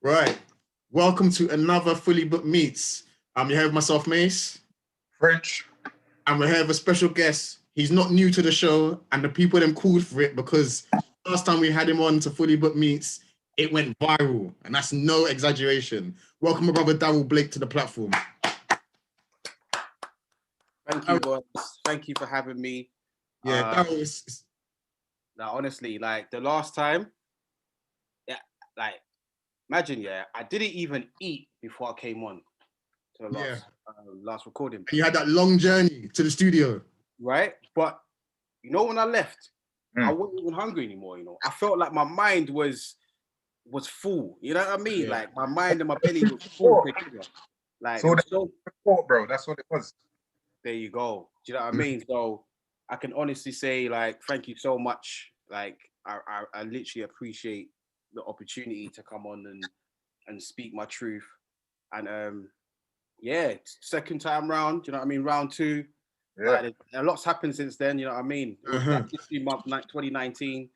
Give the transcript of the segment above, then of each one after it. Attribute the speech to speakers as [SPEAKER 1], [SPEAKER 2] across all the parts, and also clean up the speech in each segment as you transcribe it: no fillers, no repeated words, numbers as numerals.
[SPEAKER 1] Right. Welcome to another Fully Booked Meets. I'm here with myself, Mace.
[SPEAKER 2] French.
[SPEAKER 1] And we're here with a special guest. He's not new to the show, and the people them called for it because last time we had him on to Fully Booked Meets, it went viral, and that's no exaggeration. Welcome, my brother Darrel Blake, to the platform.
[SPEAKER 3] Thank you, boys. Thank you for having me.
[SPEAKER 1] Yeah, Darrel is...
[SPEAKER 3] Now, honestly, like the last time, imagine, I didn't even eat before I came on to the last recording.
[SPEAKER 1] You had that long journey to the studio.
[SPEAKER 3] Right? But, when I left, I wasn't even hungry anymore, I felt like my mind was full, you know what I mean? Yeah. Like my mind and my belly was full. Like,
[SPEAKER 2] so support, bro, that's what it was.
[SPEAKER 3] There you go. Do you know what I mean? So I can honestly say, like, thank you so much. Like, I literally appreciate the opportunity to come on and speak my truth. And second time round, do you know what I mean? Round two. Yeah. Like, a lot's happened since then, you know what I mean? It was like 15 months, 2019,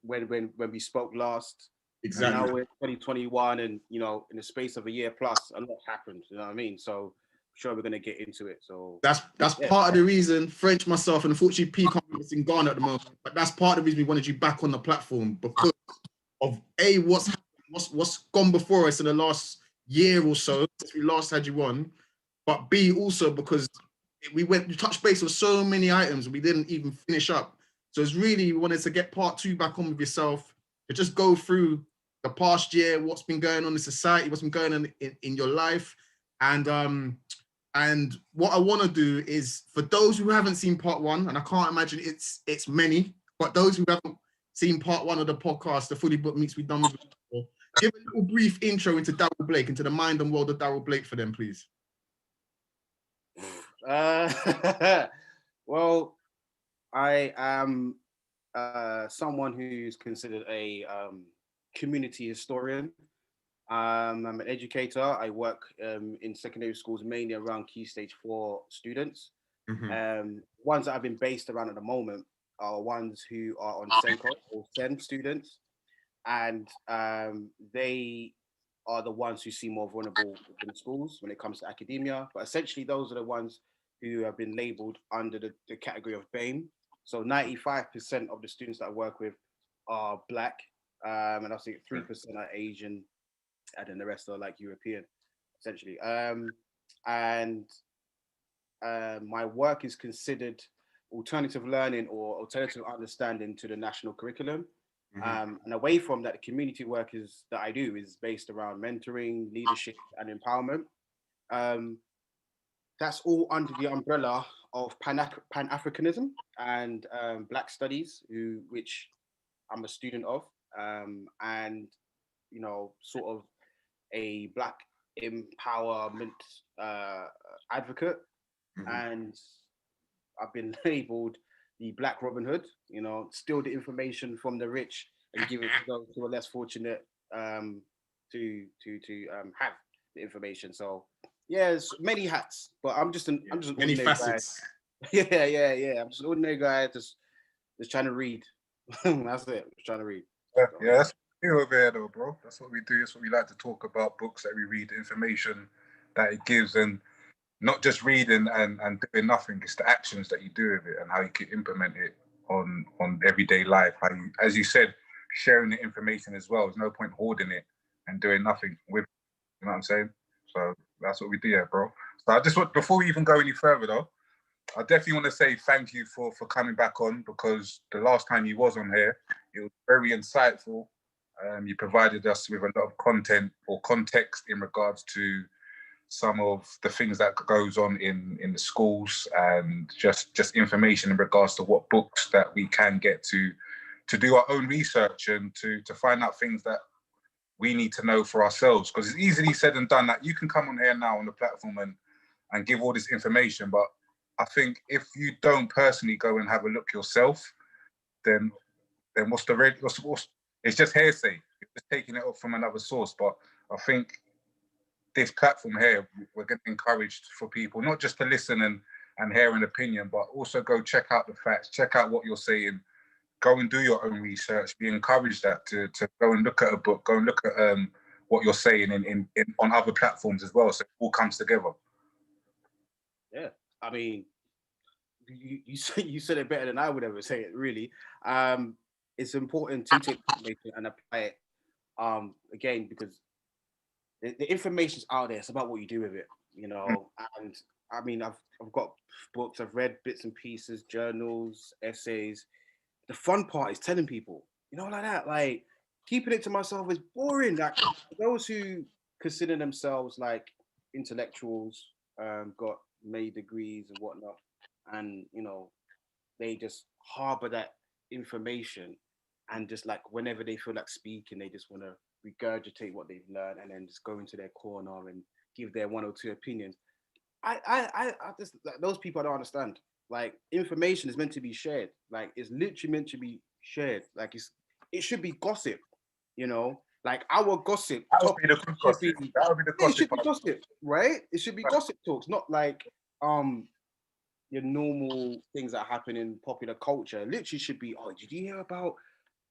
[SPEAKER 3] when we spoke last.
[SPEAKER 1] Exactly.
[SPEAKER 3] And now we're 2021, and in the space of a year plus, a lot happened, you know what I mean? So sure we're gonna get into it. So
[SPEAKER 1] that's part of the reason French, myself, and unfortunately P can't be in Ghana at the moment, but that's part of the reason we wanted you back on the platform, because of what's gone before us in the last year or so since we last had you on, but B, also because we touched base on so many items we didn't even finish up. So it's really, we wanted to get part two back on with yourself to just go through the past year, what's been going on in society, what's been going on in your life. And what I want to do is, for those who haven't seen part one, and I can't imagine it's many, but those who haven't seen part one of the podcast, the Fully Booked Meets we've done with before, give a little brief intro into Darrel Blake, into the mind and world of Darrel Blake for them, please.
[SPEAKER 3] Well, I am someone who's considered a community historian. I'm an educator. I work in secondary schools, mainly around Key Stage 4 students. Ones that have been based around at the moment are ones who are on SENCO or SEN students. And they are the ones who seem more vulnerable in schools when it comes to academia. But essentially, those are the ones who have been labeled under the category of BAME. So 95% of the students that I work with are Black, and I think 3% are Asian, and then the rest are like European, essentially. And my work is considered alternative learning or alternative understanding to the national curriculum. And away from that, the community work that I do is based around mentoring, leadership, and empowerment. That's all under the umbrella of Pan-Africanism and Black studies, which I'm a student of, and sort of a Black empowerment advocate. And I've been labeled the Black Robin Hood, steal the information from the rich and give it to those who are less fortunate to have the information. So it's many hats, but I'm just an
[SPEAKER 1] many facets.
[SPEAKER 3] Guy. Yeah. I'm just an ordinary guy, just trying to read. That's it. Just trying to read.
[SPEAKER 2] Yeah, that's what we do over here, though, bro. That's what we do. That's what we like to talk about. Books that we read, the information that it gives, and not just reading and doing nothing. It's the actions that you do with it and how you can implement it on everyday life. How you, as you said, sharing the information as well. There's no point hoarding it and doing nothing with it. You know what I'm saying? So that's what we do here, bro. So I just want, before we even go any further though, I definitely want to say thank you for coming back on, because the last time you was on here, it was very insightful. You provided us with a lot of content or context in regards to some of the things that goes on in the schools, and just information in regards to what books that we can get to do our own research and to find out things that we need to know for ourselves. Because it's easily said and done that you can come on here now on the platform and give all this information, but I think if you don't personally go and have a look yourself, then what's it's just hearsay. You're just taking it up from another source. But I think this platform here, we're getting encouraged for people not just to listen and hear an opinion, but also go check out the facts, check out what you're saying, go and do your own research, be encouraged to go and look at a book, go and look at what you're saying in on other platforms as well. So it all comes together.
[SPEAKER 3] Yeah, I mean, you said it better than I would ever say it. Really, it's important to take information and apply it. Again, because the information's out there. It's about what you do with it, you know. And I mean, I've got books, I've read bits and pieces, journals, essays. The fun part is telling people, you know, like that. Like keeping it to myself is boring. Like those who consider themselves like intellectuals, got made degrees and whatnot, and you know, they just harbor that information, and just like whenever they feel like speaking, they just want to regurgitate what they've learned and then just go into their corner and give their one or two opinions. I just like, those people I don't understand. Like information is meant to be shared. Like it's literally meant to be shared. Like it should be gossip, you know. Like our gossip
[SPEAKER 2] That would
[SPEAKER 3] topic
[SPEAKER 2] be the good
[SPEAKER 3] should
[SPEAKER 2] gossip.
[SPEAKER 3] be
[SPEAKER 2] That would be the
[SPEAKER 3] yeah, it
[SPEAKER 2] gossip
[SPEAKER 3] should be
[SPEAKER 2] part.
[SPEAKER 3] gossip, right? It should be gossip talks, not like your normal things that happen in popular culture. Literally should be, oh, did you hear about?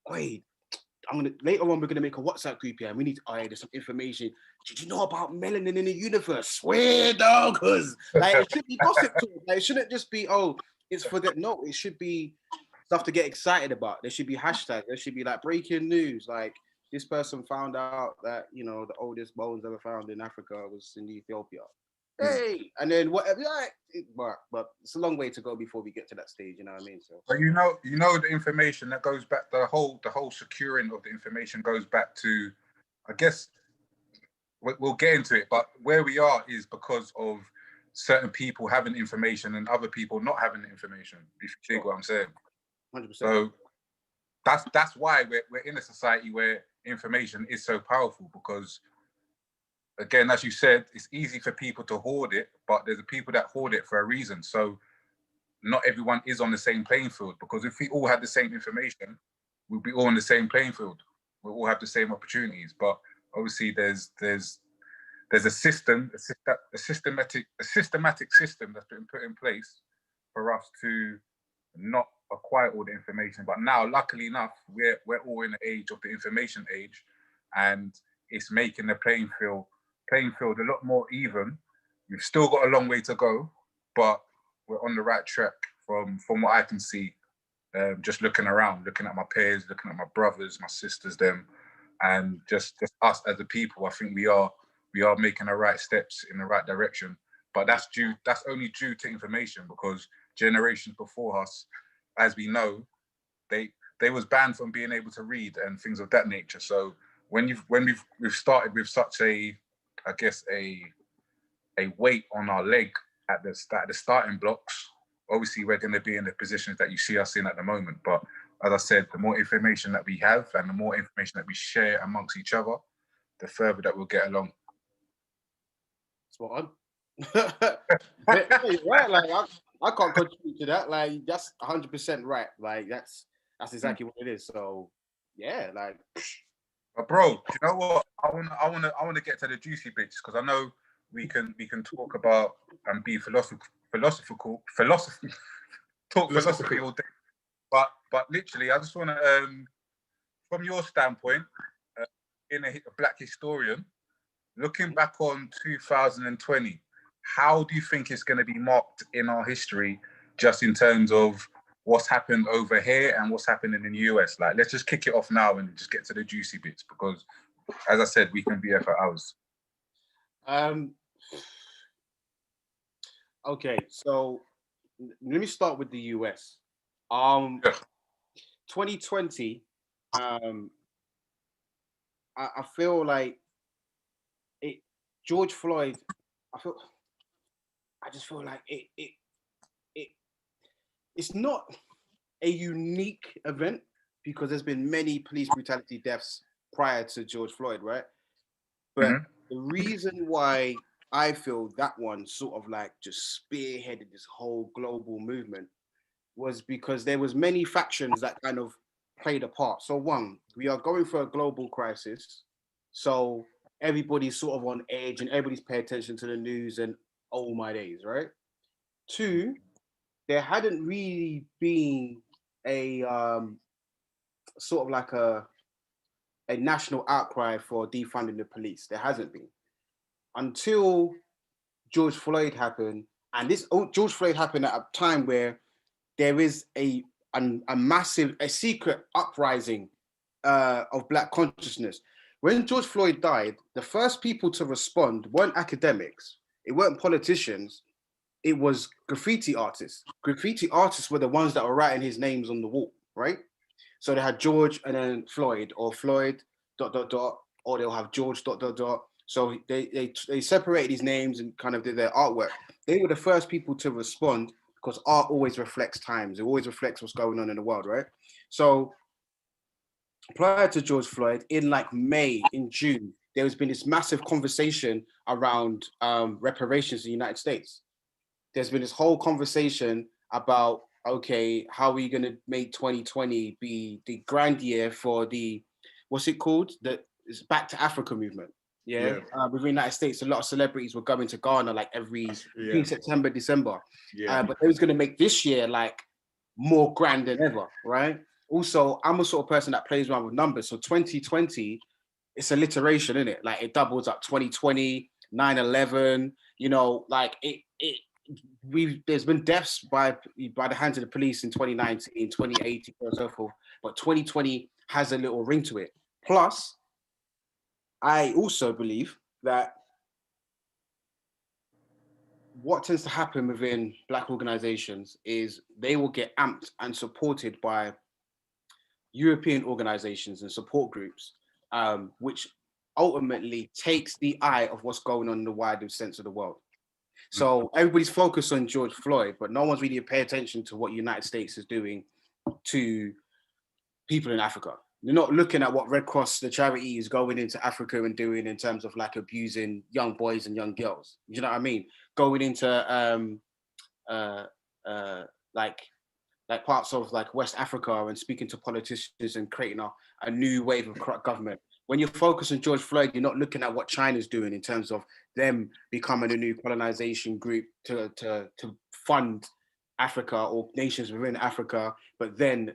[SPEAKER 3] Wait, I'm gonna later on. We're gonna make a WhatsApp group here, and we need to. Oh, yeah, there's some information. Did you know about melanin in the universe? Swear, dog, cause like it should be gossip talk. Like it shouldn't just be, oh, it's for that. No, it should be stuff to get excited about. There should be hashtags. There should be like breaking news. Like this person found out that you know the oldest bones ever found in Africa was in Ethiopia. Hey, and then whatever. Like, but it's a long way to go before we get to that stage. You know what I mean? So.
[SPEAKER 2] But you know the information that goes back, the whole securing of the information goes back to, I guess we'll get into it, but where we are is because of certain people having information and other people not having the information. If you think what I'm saying.
[SPEAKER 3] 100%.
[SPEAKER 2] So that's why we're in a society where information is so powerful, because again, as you said, it's easy for people to hoard it, but there's people that hoard it for a reason. So not everyone is on the same playing field, because if we all had the same information, we'd be all on the same playing field. We'll all have the same opportunities. But obviously there's a system, a systematic system that's been put in place for us to not acquire all the information. But now, luckily enough, we're all in the age of the information age, and it's making the playing field a lot more even. We've still got a long way to go, but we're on the right track from what I can see. Just looking around, looking at my peers, looking at my brothers, my sisters, them, and just us as a people. I think we are making the right steps in the right direction. But that's only due to information, because generations before us, as we know, they was banned from being able to read and things of that nature. So when we've started with such a, I guess, a weight on our leg at the starting blocks, obviously we're going to be in the positions that you see us in at the moment. But as I said, the more information that we have and the more information that we share amongst each other, the further that we'll get along.
[SPEAKER 3] Spot on. Right, like I can't contribute to that. Like that's 100% right. Like that's exactly what it is. So yeah, like.
[SPEAKER 2] But bro, you know what? I wanna get to the juicy bits, because I know we can talk about and be philosophical talk philosophy all day. But literally, I just want to, from your standpoint, being a black historian, looking back on 2020, how do you think it's going to be marked in our history, just in terms of what's happened over here and what's happening in the US? Like, let's just kick it off now and just get to the juicy bits, because, as I said, we can be here for hours.
[SPEAKER 3] Okay, so let me start with the US. 2020. I feel like George Floyd. I just feel like it's not a unique event, because there's been many police brutality deaths prior to George Floyd, right? But the reason why I feel that one sort of like just spearheaded this whole global movement was because there was many factions that kind of played a part. So one, we are going for a global crisis. So everybody's sort of on edge and everybody's paying attention to the news and oh my days, right? Two, there hadn't really been a sort of like a a national outcry for defunding the police. There hasn't been until George Floyd happened, and George Floyd happened at a time where there is a massive, a secret uprising of Black consciousness. When George Floyd died, the first people to respond weren't academics, it weren't politicians, it was graffiti artists. Graffiti artists were the ones that were writing his names on the wall, right? So they had George and then Floyd, or Floyd dot dot dot, or they'll have George dot dot dot. So they separated these names and kind of did their artwork. They were the first people to respond because art always reflects times. It always reflects what's going on in the world, right? So prior to George Floyd, in like May, in June, there has been this massive conversation around reparations in the United States. There's been this whole conversation about, okay, how are we going to make 2020 be the grand year for the, what's it called? It's Back to Africa movement. Yeah. Within the United States, a lot of celebrities were going to Ghana like every September, December. But they was going to make this year like more grand than ever, right? Also, I'm a sort of person that plays around with numbers. So 2020, it's alliteration, isn't it? Like it doubles up 2020, 9/11, you know, like there's been deaths by the hands of the police in 2019, 2018, and so forth. But 2020 has a little ring to it. Plus, I also believe that what tends to happen within Black organizations is they will get amped and supported by European organizations and support groups, which ultimately takes the eye of what's going on in the wider sense of the world. So everybody's focused on George Floyd, but no one's really paying attention to what the United States is doing to people in Africa. They're not looking at what Red Cross, the charity, is going into Africa and doing in terms of like abusing young boys and young girls. You know what I mean? Going into like parts of like West Africa and speaking to politicians and creating a new wave of government. When you're focused on George Floyd, you're not looking at what China's doing in terms of them becoming a new colonization group to fund Africa or nations within Africa, but then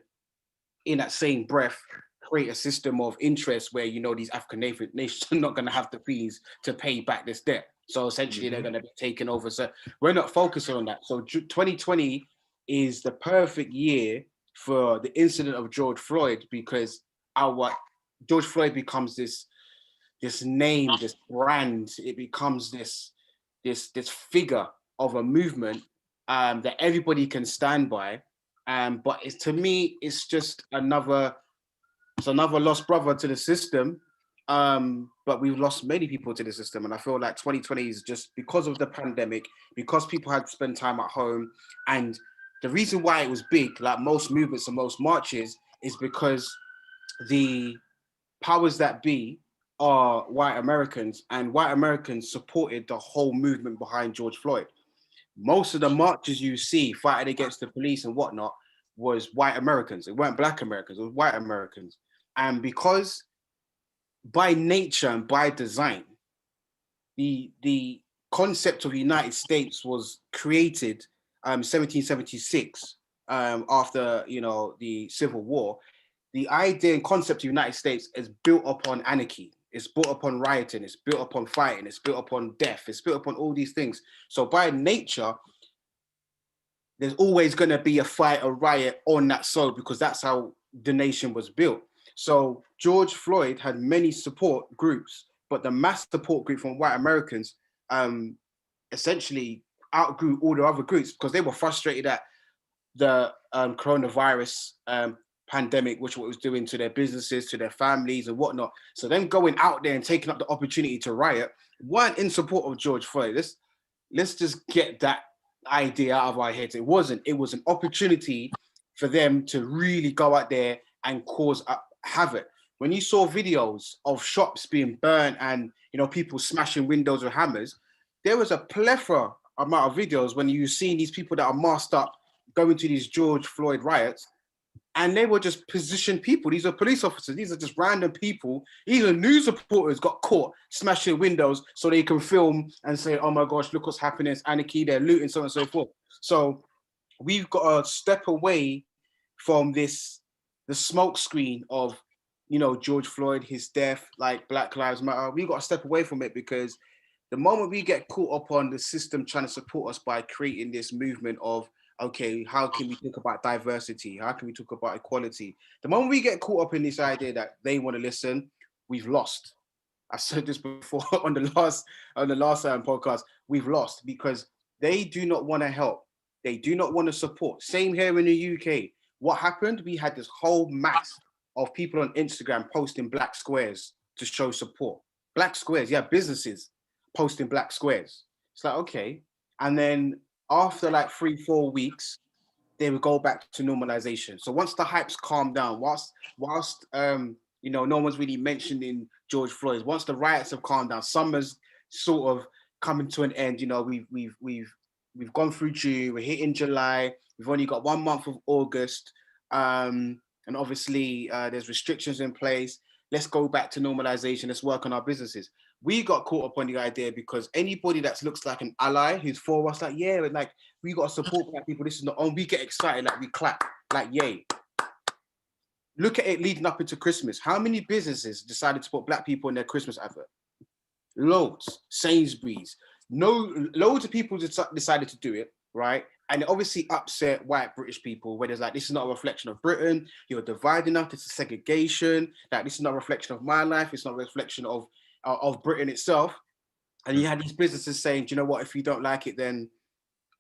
[SPEAKER 3] in that same breath, create a system of interest where, you know, these African nations are not going to have the fees to pay back this debt. So essentially they're going to be taken over. So we're not focusing on that. So 2020 is the perfect year for the incident of George Floyd, because George Floyd becomes this name, this brand. It becomes this figure of a movement that everybody can stand by. But to me, it's just another lost brother to the system. But we've lost many people to the system. And I feel like 2020 is just because of the pandemic, because people had to spend time at home. And the reason why it was big, like most movements and most marches, is because the powers that be are white Americans, and white Americans supported the whole movement behind George Floyd. Most of the marches you see fighting against the police and whatnot was white Americans. It weren't Black Americans, it was white Americans. And because by nature and by design, the concept of the United States was created 1776 after, you know, the Civil War. The idea and concept of the United States is built upon anarchy. It's built upon rioting. It's built upon fighting. It's built upon death. It's built upon all these things. So by nature, there's always going to be a fight, a riot on that soil, because that's how the nation was built. So George Floyd had many support groups, but the mass support group from white Americans essentially outgrew all the other groups because they were frustrated at the coronavirus pandemic, which what it was doing to their businesses, to their families and whatnot. So them going out there and taking up the opportunity to riot weren't in support of George Floyd. Let's just get that idea out of our heads. It wasn't. It was an opportunity for them to really go out there and cause havoc. When you saw videos of shops being burnt and, you know, people smashing windows with hammers, there was a plethora amount of videos when you seen these people that are masked up going to these George Floyd riots, and they were just positioned people. These are police officers. These are just random people. Even news reporters got caught smashing windows so they can film and say, oh my gosh, look what's happening. It's anarchy. They're looting, so on and so forth. So we've got to step away from the smoke screen of you know, George Floyd, his death, like Black Lives Matter, we got to step away from it, because the moment we get caught up on the system trying to support us by creating this movement of, okay, how can we talk about diversity? How can we talk about equality? The moment we get caught up in this idea that they want to listen, we've lost. I said this before on the last podcast. We've lost because they do not want to help. They do not want to support. Same here in the UK. What happened? We had this whole mass of people on Instagram posting black squares to show support. Black squares, yeah, businesses posting black squares. It's like, okay. And then after like 3-4 weeks, they would go back to normalization. So once the hype's calmed down, whilst you know, no one's really mentioning George Floyd. Once the riots have calmed down, summer's sort of coming to an end. You know, we've gone through June, we're hitting July, we've only got 1 month of August, and obviously there's restrictions in place. Let's go back to normalization. Let's work on our businesses. We got caught up on the idea because anybody that looks like an ally who's for us, like, yeah, like we got to support black people. This is not on. We get excited, like we clap, like yay. Look at it leading up into Christmas. How many businesses decided to put black people in their Christmas advert? Loads. Sainsbury's. Loads of people decided to do it, right? And it obviously upset white British people, where there's like, this is not a reflection of Britain. You're dividing us. This is segregation. Like, this is not a reflection of my life. It's not a reflection of Britain itself. And you had these businesses saying, do you know what? If you don't like it, then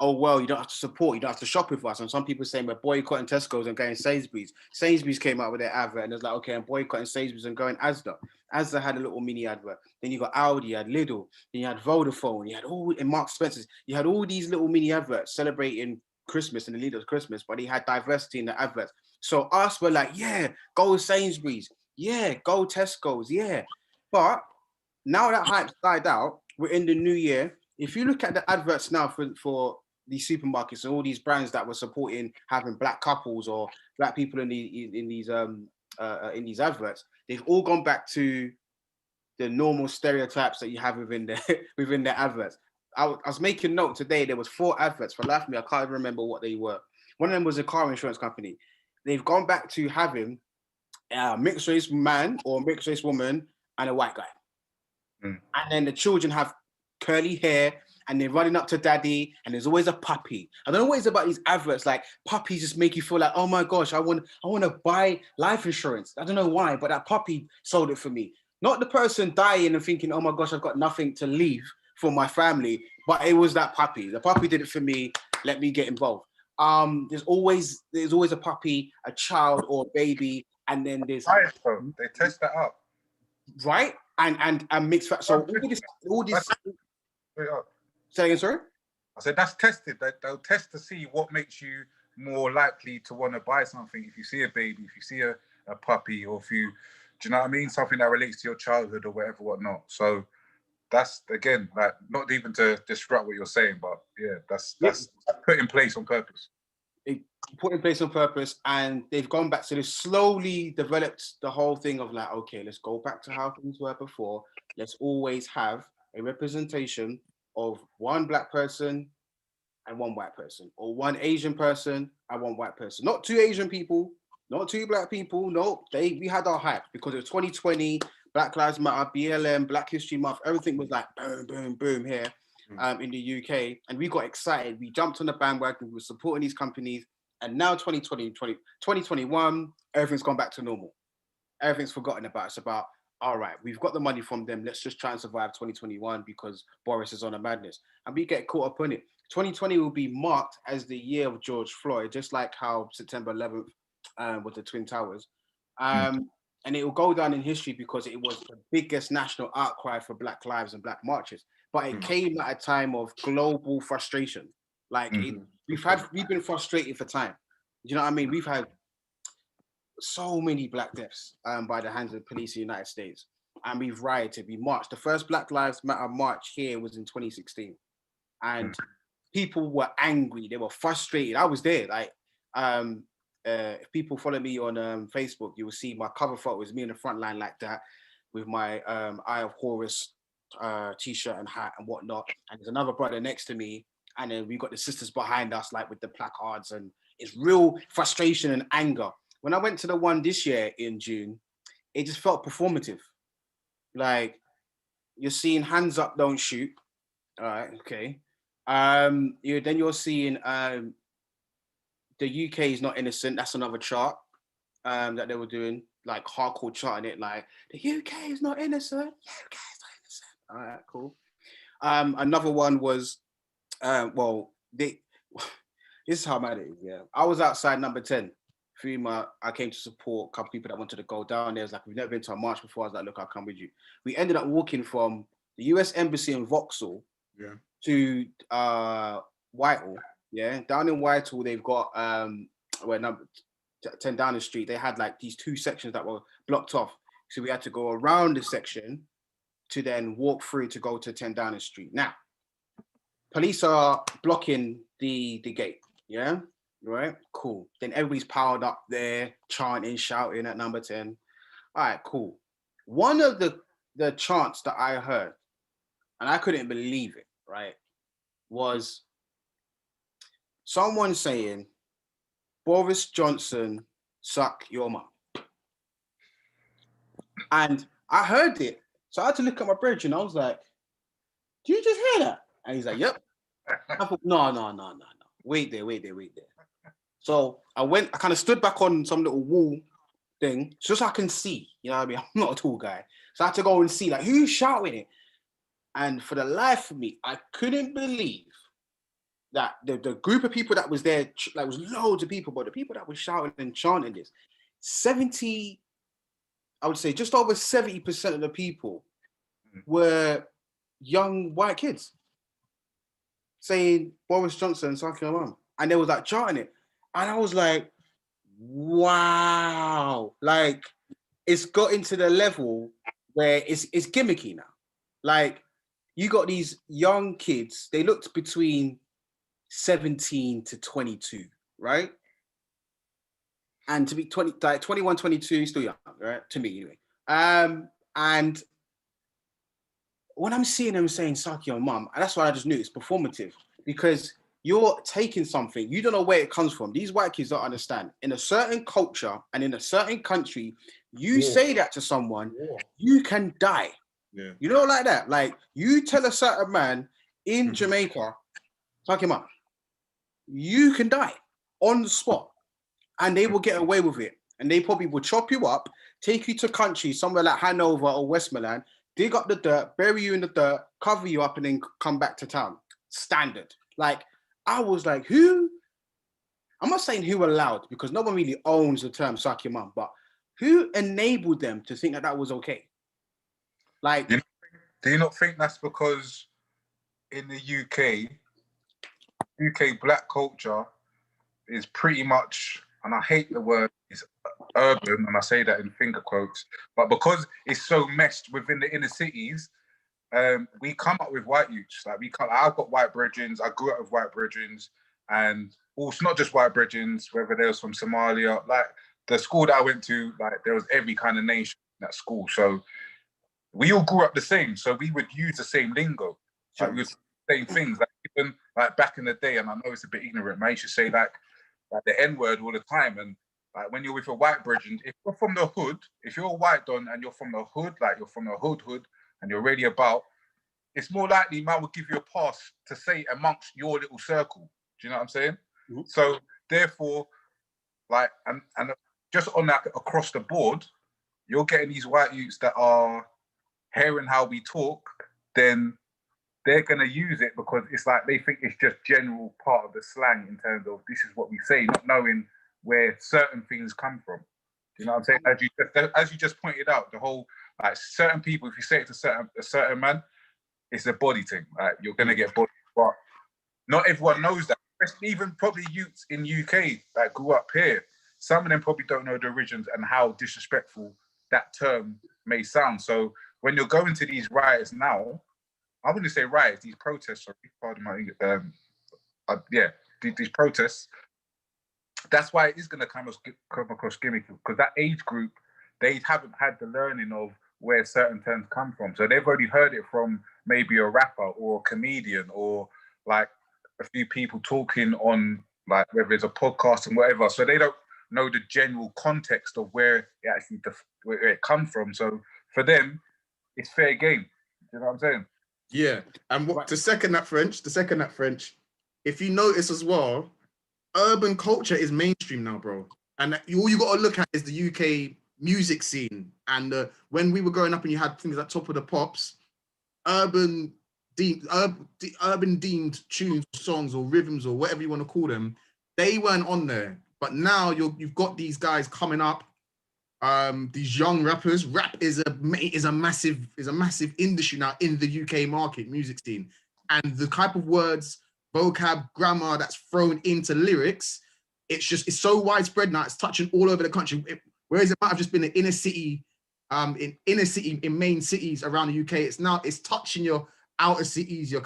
[SPEAKER 3] oh, well, you don't have to support, you don't have to shop with us. And some people saying we're boycotting Tesco's and going Sainsbury's. Sainsbury's came out with their advert and it was like, okay, I'm boycotting Sainsbury's and going Asda. Asda had a little mini advert. Then you got Audi, you had Lidl, then you had Vodafone, you had all, in Mark Spencer's, you had all these little mini adverts celebrating Christmas and the lead of Christmas, but he had diversity in the adverts. So us were like, yeah, go Sainsbury's, yeah, go Tesco's, yeah. But now that hype's died out, we're in the new year. If you look at the adverts now for these supermarkets and all these brands that were supporting having black couples or black people in these adverts, they've all gone back to the normal stereotypes that you have within the adverts. I was making note today. There was 4 adverts. For life of me, I can't even remember what they were. One of them was a car insurance company. They've gone back to having a mixed race man or mixed race woman and a white guy, and then the children have curly hair. And they're running up to daddy, and there's always a puppy. I don't know what it's about these adverts. Like, puppies just make you feel like, oh my gosh, I want to buy life insurance. I don't know why, but that puppy sold it for me. Not the person dying and thinking, oh my gosh, I've got nothing to leave for my family, but it was that puppy. The puppy did it for me. Let me get involved. There's always a puppy, a child, or a baby, and then there's
[SPEAKER 2] they test that up,
[SPEAKER 3] right? And mixed facts. So all this. Say again, sorry?
[SPEAKER 2] I said that's tested. They'll test to see what makes you more likely to want to buy something. If you see a baby, if you see a puppy, or if you, do you know what I mean? Something that relates to your childhood or whatever, whatnot. So that's, again, like, not even to disrupt what you're saying, but yeah, that's put in place on purpose.
[SPEAKER 3] They put in place on purpose, and they've gone back. So they slowly developed the whole thing of like, okay, let's go back to how things were before. Let's always have a representation of one black person and one white person, or one Asian person and one white person. Not 2 Asian people, not 2 black people. No, we had our hype because it was 2020, Black Lives Matter, BLM, Black History Month. Everything was like boom, boom, boom here in the UK. And we got excited. We jumped on the bandwagon. We were supporting these companies. And now 2021, everything's gone back to normal. Everything's forgotten about. It's about, all right, we've got the money from them. Let's just try and survive 2021 because Boris is on a madness. And we get caught up on it. 2020 will be marked as the year of George Floyd, just like how September 11th with the Twin Towers. And it will go down in history because it was the biggest national outcry for Black lives and Black marches. But it came at a time of global frustration. Like we've been frustrated for time. Do you know what I mean? We've had so many Black deaths by the hands of the police in the United States. And we've rioted, we marched. The first Black Lives Matter march here was in 2016. And people were angry, they were frustrated. I was there. Like, if people follow me on Facebook, you will see my cover photo is me in the front line like that, with my Eye of Horus t-shirt and hat and whatnot. And there's another brother next to me. And then we got the sisters behind us, like with the placards. And it's real frustration and anger. When I went to the one this year in June, it just felt performative. Like, you're seeing hands up, don't shoot. All right, okay. You're seeing the UK is not innocent. That's another chart that they were doing, like hardcore charting it, like the UK is not innocent. UK is not innocent. All right, cool. Another one was, this is how mad it is. Yeah, I was outside number 10. I came to support a couple people that wanted to go down there. It was like, we've never been to a march before. I was like, look, I'll come with you. We ended up walking from the US Embassy in Vauxhall to Whitehall. Yeah, down in Whitehall, they've got where number 10 Downing Street. They had like these two sections that were blocked off, so we had to go around the section to then walk through to go to 10 Downing Street. Now, police are blocking the gate. Yeah, right, cool. Then everybody's piled up there, chanting, shouting at number 10. All right, cool. One of the chants that I heard, and I couldn't believe it, right, was someone saying, Boris Johnson, suck your mum. And I heard it. So I had to look at my bridge and I was like, do you just hear that? And he's like, yep. I thought, no. Wait there. So I kind of stood back on some little wall thing, just so I can see, you know what I mean? I'm not a tall guy. So I had to go and see, like, who's shouting it? And for the life of me, I couldn't believe that the group of people that was there, like, was loads of people, but the people that were shouting and chanting this, 70, I would say just over 70% of the people were young white kids saying Boris Johnson, suck your mum. And they was like chanting it. And I was like, wow. Like, it's got into the level where it's gimmicky now. Like, you got these young kids, they looked between 17 to 22, right? And to be 21, 22, still young, right? To me, anyway. And when I'm seeing them saying, suck your mum, and that's why I just knew it's performative, because you're taking something, you don't know where it comes from. These white kids don't understand. In a certain culture and in a certain country, you say that to someone, you can die.
[SPEAKER 1] Yeah.
[SPEAKER 3] You know, like that. Like, you tell a certain man in Jamaica, suck him up, you can die on the spot, and they will get away with it. And they probably will chop you up, take you to country somewhere like Hanover or Westmoreland, dig up the dirt, bury you in the dirt, cover you up, and then come back to town. Standard. Like, I was like, who? I'm not saying who allowed, because no one really owns the term suck your mum, but who enabled them to think that that was okay? Like,
[SPEAKER 2] do you not think that's because in the UK black culture is pretty much, and I hate the word, is urban, and I say that in finger quotes, but because it's so meshed within the inner cities, we come up with white youths. Like, I've got white brethrens, I grew up with white brethrens, and also not just white brethrens, whether they was from Somalia, like the school that I went to, like there was every kind of nation in that school. So we all grew up the same. So we would use the same lingo. Like, we would say the same things. Like, even like back in the day, and I know it's a bit ignorant, man, I used to say like the N-word all the time. And like, when you're with a white brethren, if you're from the hood, if you're a white don and you're from the hood, like you're from the hood, and you're really about, it's more likely man will give you a pass to say amongst your little circle. Do you know what I'm saying? Mm-hmm. So therefore, like, and just on that across the board, you're getting these white youths that are hearing how we talk, then they're gonna use it because it's like they think it's just general part of the slang in terms of this is what we say, not knowing where certain things come from. Do you know what I'm saying? As you just pointed out, the whole, like, certain people, if you say it to a certain man, it's a body thing. Like, you're gonna get body, but not everyone knows that. Especially even probably youths in UK that grew up here. Some of them probably don't know the origins and how disrespectful that term may sound. So when you're going to these riots now, I wouldn't say riots, these protests, sorry, pardon my, these protests, that's why it is going to come across gimmicky, because that age group, they haven't had the learning of where certain terms come from. So they've already heard it from maybe a rapper or a comedian or like a few people talking on, like, whether it's a podcast and whatever. So they don't know the general context of where it actually where it comes from. So for them, it's fair game. You know what I'm saying?
[SPEAKER 1] Yeah. And what to second that French, if you notice as well, urban culture is mainstream now, bro. And all you got to look at is the UK music scene. And when we were growing up and you had things like Top of the Pops, urban deemed tunes, songs, or rhythms, or whatever you want to call them, they weren't on there. But now you've got these guys coming up, these young rappers. Rap is a massive industry now in the UK market music scene, and the type of words, vocab, grammar that's thrown into lyrics, it's so widespread now. It's touching all over the country. Whereas it might have just been an inner city, in main cities around the UK, it's touching your outer cities, your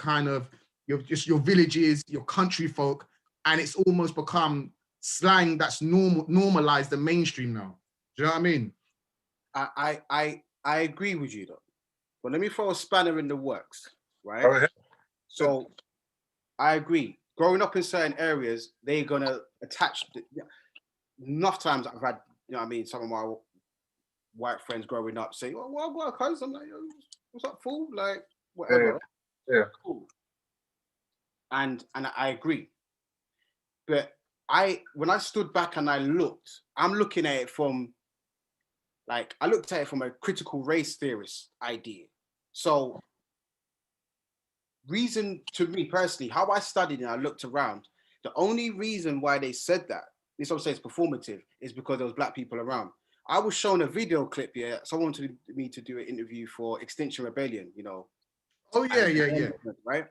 [SPEAKER 1] villages, your country folk, and it's almost become slang that's normalized and mainstream now. Do you know what I mean?
[SPEAKER 3] I agree with you though, but let me throw a spanner in the works, right?
[SPEAKER 2] Go ahead.
[SPEAKER 3] So I agree. Growing up in certain areas, they're gonna attach. Enough times I've had, you know what I mean, some of my white friends growing up say, "Oh, well, cuz." I'm like, "What's up, fool?" Like, whatever.
[SPEAKER 2] Yeah.
[SPEAKER 3] Cool. And I agree. But when I stood back and I'm looking at it from, like, I looked at it from a critical race theorist idea. So, reason to me personally, how I studied and I looked around, the only reason why they said that, this also says performative, is because there was black people around. I was shown a video clip here. Someone wanted me to do an interview for Extinction Rebellion, you know.
[SPEAKER 1] Oh yeah.
[SPEAKER 3] Right?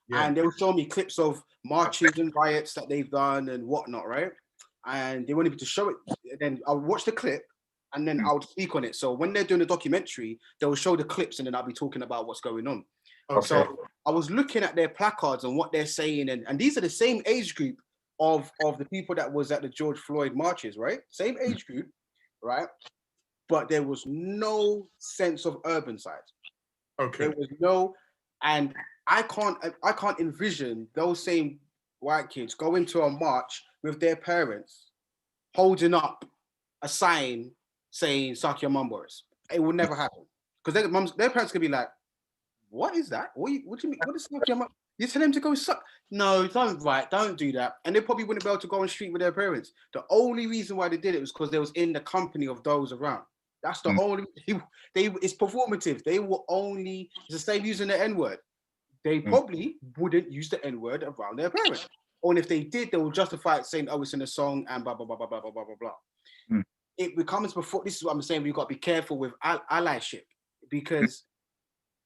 [SPEAKER 1] Yeah.
[SPEAKER 3] And they were showing me clips of marches and riots that they've done and whatnot, right? And they wanted me to show it. Then I'll watch the clip and then I'll speak on it. So when they're doing a documentary, they'll show the clips and then I'll be talking about what's going on.
[SPEAKER 1] Okay.
[SPEAKER 3] So I was looking at their placards and what they're saying, and these are the same age group of the people that was at the George Floyd marches, right? Same age group, right? But there was no sense of urban side.
[SPEAKER 1] Okay.
[SPEAKER 3] There was no, and I can't envision those same white kids going to a march with their parents holding up a sign saying "Suck your mum, Boris." It will never happen because their parents could be like, "What is that? What do you mean? What is suck your mum? You tell them to go suck? No, don't do that." And they probably wouldn't be able to go on the street with their parents. The only reason why they did it was because they was in the company of those around. That's the only. It's performative. They will only. It's the same using the N-word. They probably wouldn't use the N-word around their parents. Or if they did, they will justify it saying, "Oh, it's in a song," and blah blah blah blah blah blah blah blah. It becomes before. This is what I'm saying. We've got to be careful with allyship because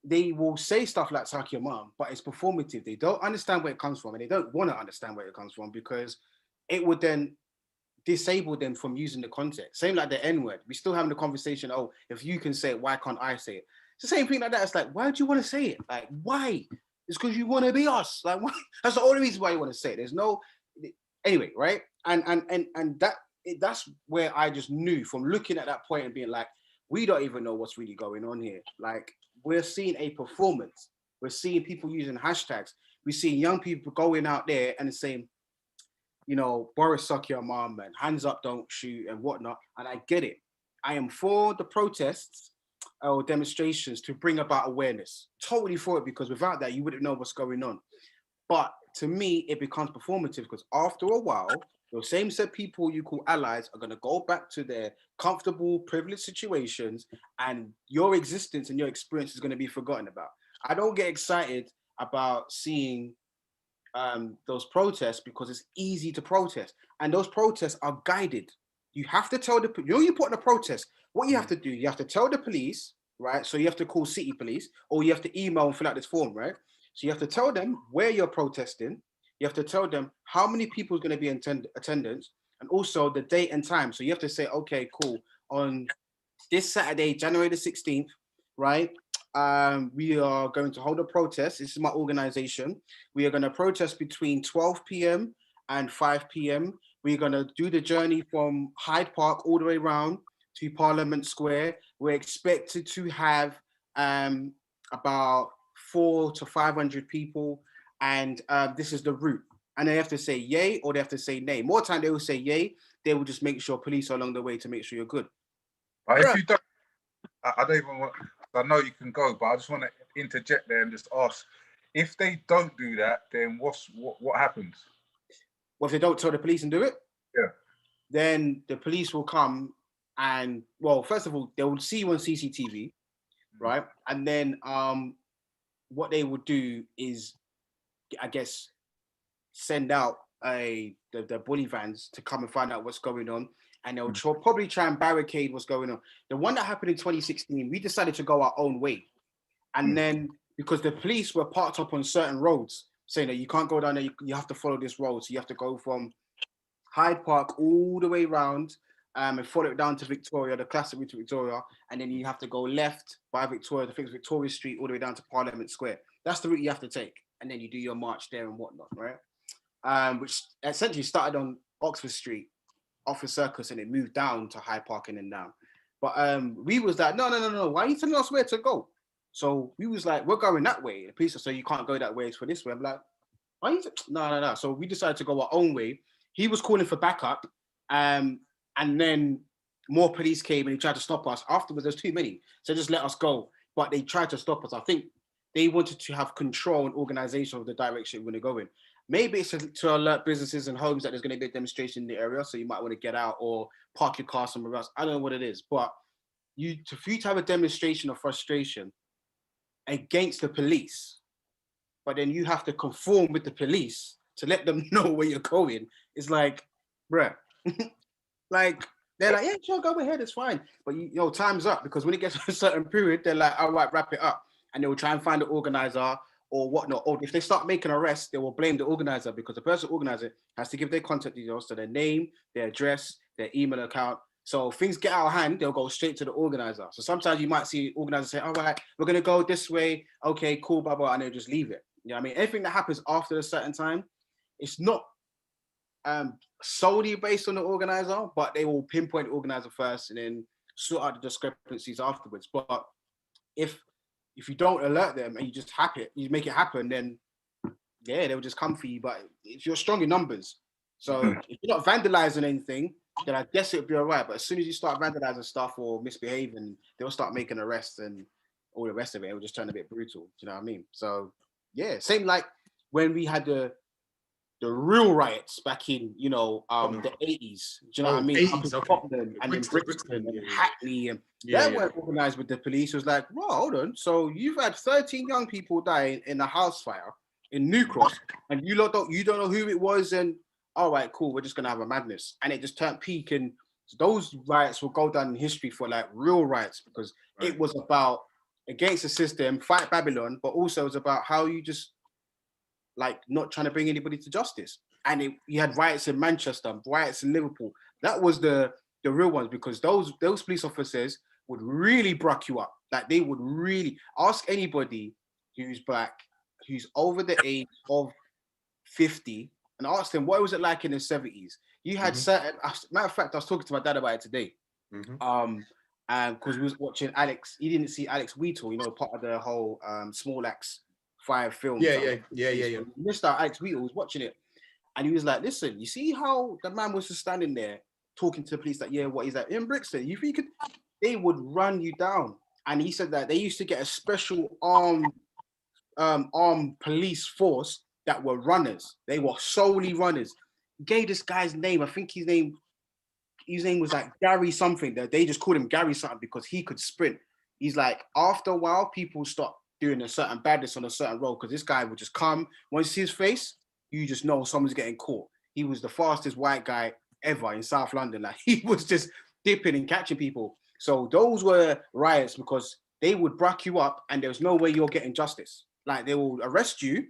[SPEAKER 3] they will say stuff like "suck your mom," but it's performative. They don't understand where it comes from, and they don't want to understand where it comes from because it would then disable them from using the context. Same like the N-word. We still having the conversation. Oh, if you can say it, why can't I say it? It's the same thing like that. It's like, why do you want to say it? Like, why? It's because you want to be us. Like, why? That's the only reason why you want to say it. There's no, anyway, right? And that's where I just knew from looking at that point and being like, we don't even know what's really going on here. Like, we're seeing a performance. We're seeing people using hashtags. We're seeing young people going out there and saying, you know, "Boris, suck your mom," and "hands up, don't shoot," and whatnot. And I get it. I am for the protests or demonstrations to bring about awareness. Totally for it, because without that, you wouldn't know what's going on. But to me, it becomes performative because after a while, those same set people you call allies are going to go back to their comfortable, privileged situations, and your existence and your experience is going to be forgotten about. I don't get excited about seeing those protests because it's easy to protest, and those protests are guided. You have to tell you put in a protest. What you have to do, you have to tell the police, right? So you have to call city police, or you have to email and fill out this form, right? So you have to tell them where you're protesting. You have to tell them how many people is going to be in attendance, and also the date and time. So you have to say, okay, cool, on this Saturday, January the 16th, right? We are going to hold a protest. This is my organization. We are going to protest between 12 p.m. and 5 p.m. We're going to do the journey from Hyde Park all the way around to Parliament Square. We're expected to have about 400 to 500 people, and this is the route. And they have to say yay or they have to say nay. More time they will say yay. they will just make sure police are along the way to make sure you're good.
[SPEAKER 2] But if you don't, I don't even want. I know you can go, but I just want to interject there and just ask: if they don't do that, then what happens?
[SPEAKER 3] Well, if they don't tell the police and do it,
[SPEAKER 2] Yeah,
[SPEAKER 3] then the police will come and, well, first of all, they will see you on CCTV, right? And then what they would do is, I guess, send out the bully vans to come and find out what's going on, and they'll probably try and barricade what's going on. The one that happened in 2016, we decided to go our own way, and then because the police were parked up on certain roads, saying that you can't go down there, you have to follow this road, so you have to go from Hyde Park all the way around and follow it down to Victoria, the classic route to Victoria, and then you have to go left by Victoria, I think it's Victoria Street, all the way down to Parliament Square. That's the route you have to take, and then you do your march there and whatnot, right? Which essentially started on Oxford Street, off the Circus, and it moved down to Hyde Park and then down. But we was like, no, why are you telling us where to go? So we was like, we're going that way. The police said, so you can't go that way, it's for this way. I'm like, why are you no. So we decided to go our own way. He was calling for backup, and then more police came and he tried to stop us. Afterwards, there's too many, so just let us go. But they tried to stop us. I think they wanted to have control and organization of the direction we're going to go in. Maybe it's to alert businesses and homes that there's going to be a demonstration in the area, so you might want to get out or park your car somewhere else. I don't know what it is, but for you to have a demonstration of frustration against the police, but then you have to conform with the police to let them know where you're going. It's like, bruh, like, they're like, yeah, sure, go ahead, it's fine. But time's up, because when it gets to a certain period, they're like, all right, wrap it up. And they will try and find the organizer or whatnot. Or if they start making arrests, they will blame the organizer, because the person organizer has to give their contact details, so their name, their address, their email account. So things get out of hand, they'll go straight to the organizer. So sometimes you might see organizers say, all right, we're going to go this way. Okay, cool, blah, blah, and they'll just leave it. You know what I mean? Anything that happens after a certain time, it's not solely based on the organizer, but they will pinpoint the organizer first and then sort out the discrepancies afterwards. But if you don't alert them and you make it happen, then yeah, they'll just come for you. But if you're strong in numbers, so if you're not vandalizing anything, then I guess it'll be all right. But as soon as you start vandalizing stuff or misbehaving, they'll start making arrests and all the rest of it. It'll just turn a bit brutal. Do you know what I mean? So yeah, same like when we had the real riots back in, the 80s. Do you know what I mean?
[SPEAKER 1] 80s,
[SPEAKER 3] Up in Scotland and in Brixton and Hackney, and they weren't organized with the police. It was like, well, hold on. So you've had 13 young people die in a house fire in New Cross, and you don't know who it was, and all right, cool, we're just gonna have a madness. And it just turned peak, and those riots will go down in history for like real riots, because it was about against the system, fight Babylon, but also it was about how you just like not trying to bring anybody to justice. And you had riots in Manchester, riots in Liverpool. That was the real ones, because those police officers would really bruck you up. Like they would really ask anybody who's black, who's over the age of 50, and ask them what was it like in the 70s. You had certain, matter of fact, I was talking to my dad about it today. And because we was watching Alex, he didn't see Alex Wheatle, part of the whole Small Axe 5 film.
[SPEAKER 1] Yeah.
[SPEAKER 3] Missed out. Alex Wheatle was watching it, and he was like, listen, you see how the man was just standing there talking to the police, like, yeah, what he's like, in Brixton, you think they would run you down. And he said that they used to get a special armed police force that were runners. They were solely runners. He gave this guy's name, I think his name was like Gary something. That they just called him Gary something because he could sprint. He's like, after a while, people stop doing a certain badness on a certain road, because this guy would just come. Once you see his face, you just know someone's getting caught. He was the fastest white guy ever in South London. Like he was just dipping and catching people. So those were riots, because they would bruck you up and there's no way you're getting justice. Like they will arrest you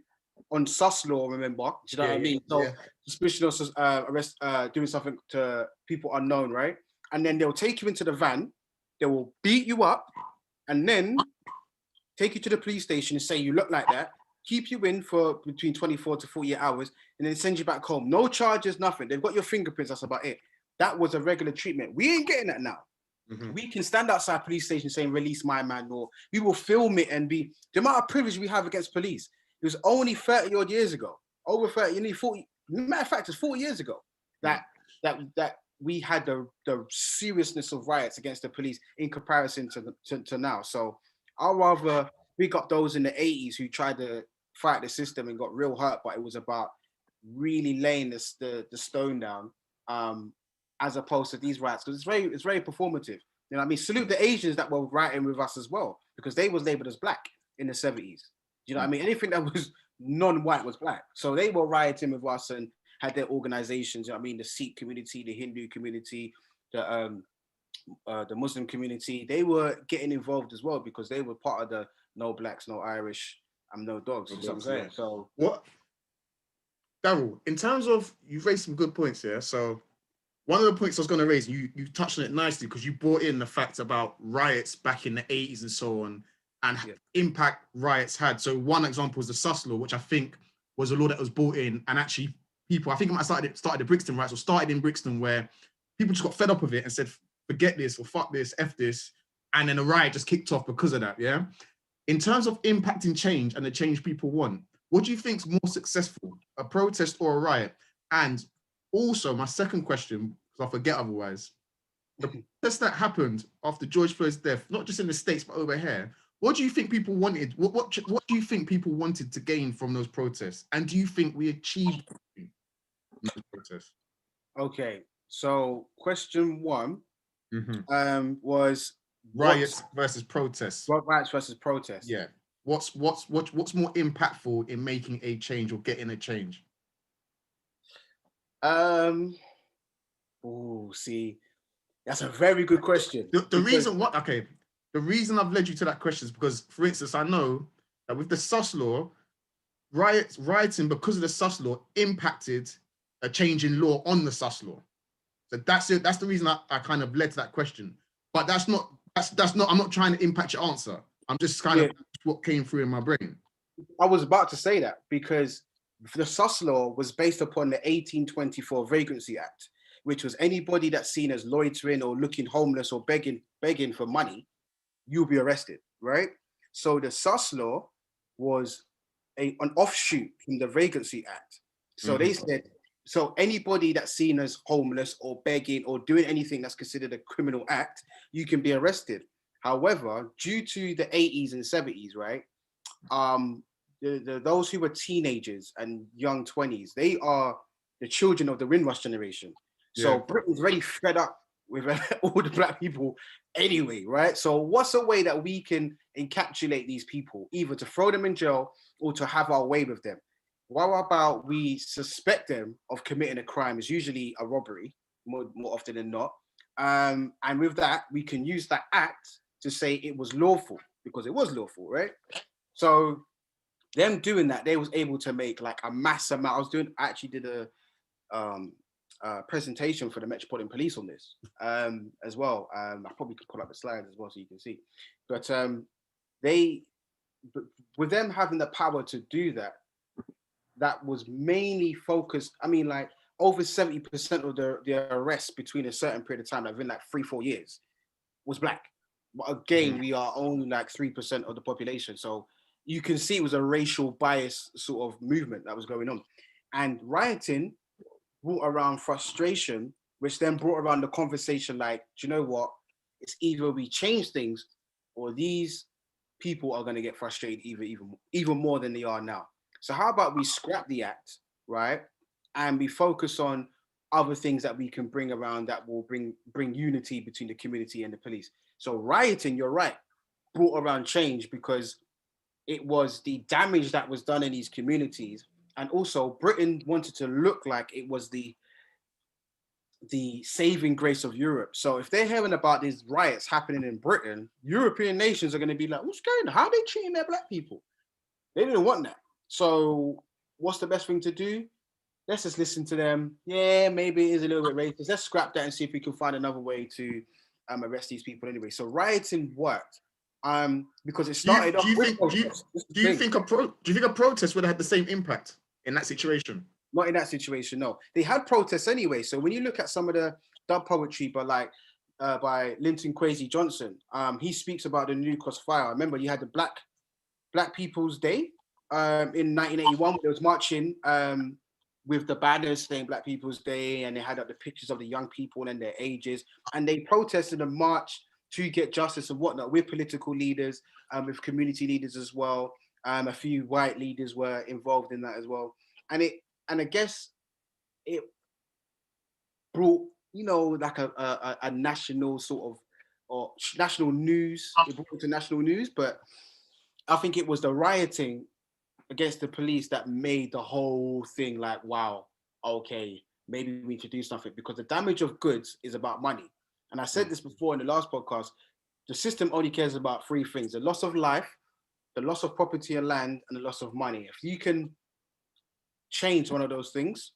[SPEAKER 3] on sus law, remember? Do you know what I mean? So suspicion of arrest, doing something to people unknown, right? And then they'll take you into the van, they will beat you up, and then take you to the police station and say you look like that, keep you in for between 24 to 48 hours, and then send you back home. No charges, nothing. They've got your fingerprints, that's about it. That was a regular treatment. We ain't getting that now. We can stand outside police station saying, release my man, or we will film it and be, the amount of privilege we have against police. It was only 30 odd years ago, over 30, you need 40, matter of fact, it's 40 years ago that we had the seriousness of riots against the police in comparison to now. So I'll rather pick up those in the 80s who tried to fight the system and got real hurt, but it was about really laying the stone down, as opposed to these riots, because it's very performative. You know what I mean? Salute the Asians that were rioting with us as well, because they was labeled as black in the 70s. You know what I mean? Anything that was non-white was black. So they were rioting with us and had their organizations. You know what I mean? The Sikh community, the Hindu community, the Muslim community. They were getting involved as well because they were part of the no blacks, no Irish, and no dogs. You know what I'm saying? So
[SPEAKER 1] what, Darrel, in terms of, you've raised some good points here. So one of the points I was going to raise, you touched on it nicely because you brought in the fact about riots back in the 80s and so on, and impact riots had. So one example was the Sus Law, which I think was a law that was brought in, and actually people, I think it might have started the Brixton riots, or started in Brixton, where people just got fed up with it and said, forget this, or fuck this, F this, and then a riot just kicked off because of that, yeah? In terms of impacting change and the change people want, what do you think is more successful, a protest or a riot? And also, my second question, because I forget otherwise, the protest that happened after George Floyd's death, not just in the States, but over here, what do you think people wanted? What do you think people wanted to gain from those protests? And do you think we achieved those protests?
[SPEAKER 3] Okay, so question one was
[SPEAKER 1] riots versus protests.
[SPEAKER 3] Riots versus protests.
[SPEAKER 1] Yeah. What's more impactful in making a change or getting a change?
[SPEAKER 3] Oh, see, that's a very good question.
[SPEAKER 1] The reason I've led you to that question is because, for instance, I know that with the Sus Law, rioting because of the Sus Law impacted a change in law on the Sus Law. So that's it. That's the reason I kind of led to that question. But that's not. I'm not trying to impact your answer. I'm just kind of what came through in my brain.
[SPEAKER 3] I was about to say that because the Sus Law was based upon the 1824 Vagrancy Act, which was anybody that's seen as loitering or looking homeless or begging for money, you'll be arrested, right? So the Sus Law was an offshoot from the Vagrancy Act. So they said, so anybody that's seen as homeless or begging or doing anything that's considered a criminal act, you can be arrested. However, due to the 80s and 70s, right, those who were teenagers and young 20s, they are the children of the Windrush generation. So Britain's already fed up with all the black people anyway, right? So what's a way that we can encapsulate these people, either to throw them in jail or to have our way with them? What about we suspect them of committing a crime? Is usually a robbery, more often than not. And with that, we can use that act to say it was lawful, because it was lawful, right? So them doing that, they was able to make like a mass amount. I actually did a presentation for the Metropolitan Police on this as well. I probably could pull up the slides as well so you can see. But with them having the power to do that, that was mainly focused, I mean, like over 70% of the arrests between a certain period of time, like within like 3-4 years, was black. But again, we are only like 3% of the population. So you can see it was a racial bias sort of movement that was going on. And rioting brought around frustration, which then brought around the conversation like, do you know what? It's either we change things or these people are going to get frustrated even more than they are now. So how about we scrap the act, right? And we focus on other things that we can bring around that will bring unity between the community and the police. So rioting, you're right, brought around change because it was the damage that was done in these communities. And also Britain wanted to look like it was the saving grace of Europe. So if they're hearing about these riots happening in Britain, European nations are going to be like, what's going on? How are they treating their black people? They didn't want that. So what's the best thing to do? Let's just listen to them. Yeah, maybe it is a little bit racist. Let's scrap that and see if we can find another way to arrest these people anyway. So rioting worked because it started off.
[SPEAKER 1] Do you think a protest would have had the same impact in that situation?
[SPEAKER 3] Not in that situation, no. They had protests anyway. So when you look at some of the dub poetry, by Linton Kwesi Johnson, he speaks about the New Cross Fire. Remember, you had the Black People's Day in 1981. There was marching with the banners saying Black People's Day, and they had up the pictures of the young people and their ages, and they protested and marched to get justice and whatnot with political leaders, with community leaders as well. A few white leaders were involved in that as well, and I guess it brought, you know, like a national sort of, or national news. It brought it to national news, but I think it was the rioting against the police that made the whole thing like, wow, okay, maybe we need to do something, because the damage of goods is about money. And I said this before in the last podcast, the system only cares about three things: the loss of life, the loss of property and land, and the loss of money. If you can change one of those things,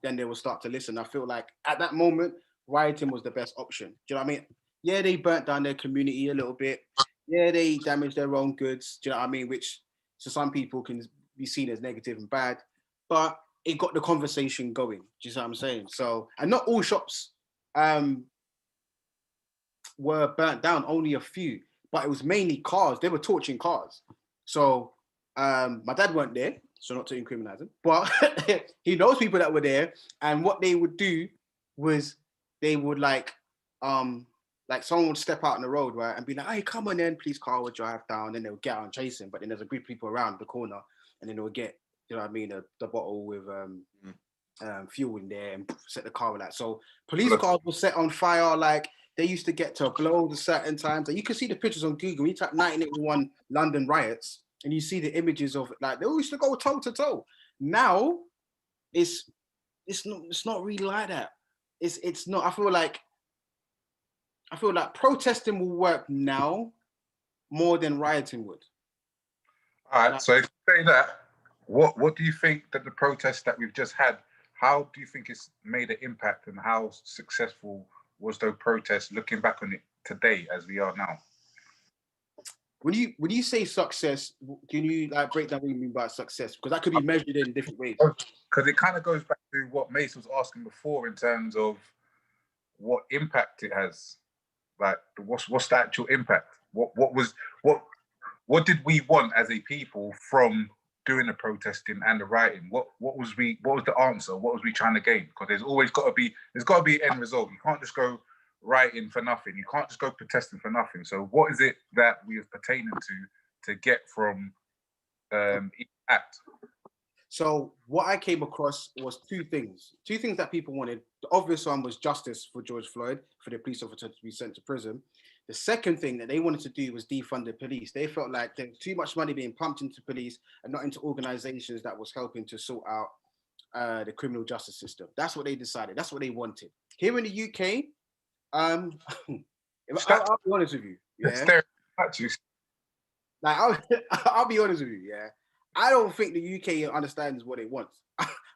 [SPEAKER 3] then they will start to listen. I feel like at that moment, rioting was the best option. Do you know what I mean? Yeah, they burnt down their community a little bit. Yeah, they damaged their own goods. Do you know what I mean? Which to some people can be seen as negative and bad, but it got the conversation going. Do you see what I'm saying? So, and not all shops were burnt down, only a few, but it was mainly cars. They were torching cars. So my dad weren't there, so not to incriminate him, but he knows people that were there. And what they would do was they would like someone would step out on the road, right, and be like, "Hey, come on then, police car would drive down." Then they would get out and chase him. But then there's a group of people around the corner, and then they would get, you know what I mean, the bottle with fuel in there and set the car with that. So police cars were set on fire. Like, they used to get to blow at certain times. And you can see the pictures on Google. You type 1981 London riots, and you see the images of, like, they used to go toe to toe. Now, it's not really like that. It's not. I feel like protesting will work now more than rioting would.
[SPEAKER 2] All right. So if you say that, what do you think that the protests that we've just had, how do you think it's made an impact, and how successful was those protests looking back on it today as we are now?
[SPEAKER 3] When you say success, can you like break down what you mean by success? Because that could be measured in different ways.
[SPEAKER 2] Because it kind of goes back to what Mace was asking before in terms of what impact it has. Like, what's the actual impact? What did we want as a people from doing the protesting and the rioting? What was the answer? What was we trying to gain? Because there's got to be an end result. You can't just go rioting for nothing. You can't just go protesting for nothing. So what is it that we are pertaining to get from each act?
[SPEAKER 3] So what I came across was two things that people wanted. The obvious one was justice for George Floyd, for the police officer to be sent to prison. The second thing that they wanted to do was defund the police. They felt like there was too much money being pumped into police and not into organizations that was helping to sort out the criminal justice system. That's what they decided. That's what they wanted. Here in the UK, I'll be honest with you. Yeah. Like, I'll be honest with you. Yeah. I don't think the UK understands what it wants.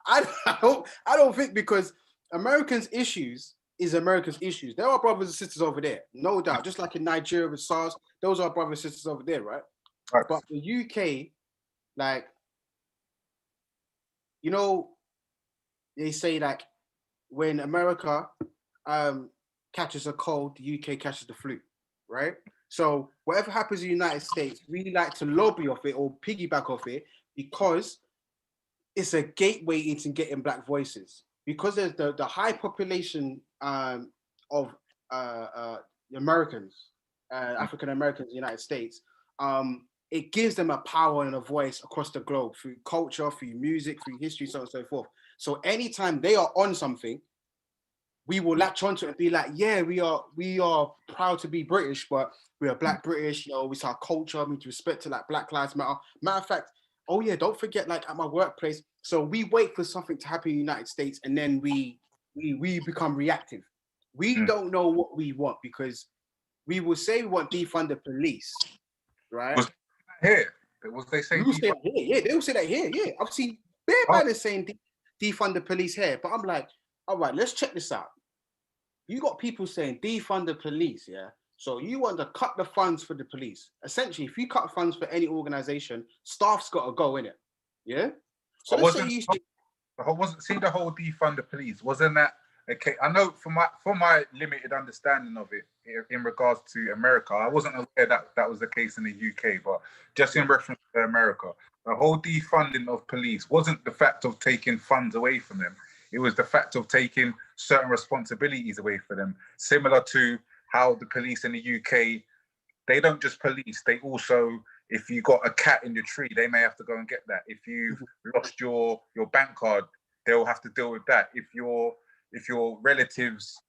[SPEAKER 3] I don't think, because Americans' issues is America's issues. There are brothers and sisters over there, no doubt. Just like in Nigeria with SARS, those are brothers and sisters over there, right? But the UK, like, you know, they say like when America catches a cold, the UK catches the flu, right? So whatever happens in the United States, we like to lobby off it or piggyback off it, because it's a gateway into getting Black voices. Because there's the high population of Americans, African Americans in the United States, it gives them a power and a voice across the globe through culture, through music, through history, so on and so forth. So anytime they are on something, we will latch onto it and be like, yeah, we are proud to be British, but we are Black British, you know, it's our culture, we need to respect to like Black Lives Matter. Matter of fact, oh yeah, don't forget, like at my workplace. So we wait for something to happen in the United States, and then we become reactive. We don't know what we want, because we will say we want defund the police, right?
[SPEAKER 2] Was here? Was they saying?
[SPEAKER 3] Yeah, they will say that here. Yeah, I've seen bare banners saying defund the police here, but I'm like, all right, let's check this out. You got people saying defund the police, yeah? So you want to cut the funds for the police. Essentially, if you cut funds for any organization, staff's got to go in it, yeah? So let's say
[SPEAKER 2] see the whole defund the police. Wasn't that okay? I know from my limited understanding of it, in regards to America. I wasn't aware that that was the case in the UK, but just in reference to America, the whole defunding of police wasn't the fact of taking funds away from them. It was the fact of taking certain responsibilities away from them, similar to how the police in the UK, they don't just police, they also, if you got a cat in your tree, they may have to go and get that. If you've lost your bank card, they'll have to deal with that. If your relatives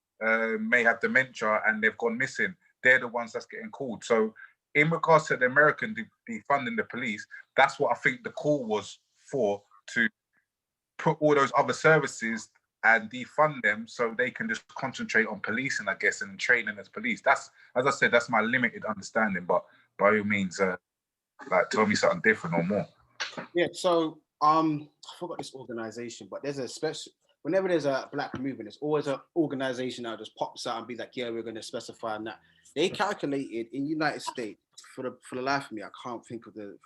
[SPEAKER 2] may have dementia and they've gone missing, they're the ones that's getting called. So in regards to the American defunding the police, that's what I think the call was for, to put all those other services and defund them so they can just concentrate on policing, I guess, and training as police. That's, as I said, that's my limited understanding, but by all means, like, tell me something different or more.
[SPEAKER 3] Yeah, so I forgot this organization, but there's a special, whenever there's a black movement, there's always an organization that just pops out and be like, yeah, we're going to specify on that. They calculated in United States, for the life of me, I can't think of the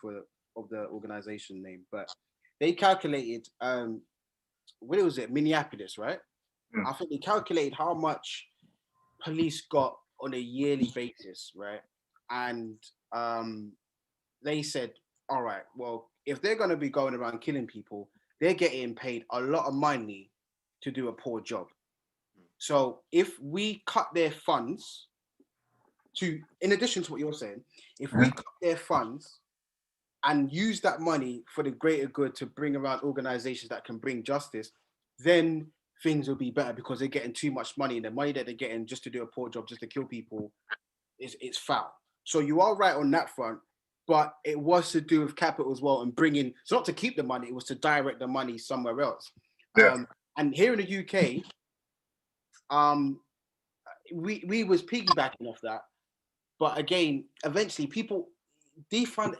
[SPEAKER 3] organization name, but they calculated what was it, Minneapolis, right? I think they calculated how much police got on a yearly basis, right? And they said, all right, well, if they're going to be going around killing people, they're getting paid a lot of money to do a poor job. So if we cut their funds to, in addition to what you're saying, if we cut their funds and use that money for the greater good to bring around organizations that can bring justice, then things will be better, because they're getting too much money, and the money that they're getting just to do a poor job, just to kill people, it's foul. So you are right on that front, but it was to do with capital as well, and bringing, it's not to keep the money, it was to direct the money somewhere else.
[SPEAKER 2] Yeah.
[SPEAKER 3] And here in the UK, we was piggybacking off that, but again, eventually people defund,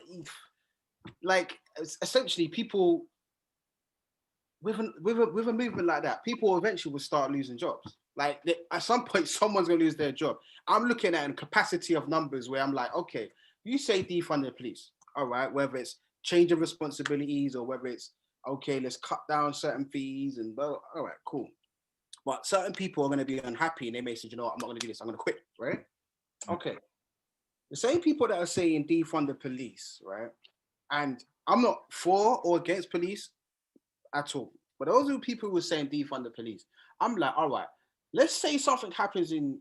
[SPEAKER 3] like essentially people with a movement like that, people eventually will start losing jobs. Like at some point, someone's gonna lose their job. I'm looking at a capacity of numbers where I'm like, okay, you say defund the police, all right, whether it's change of responsibilities or whether it's okay, let's cut down certain fees and well, all right, cool. But certain people are going to be unhappy and they may say, you know what, I'm not going to do this, I'm going to quit, right? Okay. The same people that are saying defund the police, right? And I'm not for or against police at all. But those are people who are saying defund the police. I'm like, all right, let's say something happens in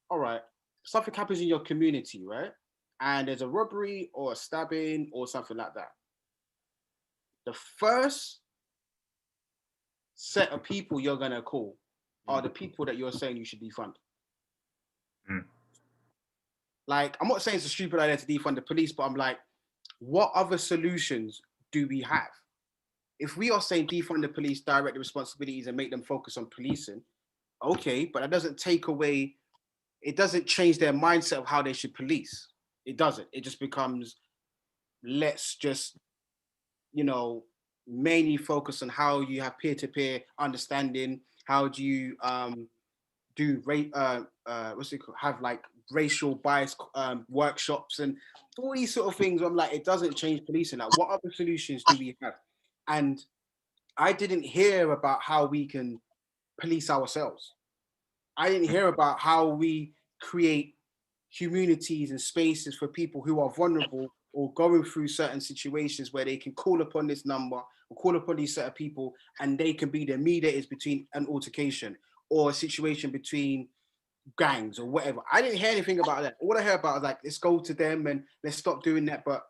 [SPEAKER 3] your community, right? And there's a robbery or a stabbing or something like that. The first set of people you're gonna call are the people that you're saying you should defund. Like, I'm not saying it's a stupid idea to defund the police, but I'm like, what other solutions do we have? If we are saying defund the police, direct the responsibilities and make them focus on policing, okay, but that doesn't take away, it doesn't change their mindset of how they should police. It doesn't. It just becomes, let's just, mainly focus on how you have peer-to-peer understanding. How do you have like racial bias workshops and all these sort of things. I'm like, it doesn't change policing. Like, what other solutions do we have? And I didn't hear about how we can police ourselves. I didn't hear about how we create communities and spaces for people who are vulnerable or going through certain situations where they can call upon this number or call upon these set of people, and they can be the mediators between an altercation or a situation between gangs or whatever. I didn't hear anything about that. All I heard about was like, let's go to them and let's stop doing that. But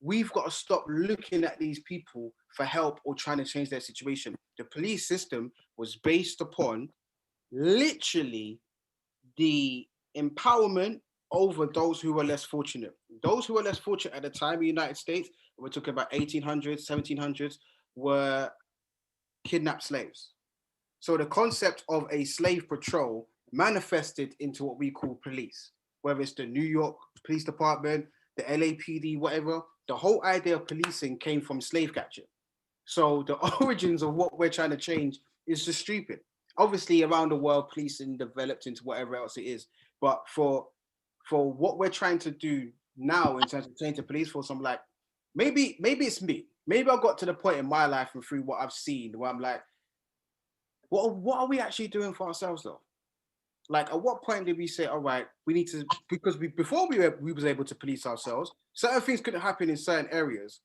[SPEAKER 3] we've got to stop looking at these people for help or trying to change their situation. The police system was based upon literally the empowerment over those who were less fortunate. Those who were less fortunate at the time in the United States, we're talking about 1800s, 1700s, were kidnapped slaves. So the concept of a slave patrol manifested into what we call police, whether it's the New York Police Department, the LAPD, whatever. The whole idea of policing came from slave catching. So the origins of what we're trying to change is just stupid. Obviously, around the world, policing developed into whatever else it is. But for what we're trying to do now in terms of change the police force, I'm like, maybe it's me. Maybe I got to the point in my life and through what I've seen where I'm like, what are we actually doing for ourselves though? Like, at what point did we say, all right, we need to, because before we was able to police ourselves, certain things couldn't happen in certain areas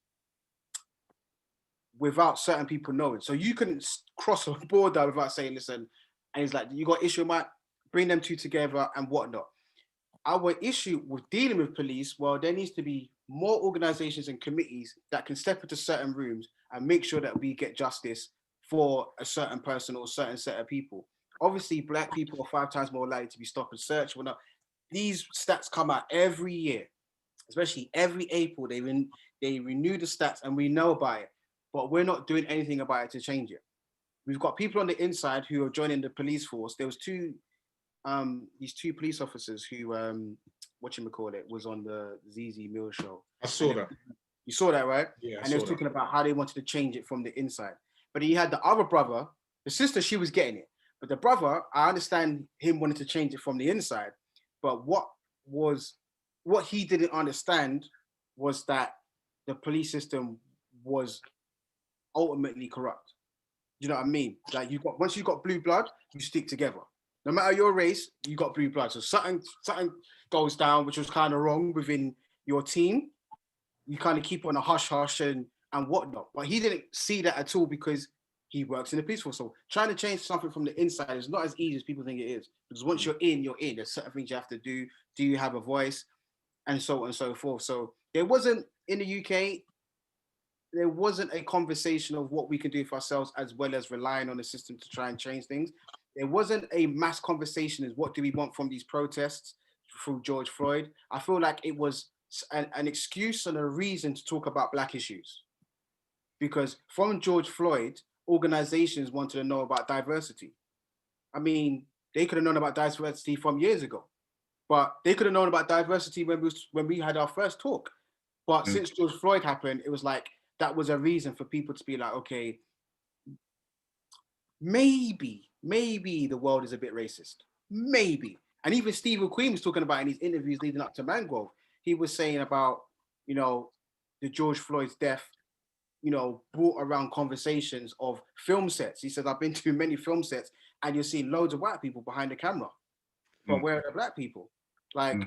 [SPEAKER 3] without certain people knowing. So you couldn't cross a border without saying, listen, and he's like, you got issue, Mike, bring them two together and whatnot. Our issue with dealing with police, well, there needs to be more organizations and committees that can step into certain rooms and make sure that we get justice for a certain person or a certain set of people. Obviously, black people are 5 times more likely to be stop and search. Well, these stats come out every year, especially every April. They renew the stats and we know about it, but we're not doing anything about it to change it. We've got people on the inside who are joining the police force. There was these two police officers who whatchamacallit was on the ZZ Mill show.
[SPEAKER 1] I saw that.
[SPEAKER 3] You saw that, right?
[SPEAKER 1] Yeah.
[SPEAKER 3] And they was talking about how they wanted to change it from the inside. But he had the other brother, the sister, she was getting it. But the brother, I understand him wanting to change it from the inside. But what he didn't understand was that the police system was ultimately corrupt. You know what I mean? Like, once you got blue blood, you stick together. No matter your race, you got blue blood. So something goes down, which was kind of wrong within your team. You kind of keep on a hush hush and whatnot. But he didn't see that at all because he works in the police force. So trying to change something from the inside is not as easy as people think it is. Because once you're in, you're in. There's certain things you have to do. Do you have a voice? And so on and so forth. So there wasn't, in the UK, there wasn't a conversation of what we can do for ourselves as well as relying on the system to try and change things. There wasn't a mass conversation as what do we want from these protests through George Floyd. I feel like it was an excuse and a reason to talk about Black issues. Because from George Floyd, organizations wanted to know about diversity. I mean, they could have known about diversity from years ago, but they could have known about diversity when we had our first talk. But since George Floyd happened, it was like, that was a reason for people to be like, okay, maybe the world is a bit racist. Maybe. And even Stephen Queen was talking about in his interviews leading up to Mangrove, he was saying about, the George Floyd's death, brought around conversations of film sets. He said, I've been to many film sets and you'll see loads of white people behind the camera. But where are the Black people? Like,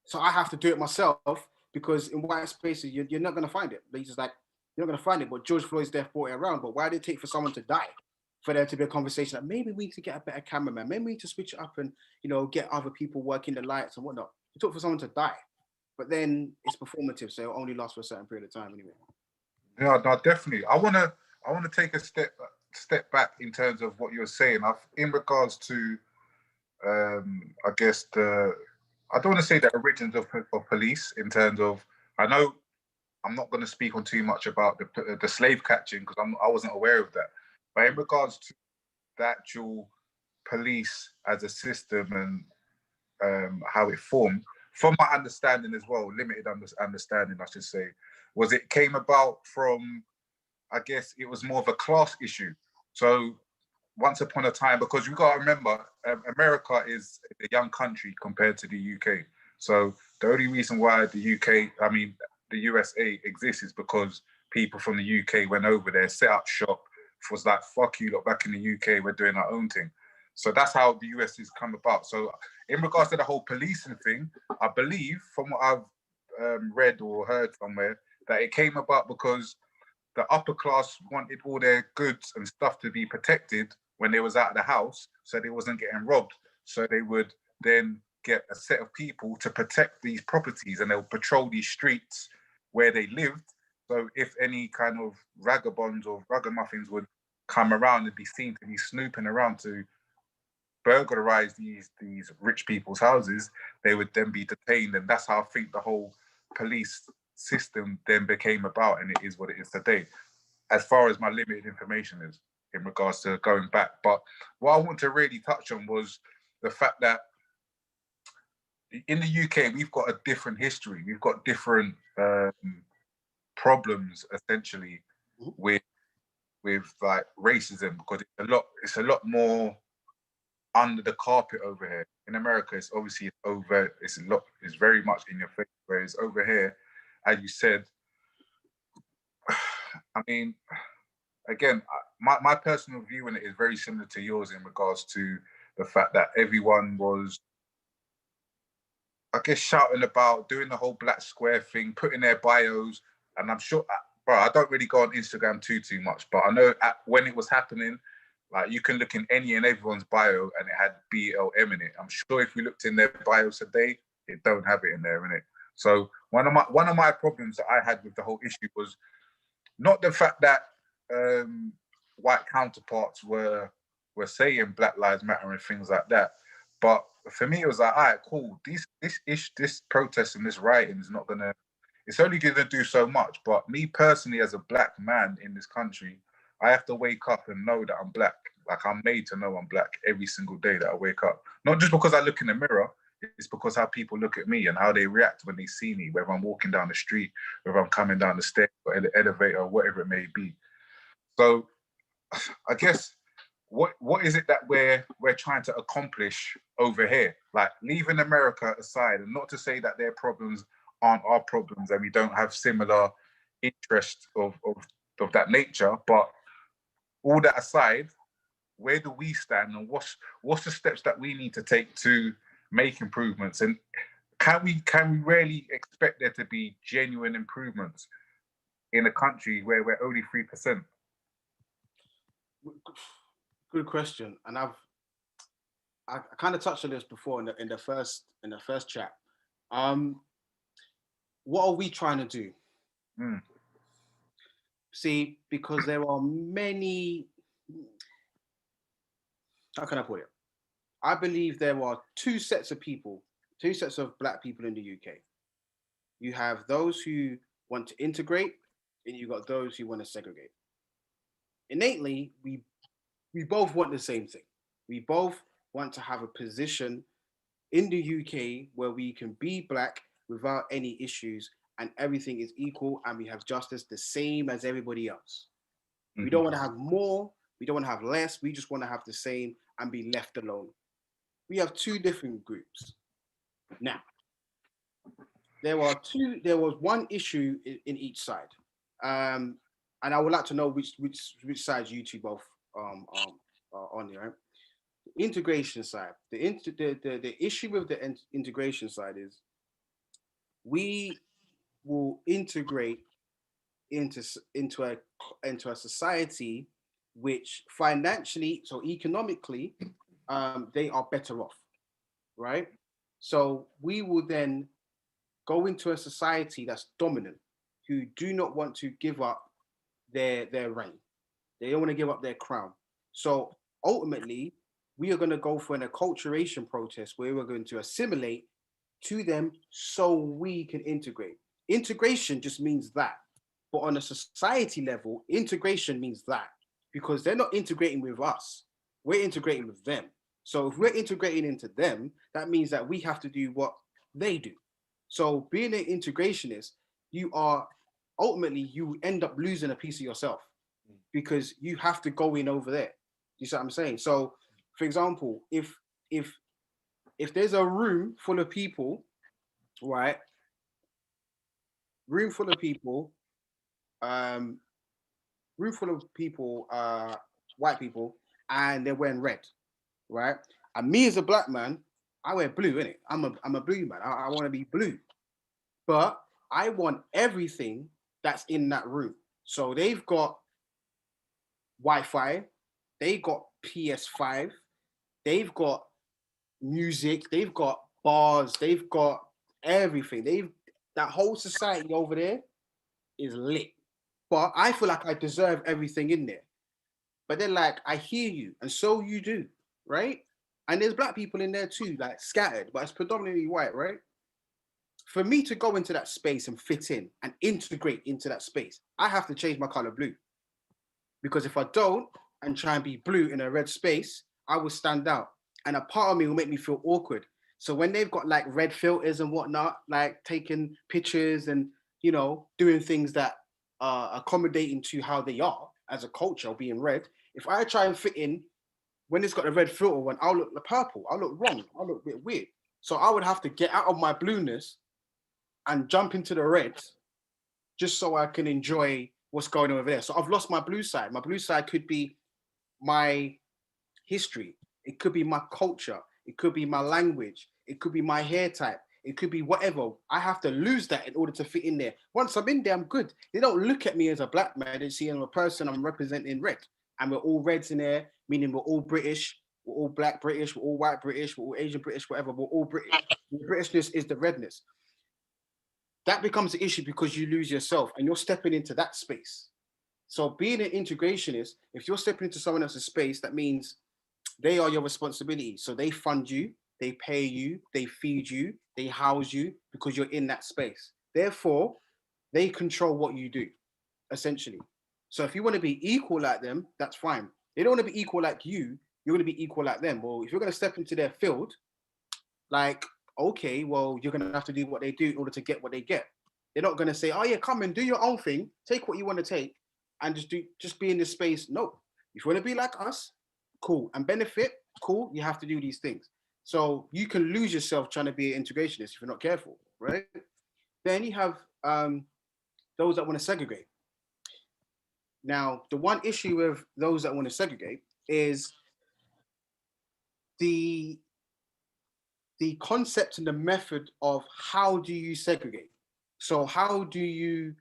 [SPEAKER 3] so I have to do it myself because in white spaces, you're not going to find it. He's just like, you're not going to find it. But George Floyd's death brought it around. But why did it take for someone to die? For there to be a conversation that maybe we need to get a better cameraman, maybe we need to switch it up and, get other people working the lights and whatnot. It took for someone to die. But then it's performative, so it only lasts for a certain period of time anyway.
[SPEAKER 2] Yeah, no, definitely. I wanna take a step back in terms of what you're saying. In regards to, I guess I don't want to say the origins of police in terms of. I know I'm not going to speak on too much about the slave catching because I wasn't aware of that. But in regards to the actual police as a system and how it formed, from my understanding as well, limited understanding, I should say, was it came about from, I guess it was more of a class issue. So once upon a time, because you got to remember, America is a young country compared to the UK. So the only reason why the USA exists is because people from the UK went over there, set up shop, was like, fuck you lot, back in the UK, we're doing our own thing. So that's how the US has come about. So in regards to the whole policing thing, I believe from what I've read or heard somewhere, that it came about because the upper class wanted all their goods and stuff to be protected when they was out of the house, so they wasn't getting robbed. So they would then get a set of people to protect these properties, and they'll patrol these streets where they lived. So if any kind of vagabonds or ragamuffins would come around and be seen to be snooping around to burglarize these rich people's houses, they would then be detained. And that's how I think the whole police system then became about, and it is what it is today, as far as my limited information is in regards to going back. But what I want to really touch on was the fact that in the UK, we've got a different history. We've got different problems, essentially, with like racism, because it's a lot more under the carpet over here. In America, it's obviously it's very much in your face. Whereas over here, as you said, I mean, again, my personal view on it is very similar to yours in regards to the fact that everyone was, I guess, shouting about doing the whole black square thing, putting their bios. And I'm sure, bro, I don't really go on Instagram too much, but I know when it was happening, like you can look in any and everyone's bio and it had BLM in it. I'm sure if we looked in their bios today, it don't have it in there, innit? So one of my problems that I had with the whole issue was not the fact that white counterparts were saying Black Lives Matter and things like that, but for me it was like, all right, cool. This protest and this rioting is not gonna. It's only gonna do so much. But me personally, as a black man in this country, I have to wake up and know that I'm black. Like I'm made to know I'm black every single day that I wake up. Not just because I look in the mirror. It's because how people look at me and how they react when they see me, whether I'm walking down the street, whether I'm coming down the stairs or the elevator or whatever it may be. So I guess what is it that we're trying to accomplish over here? Like leaving America aside, and not to say that their problems aren't our problems and we don't have similar interests of that nature, but all that aside, where do we stand and what's the steps that we need to take to make improvements? And can we really expect there to be genuine improvements in a country where we're only 3%?
[SPEAKER 3] Good question, and I kind of touched on this before in the first chat. What are we trying to do? See, because there are many. How can I put it? I believe there are two sets of black people in the UK. You have those who want to integrate, and you got those who want to segregate. Innately, we both want the same thing. We both want to have a position in the UK where we can be black without any issues and everything is equal and we have justice the same as everybody else. Mm-hmm. We don't want to have more, we don't want to have less, we just want to have the same and be left alone. We have two different groups. Now, there was one issue in each side. And I would like to know which sides you two both on there. Right? The integration side. The issue with the integration side is we will integrate into a society which financially, so economically, they are better off, right? So we will then go into a society that's dominant, who do not want to give up their reign. They don't want to give up their crown. So ultimately, we are going to go for an acculturation protest where we're going to assimilate to them so we can integrate. Integration just means that. But on a society level, integration means that because they're not integrating with us. We're integrating with them. So if we're integrating into them, that means that we have to do what they do. So being an integrationist, you end up losing a piece of yourself because you have to go in over there. You see what I'm saying? So, for example, if there's a room full of people, right? Room full of people, white people, and they're wearing red, right? And me as a black man, I wear blue, innit? I'm a blue man. I want to be blue. But I want everything that's in that room. So they've got Wi-Fi, they've got PS5, they've got music, they've got bars, they've got everything. That whole society over there is lit. But I feel like I deserve everything in there. But they're like, I hear you, and so you do, right? And there's black people in there too, like scattered, but it's predominantly white, right? For me to go into that space and fit in and integrate into that space, I have to change my color blue. Because if I don't and try and be blue in a red space, I will stand out. And a part of me will make me feel awkward. So when they've got like red filters and whatnot, like taking pictures and, you know, doing things that are accommodating to how they are as a culture, being red, if I try and fit in, when it's got a red filter on, I'll look purple, I'll look wrong, I'll look a bit weird. So I would have to get out of my blueness and jump into the red just so I can enjoy what's going on over there. So I've lost my blue side. My blue side could be my history. It could be my culture. It could be my language. It could be my hair type. It could be whatever. I have to lose that in order to fit in there. Once I'm in there, I'm good. They don't look at me as a black man. They see I'm a person. I'm representing red. And we're all reds in there, meaning we're all British. We're all black British. We're all white British. We're all Asian British, whatever. We're all British. The Britishness is the redness. That becomes the issue because you lose yourself and you're stepping into that space. So being an integrationist, if you're stepping into someone else's space, that means they are your responsibility. So they fund you, they pay you, they feed you, they house you because you're in that space. Therefore, they control what you do, essentially. So if you want to be equal like them, that's fine. They don't want to be equal like you, you're going to be equal like them. Well, if you're going to step into their field, like, okay, well, you're going to have to do what they do in order to get what they get. They're not going to say, oh yeah, come and do your own thing, take what you want to take, and just be in this space. No, if you want to be like us, cool, and benefit, cool, you have to do these things. So you can lose yourself trying to be an integrationist if you're not careful, right? Then you have those that want to segregate. Now, the one issue with those that want to segregate is the concept and the method of how do you segregate. So how do you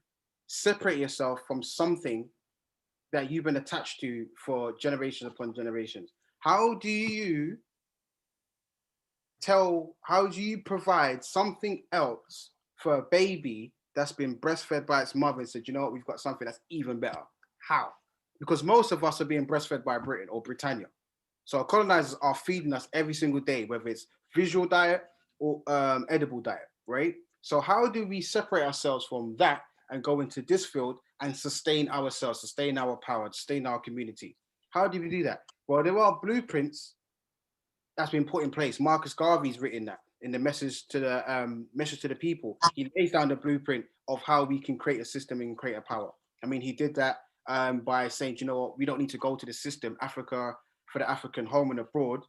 [SPEAKER 3] separate yourself from something that you've been attached to for generations upon generations? How do you provide something else for a baby that's been breastfed by its mother and said, you know what, we've got something that's even better? How? Because most of us are being breastfed by Britain or Britannia. So our colonizers are feeding us every single day, whether it's visual diet or edible diet, right? So how do we separate ourselves from that and go into this field and sustain ourselves, sustain our power, sustain our community? How do we do that? Well, there are blueprints that's been put in place. Marcus Garvey's written that in the message to the people. He lays down the blueprint of how we can create a system and create a power. I mean, he did that by saying, you know what, we don't need to go to the system, Africa, for the African home and abroad.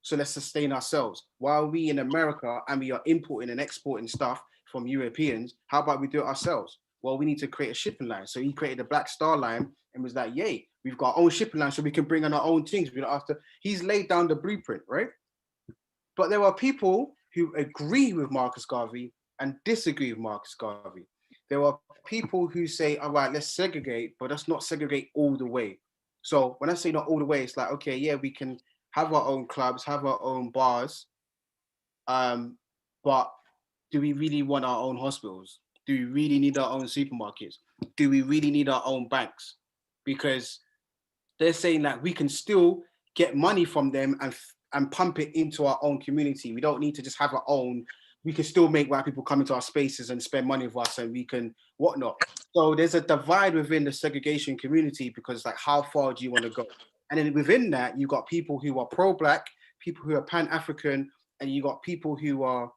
[SPEAKER 3] So let's sustain ourselves. While we in America and we are importing and exporting stuff from Europeans, how about we do it ourselves? Well, we need to create a shipping line. So he created the Black Star Line and was like, yay, we've got our own shipping line so we can bring on our own things. We don't have to. He's laid down the blueprint, right? But there are people who agree with Marcus Garvey and disagree with Marcus Garvey. There are people who say, all right, let's segregate, but let's not segregate all the way. So when I say not all the way, it's like, okay, yeah, we can have our own clubs, have our own bars, but do we really want our own hospitals? Do we really need our own supermarkets? Do we really need our own banks? Because they're saying that we can still get money from them and pump it into our own community. We don't need to just have our own. We can still make white people come into our spaces and spend money with us, and we can whatnot. So there's a divide within the segregation community because, like, how far do you want to go? And then within that, you've got people who are pro-Black, people who are Pan-African, and you got people who are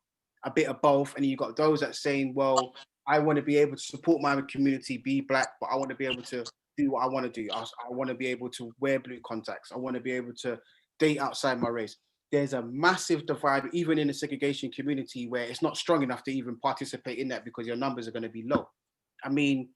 [SPEAKER 3] a bit of both. And you got those that saying, well, I want to be able to support my community, be Black, but I want to be able to do what I want to do. I want to be able to wear blue contacts. I want to be able to date outside my race. There's a massive divide, even in the segregation community, where it's not strong enough to even participate in that because your numbers are going to be low. I mean,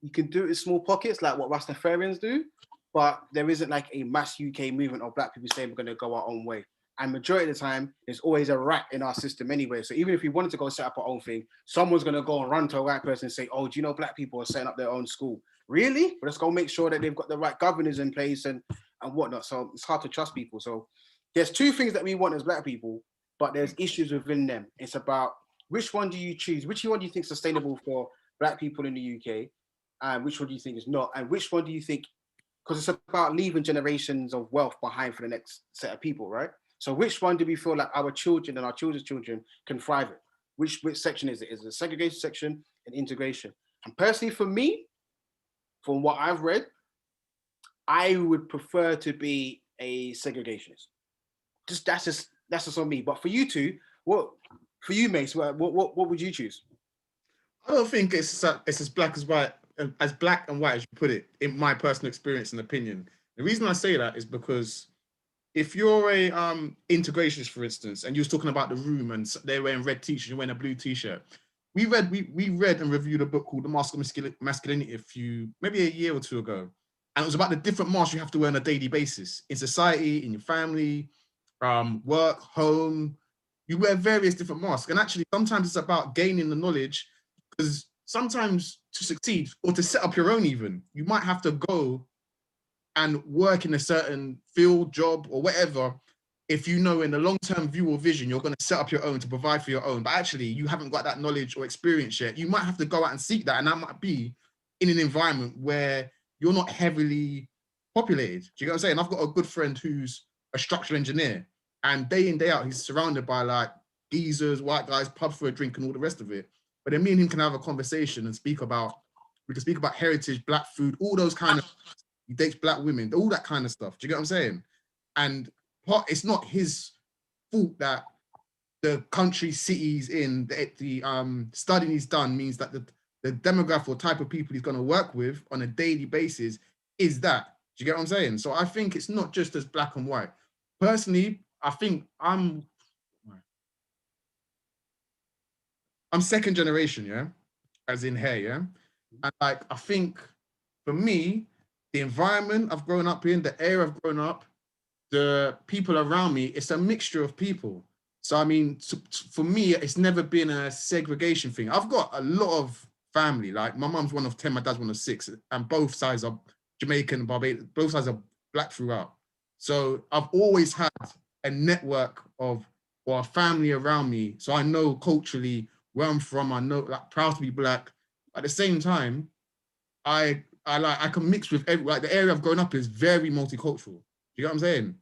[SPEAKER 3] you can do it in small pockets, like what Rastafarians do, but there isn't like a mass UK movement of Black people saying we're going to go our own way. And majority of the time, there's always a rat in our system anyway. So even if we wanted to go set up our own thing, someone's going to go and run to a white person and say, oh, do you know Black people are setting up their own school? Really? Well, let's go make sure that they've got the right governors in place and whatnot. So it's hard to trust people. So there's two things that we want as Black people, but there's issues within them. It's about which one do you choose? Which one do you think is sustainable for Black people in the UK? And which one do you think is not? And which one do you think, because it's about leaving generations of wealth behind for the next set of people, right? So which one do we feel like our children and our children's children can thrive in? Which section is it? Is it a segregation section and integration? And personally for me, from what I've read, I would prefer to be a segregationist. That's just on me. But for you two, for you, Mace, what would you choose?
[SPEAKER 1] I don't think it's as black as white, as black and white as you put it, in my personal experience and opinion. The reason I say that is because if you're a integrationist, for instance, and you was talking about the room and they're wearing red t-shirts, you're wearing a blue t-shirt. We read and reviewed a book called The Mask of Masculinity maybe a year or two ago. And it was about the different masks you have to wear on a daily basis in society, in your family, work, home. You wear various different masks. And actually, sometimes it's about gaining the knowledge, because sometimes to succeed or to set up your own even, you might have to go and work in a certain field, job, or whatever. If you know in the long-term view or vision, you're going to set up your own to provide for your own, but actually you haven't got that knowledge or experience yet, you might have to go out and seek that. And that might be in an environment where you're not heavily populated. Do you get what I'm saying? I've got a good friend who's a structural engineer, and day in, day out, he's surrounded by like geezers, white guys, pubs for a drink and all the rest of it. But then me and him can have a conversation and we can speak about heritage, black food, all those kind of, he dates black women, all that kind of stuff. Do you get what I'm saying? And it's not his fault that the country, cities in the studying he's done means that the demographic or type of people he's going to work with on a daily basis is that. Do you get what I'm saying? So I think it's not just as black and white. Personally, I think I'm second generation, yeah, as in hair, yeah. And like, I think for me, the environment I've grown up in, the area I've grown up, the people around me, it's a mixture of people. So, I mean, for me, it's never been a segregation thing. I've got a lot of family. Like, my mum's one of 10, my dad's one of 6, and both sides are Jamaican, Barbados, both sides are black throughout. So I've always had a network of, or a family around me. So I know culturally where I'm from. I know, like, proud to be black. At the same time, I can mix with every, like, the area I've grown up is very multicultural. You know what I'm saying?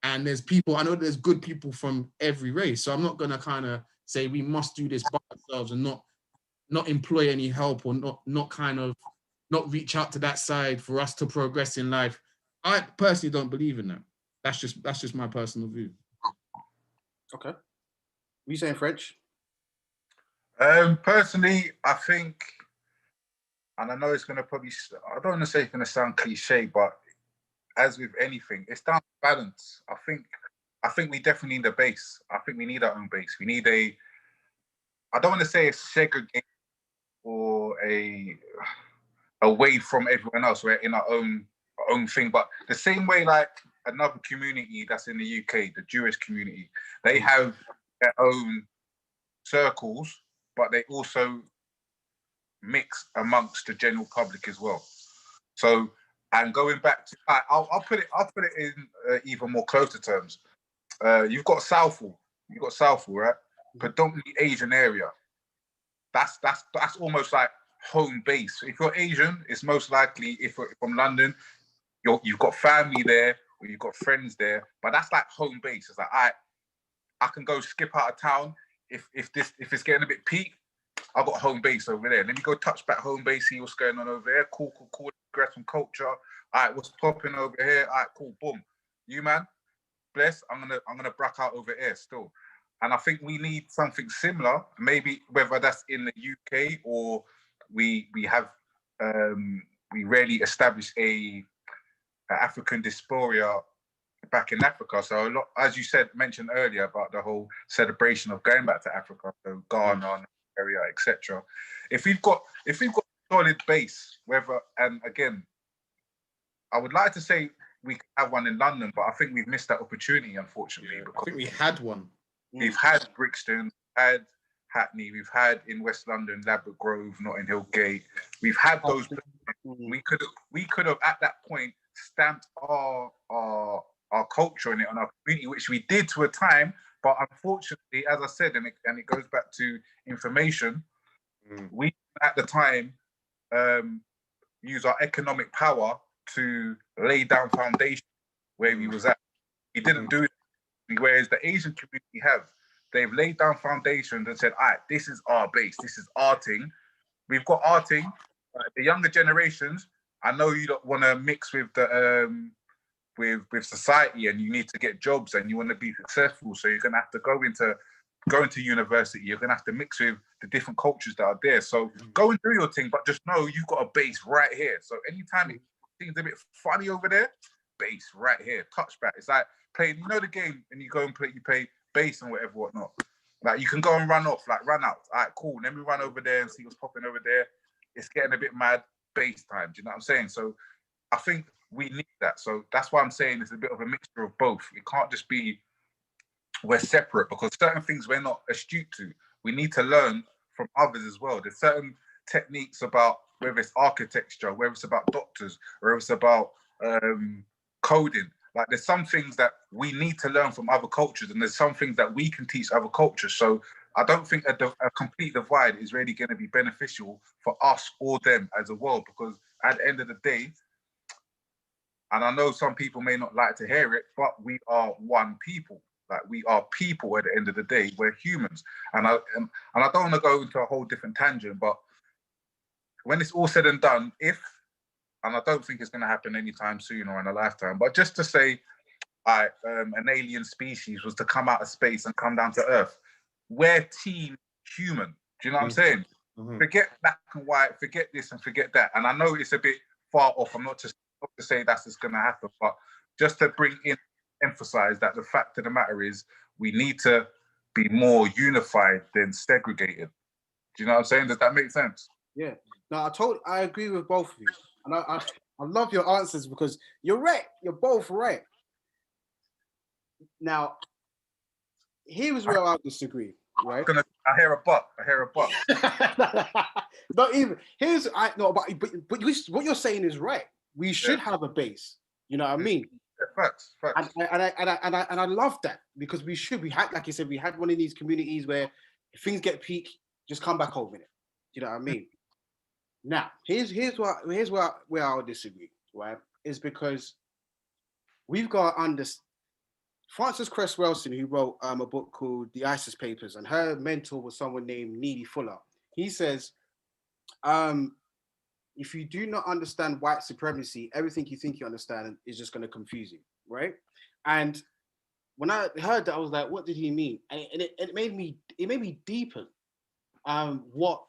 [SPEAKER 1] And there's people, I know there's good people from every race. So I'm not gonna kind of say we must do this by ourselves and not employ any help, or not reach out to that side for us to progress in life. I personally don't believe in that. That's just my personal view.
[SPEAKER 3] Okay. What are you saying, French?
[SPEAKER 2] Personally, I think, and I know it's going to probably, I don't want to say it's going to sound cliche, but as with anything, it's down to balance. I think we definitely need a base. I think we need our own base. We need I don't want to say a segregation or away from everyone else. We're in our own thing, but the same way, like another community that's in the UK, the Jewish community, they have their own circles, but they also mix amongst the general public as well. So, and going back to, I'll put it in even more closer terms. You've got Southall, right? Predominantly Asian area. That's almost like home base. If you're Asian, it's most likely, if you're from London, you've got family there or you've got friends there. But that's like home base. It's like, I can go skip out of town if it's getting a bit peak. I've got home base over there. Let me go touch back home base, see what's going on over there. Cool. Grab some culture. All right, what's popping over here? All right, cool. Boom. You, man, bless. I'm gonna brack out over here still. And I think we need something similar. Maybe whether that's in the UK or we have we rarely establish a African diaspora back in Africa. So a lot, as you mentioned earlier about the whole celebration of going back to Africa, so Ghana area, etc. If we've got a solid base, and again, I would like to say we have one in London, but I think we've missed that opportunity, unfortunately.
[SPEAKER 1] Yeah, I think we had one.
[SPEAKER 2] We've had Brixton, we've had Hackney, we've had in West London, Ladbroke Grove, Notting Hill Gate. We've had those. We could have at that point stamped our culture in it, on our community, which we did to a time. But unfortunately, as I said, and it goes back to information, we at the time use our economic power to lay down foundation where we was at. We didn't do it, whereas the Asian community they've laid down foundations and said, all right, this is our base, this is our thing. We've got our thing. The younger generations, I know you don't want to mix with the with society, and you need to get jobs and you want to be successful, so you're gonna have to go into university. You're gonna have to mix with the different cultures that are there. So go and do your thing, but just know you've got a base right here. So anytime it seems a bit funny over there, base right here, touchback. It's like playing, the game, and you go and play, you play base and whatnot. Like you can go and run off, like run out. All right, cool. Let me run over there and see what's popping over there. It's getting a bit mad. Base time. Do you know what I'm saying? So I think we need that. So that's why I'm saying it's a bit of a mixture of both. It can't just be we're separate because certain things we're not astute to. We need to learn from others as well. There's certain techniques about whether it's architecture, whether it's about doctors, whether it's about coding. Like there's some things that we need to learn from other cultures, and there's some things that we can teach other cultures. So I don't think a complete divide is really going to be beneficial for us or them as a world, because at the end of the day, and I know some people may not like to hear it, but we are one people. Like we are people at the end of the day. We're humans. And I don't want to go into a whole different tangent, but when it's all said and done, and I don't think it's going to happen anytime soon or in a lifetime, but just to say an alien species was to come out of space and come down to Earth, we're team human. Do you know what I'm saying?
[SPEAKER 1] Mm-hmm.
[SPEAKER 2] Forget black and white, forget this and forget that. And I know it's a bit far off. I'm not to say that's just going to happen, but just to emphasize that the fact of the matter is we need to be more unified than segregated. Do you know what I'm saying? Does that make sense?
[SPEAKER 3] Yeah. No, I agree with both of you. And I love your answers because you're right. You're both right. Now, here's where I disagree, right?
[SPEAKER 2] I hear a but.
[SPEAKER 3] Not even. But what you're saying is right. We should have a base. You know what I mean?
[SPEAKER 2] Yeah, facts.
[SPEAKER 3] And I love that because we had, like you said, we had one of these communities where if things get peak, just come back home in it. You know what I mean? Now, here's where I'll disagree, right? Is because we've got to understand. Frances Cress Welsing, who wrote a book called The ISIS Papers, and her mentor was someone named Neely Fuller. He says, if you do not understand white supremacy, everything you think you understand is just going to confuse you, right? And when I heard that, I was like, what did he mean? And it made me deepen what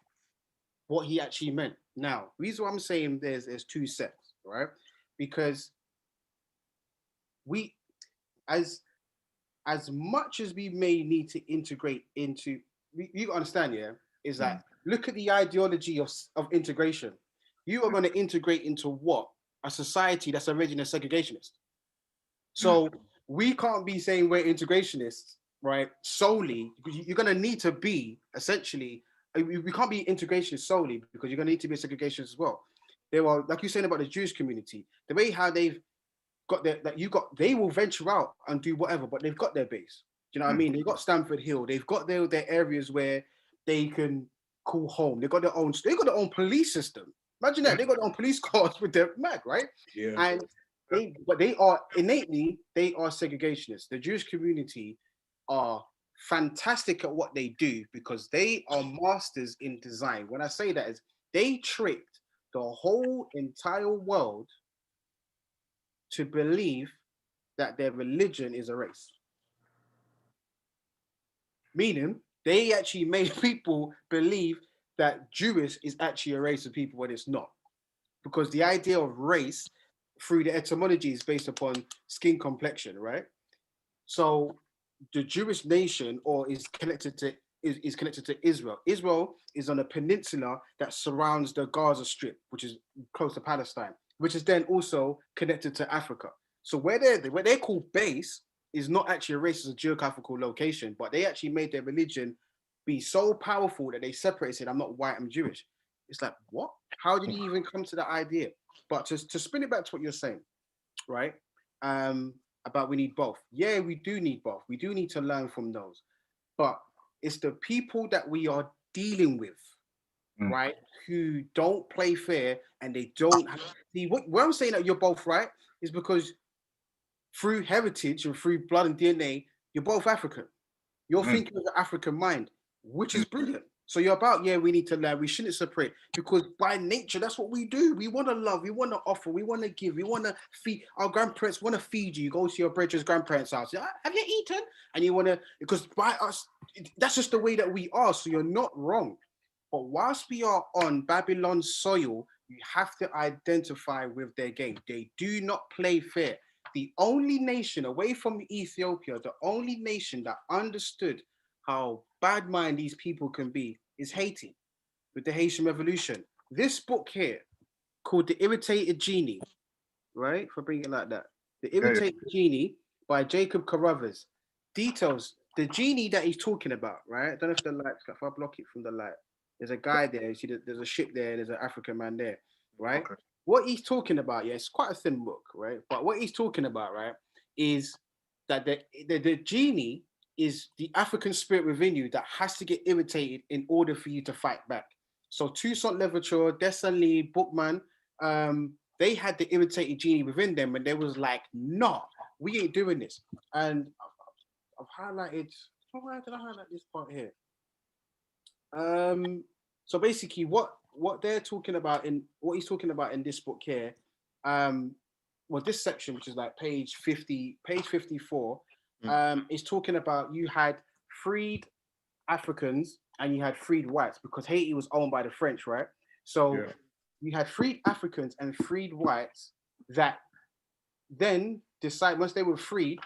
[SPEAKER 3] he actually meant. Now, the reason why I'm saying there's two sets, right? Because we, as much as we may need to integrate into, you understand, yeah, is that look at the ideology of integration. You are going to integrate into what? A society that's originally segregationist. So we can't be saying we're integrationists, right? Solely, because you're going to need to be essentially, we can't be integrationists solely because you're going to need to be a segregationist as well. They were, like you're saying about the Jewish community, the way how they've got they will venture out and do whatever, but they've got their base. Do you know what I mean? They've got Stamford Hill. They've got their areas where they can call home. They've got their own police system. Imagine that. They've got their own police cars with their mag, right?
[SPEAKER 2] Yeah.
[SPEAKER 3] And they are segregationists. The Jewish community are fantastic at what they do because they are masters in design. When I say that is they tricked the whole entire world to believe that their religion is a race. Meaning, they actually made people believe that Jewish is actually a race of people when it's not. Because the idea of race through the etymology is based upon skin complexion, right? So the Jewish nation is connected to Israel. Israel is on a peninsula that surrounds the Gaza Strip, which is close to Palestine, which is then also connected to Africa. So where they're called base is not actually a race, it's a geographical location, but they actually made their religion be so powerful that they separated, said, I'm not white, I'm Jewish. It's like, what? How did you even come to that idea? But to spin it back to what you're saying, right? About we need both. Yeah, we do need both. We do need to learn from those. But it's the people that we are dealing with, right, who don't play fair and they don't see what I'm saying that you're both right is because through heritage and through blood and DNA, you're both African. You're thinking with the African mind, which is brilliant. So you're about, we need to learn. We shouldn't separate because by nature, that's what we do. We want to love. We want to offer. We want to give. We want to feed. Our grandparents want to feed you. You go to your brother's grandparents' house. Have you eaten? And you want to, because by us, that's just the way that we are. So you're not wrong. But whilst we are on Babylon's soil, you have to identify with their game. They do not play fair. The only nation away from Ethiopia, the only nation that understood how bad mind these people can be is Haiti with the Haitian Revolution. This book here called The Irritated Genie, right? For bringing it like that. The Irritated Genie by Jacob Carruthers details the genie that he's talking about, right? I don't know if the lights, if I block it from the light, there's a guy there. You see, there's a ship there. There's an African man there, right?
[SPEAKER 2] Okay.
[SPEAKER 3] What he's talking about, yeah, it's quite a thin book, right? But what he's talking about, right, is that the genie is the African spirit within you that has to get irritated in order for you to fight back. So Toussaint Louverture, Dessalines, Bookman, they had the irritated genie within them, and they was like, "No, we ain't doing this." And I've highlighted. Why did I highlight this part here? So basically, what they're talking about in what he's talking about in this book here, well, this section, which is like page 50, page 54, is talking about you had freed Africans and you had freed whites because Haiti was owned by the French, right? So
[SPEAKER 2] Yeah.
[SPEAKER 3] you had freed Africans and freed whites that then decide once they were freed,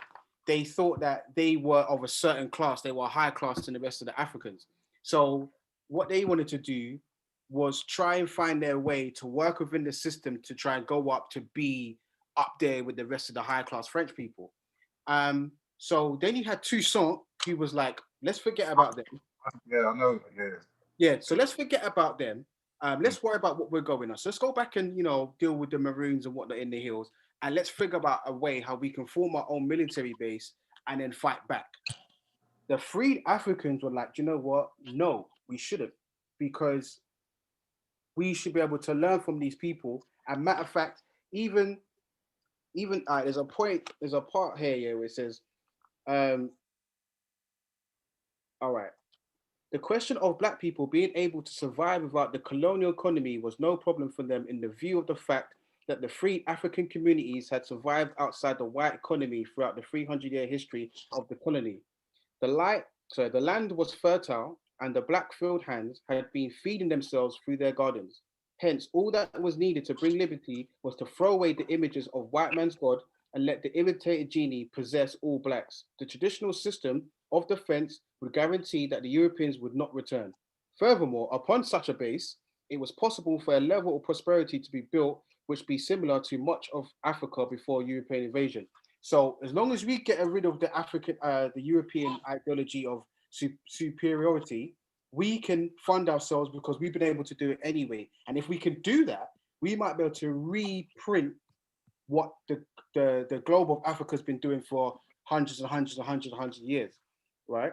[SPEAKER 3] they thought that they were of a certain class, they were higher class than the rest of the Africans. So what they wanted to do was try and find their way to work within the system to try and go up to be up there with the rest of the high class French people. So then you had Toussaint, who was like, let's forget about them.
[SPEAKER 2] Yeah, I know. Yeah.
[SPEAKER 3] Yeah, so let's forget about them. Let's worry about what we're going on. So let's go back and deal with the Maroons and whatnot in the hills, and let's figure out a way how we can form our own military base and then fight back. The freed Africans were like, you know what? No, we shouldn't, because we should be able to learn from these people. And matter of fact, even there's a part here, yeah, where it says, um, all right. The question of black people being able to survive without the colonial economy was no problem for them in the view of the fact that the free African communities had survived outside the white economy throughout the 300-year history of the colony. The land was fertile and the black field hands had been feeding themselves through their gardens. Hence, all that was needed to bring liberty was to throw away the images of white man's God and let the irritated genie possess all blacks. The traditional system of defense would guarantee that the Europeans would not return. Furthermore, upon such a base, it was possible for a level of prosperity to be built which be similar to much of Africa before European invasion. So as long as we get rid of the European ideology of superiority, we can fund ourselves because we've been able to do it anyway. And if we can do that, we might be able to reprint what the globe of Africa has been doing for hundreds and hundreds and hundreds and hundreds of years, right?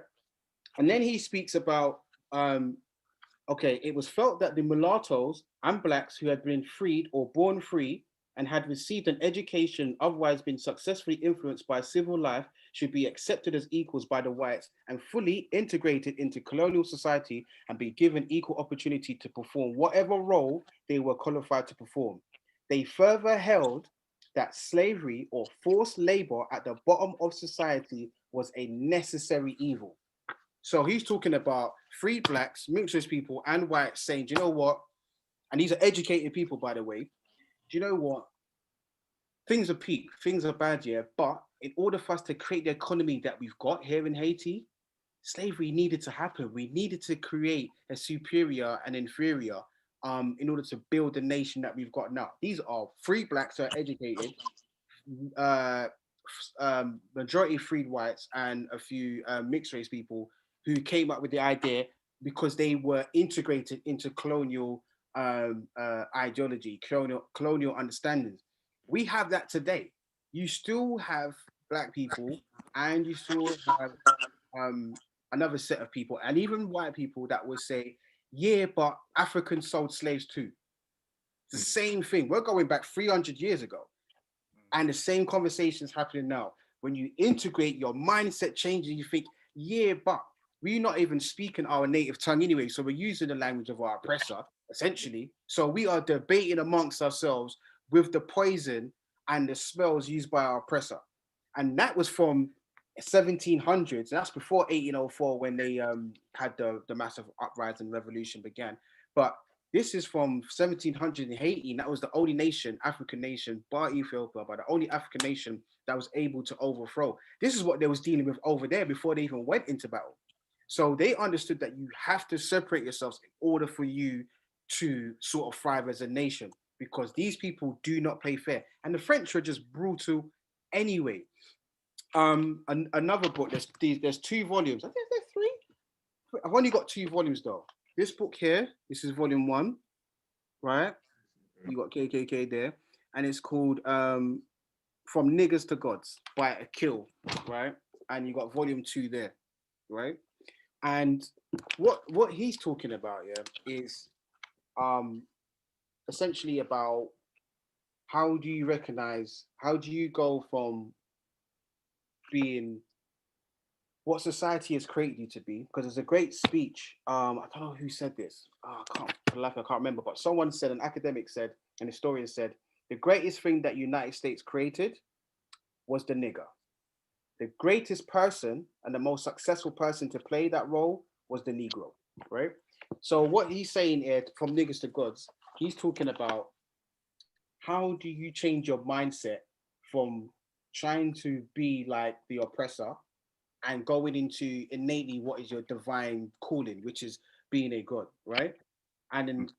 [SPEAKER 3] And then he speaks about, okay, it was felt that the mulattoes and blacks who had been freed or born free and had received an education, otherwise been successfully influenced by civil life, should be accepted as equals by the whites and fully integrated into colonial society and be given equal opportunity to perform whatever role they were qualified to perform. They further held that slavery or forced labor at the bottom of society was a necessary evil. So he's talking about free blacks, mixed people, and whites saying, do you know what? And these are educated people, by the way. Do you know what? Things are peak, things are bad, yeah. But in order for us to create the economy that we've got here in Haiti, slavery needed to happen. We needed to create a superior and inferior in order to build the nation that we've got now. These are free blacks who are educated, uh, majority freed whites, and a few mixed race people who came up with the idea because they were integrated into colonial ideology, colonial understandings. We have that today. You still have black people, and you still have um, another set of people, and even white people that would say, "Yeah, but Africans sold slaves too." It's the same thing. We're going back 300 years ago. And the same conversation is happening now. When you integrate, your mindset changes, you think, yeah, but we're not even speaking our native tongue anyway. So we're using the language of our oppressor, essentially. So we are debating amongst ourselves with the poison and the spells used by our oppressor. And that was from 1700s. That's before 1804 when they had the massive uprising revolution began. But this is from 1700 in Haiti. That was the only nation, African nation, bar Ethiopia, but the only African nation that was able to overthrow. This is what they was dealing with over there before they even went into battle. So they understood that you have to separate yourselves in order for you to sort of thrive as a nation, because these people do not play fair. And the French are just brutal anyway. Another book. There's 2 volumes. I think there's 3. I've only got 2 volumes though. This book here, this is volume 1, right? You got KKK there, and it's called From Niggers to Gods by Akil, right? And you got volume 2 there, right? And what he's talking about, yeah, is essentially about how do you go from being what society has created you to be? Because there's a great speech. I don't know who said this. Oh, I can't remember. But someone said, an academic said, an historian said, the greatest thing that United States created was the nigger. The greatest person and the most successful person to play that role was the Negro, right? So what he's saying here, from niggers to gods, he's talking about how do you change your mindset from trying to be like the oppressor and going into innately what is your divine calling, which is being a god, right? And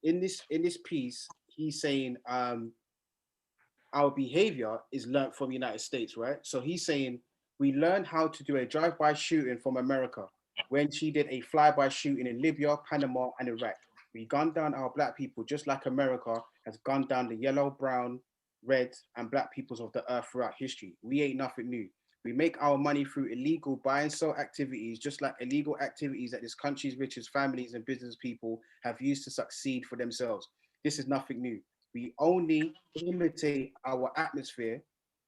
[SPEAKER 3] in this piece, he's saying our behavior is learned from the United States, right? So he's saying we learned how to do a drive-by shooting from America when she did a fly-by shooting in Libya, Panama, and Iraq. We gunned down our black people just like America has gunned down the yellow, brown, red, and black peoples of the earth throughout history. We ain't nothing new. We make our money through illegal buy and sell activities, just like illegal activities that this country's richest families and business people have used to succeed for themselves. This is nothing new. We only imitate our atmosphere.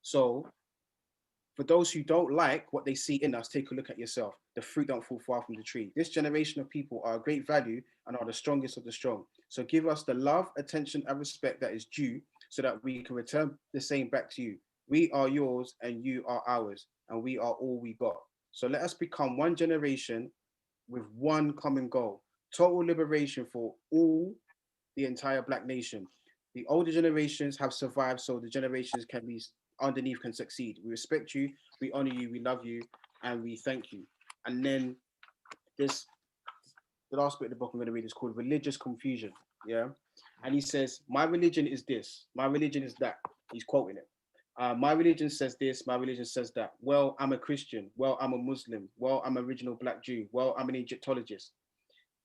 [SPEAKER 3] So for those who don't like what they see in us, take a look at yourself. The fruit don't fall far from the tree. This generation of people are a great value and are the strongest of the strong. So give us the love, attention, and respect that is due so that we can return the same back to you. We are yours and you are ours, and we are all we got. So let us become one generation with one common goal: total liberation for all, the entire black nation. The older generations have survived, so the generations can be underneath can succeed. We respect you, we honor you, we love you, and we thank you. And then this, the last bit of the book I'm going to read is called Religious Confusion. Yeah. And he says, my religion is this, my religion is that. He's quoting it. My religion says this, my religion says that. Well, I'm a Christian. Well, I'm a Muslim. Well, I'm an original black Jew. Well, I'm an Egyptologist.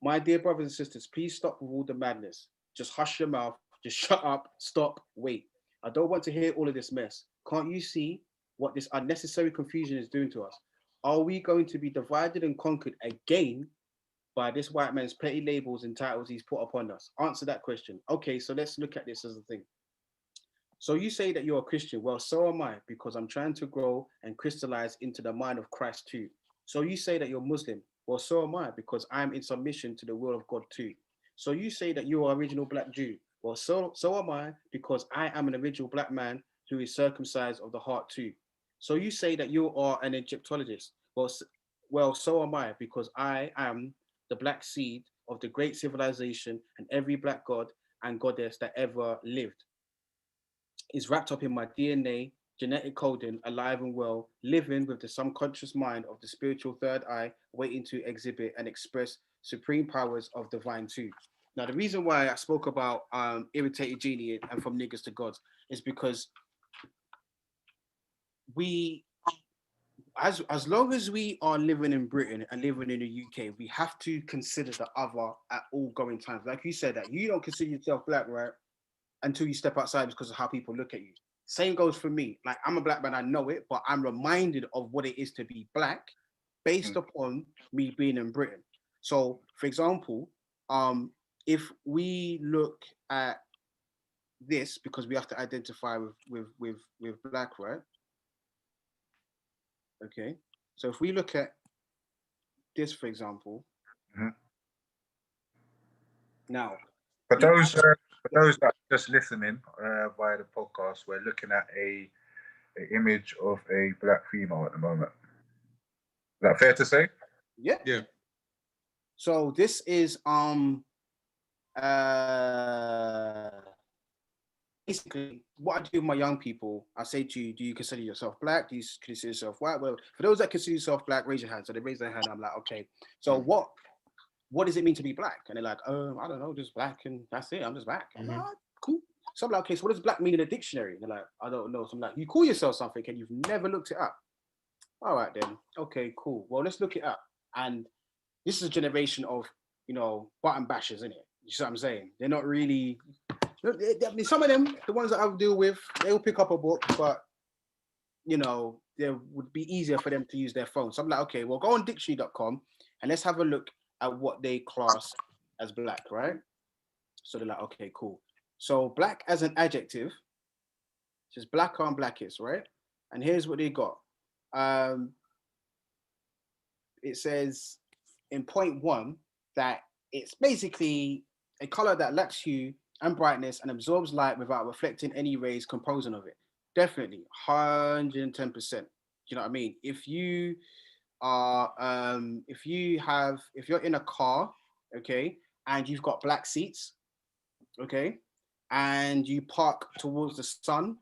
[SPEAKER 3] My dear brothers and sisters, please stop with all the madness. Just hush your mouth. Just shut up. Stop. Wait. I don't want to hear all of this mess. Can't you see what this unnecessary confusion is doing to us? Are we going to be divided and conquered again by this white man's petty labels and titles he's put upon us? Answer that question. Okay, so let's look at this as a thing. So you say that you're a Christian. Well, so am I, because I'm trying to grow and crystallize into the mind of Christ too. So you say that you're Muslim. Well, so am I, because I'm in submission to the will of God too. So you say that you are original black Jew. Well, so am I, because I am an original black man who is circumcised of the heart too. So you say that you are an Egyptologist. Well, so am I, because I am the black seed of the great civilization, and every black god and goddess that ever lived is wrapped up in my DNA, genetic coding, alive and well, living with the subconscious mind of the spiritual third eye, waiting to exhibit and express supreme powers of divine too. Now, the reason why I spoke about irritated genie and from niggers to gods is because we, as long as we are living in Britain and living in the UK, we have to consider the other at all going times. Like you said, that you don't consider yourself black, right? Until you step outside because of how people look at you. Same goes for me. Like, I'm a black man, I know it, but I'm reminded of what it is to be black based upon me being in Britain. So, for example, if we look at this, because we have to identify with black, right? Okay. So if we look at this, for example, now,
[SPEAKER 2] For those that are just listening via the podcast, we're looking at a image of a black female at the moment. Is that fair to say?
[SPEAKER 3] Yeah.
[SPEAKER 1] Yeah.
[SPEAKER 3] So this is basically what I do with my young people. I say to you, do you consider yourself black? Do you consider yourself white? Well, for those that consider yourself black, raise your hand. So they raise their hand. I'm like, okay. So what does it mean to be black? And they're like, I don't know, just black, and that's it. I'm just black. I'm like, cool. So I'm like, okay, so what does black mean in a dictionary? And they're like, I don't know. So I'm like, you call yourself something and you've never looked it up. All right then. Okay, cool. Well, let's look it up. And this is a generation of, button bashers, isn't it? You see what I'm saying? They're not really. I mean, some of them, the ones that I deal with, they'll pick up a book, but there would be easier for them to use their phone. So I'm like, okay, well, go on dictionary.com and let's have a look at what they class as black, right? So they're like, okay, cool. So black as an adjective, just black on blackest, right? And here's what they got. It says in point one that it's basically a color that lacks hue and brightness and absorbs light without reflecting any rays composing of it. Definitely, 110%. You know what I mean? If you are, if you're in a car, okay, and you've got black seats, okay, and you park towards the sun,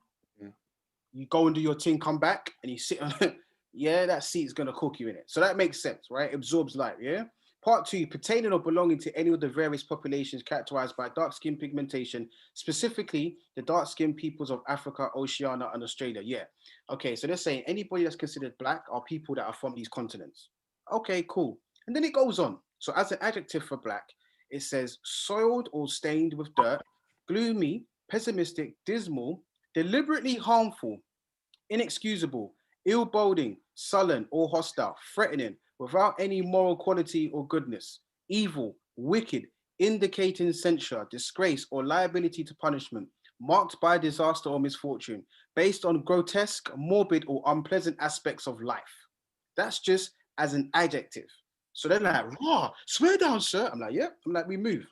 [SPEAKER 3] you go and do your thing, come back, and you sit on it. Yeah, that seat's gonna cook you in it. So that makes sense, right? It absorbs light, yeah? Part two, pertaining or belonging to any of the various populations characterized by dark skin pigmentation, specifically the dark skinned peoples of Africa, Oceania, and Australia. Yeah. Okay, so they're saying anybody that's considered black are people that are from these continents. Okay, cool. And then it goes on. So as an adjective for black, it says soiled or stained with dirt, gloomy, pessimistic, dismal, deliberately harmful, inexcusable, ill-boding, sullen or hostile, threatening, without any moral quality or goodness, evil, wicked, indicating censure, disgrace, or liability to punishment, marked by disaster or misfortune, based on grotesque, morbid, or unpleasant aspects of life. That's just as an adjective. So they're like, raw, swear down, sir. I'm like, yeah. I'm like, we move.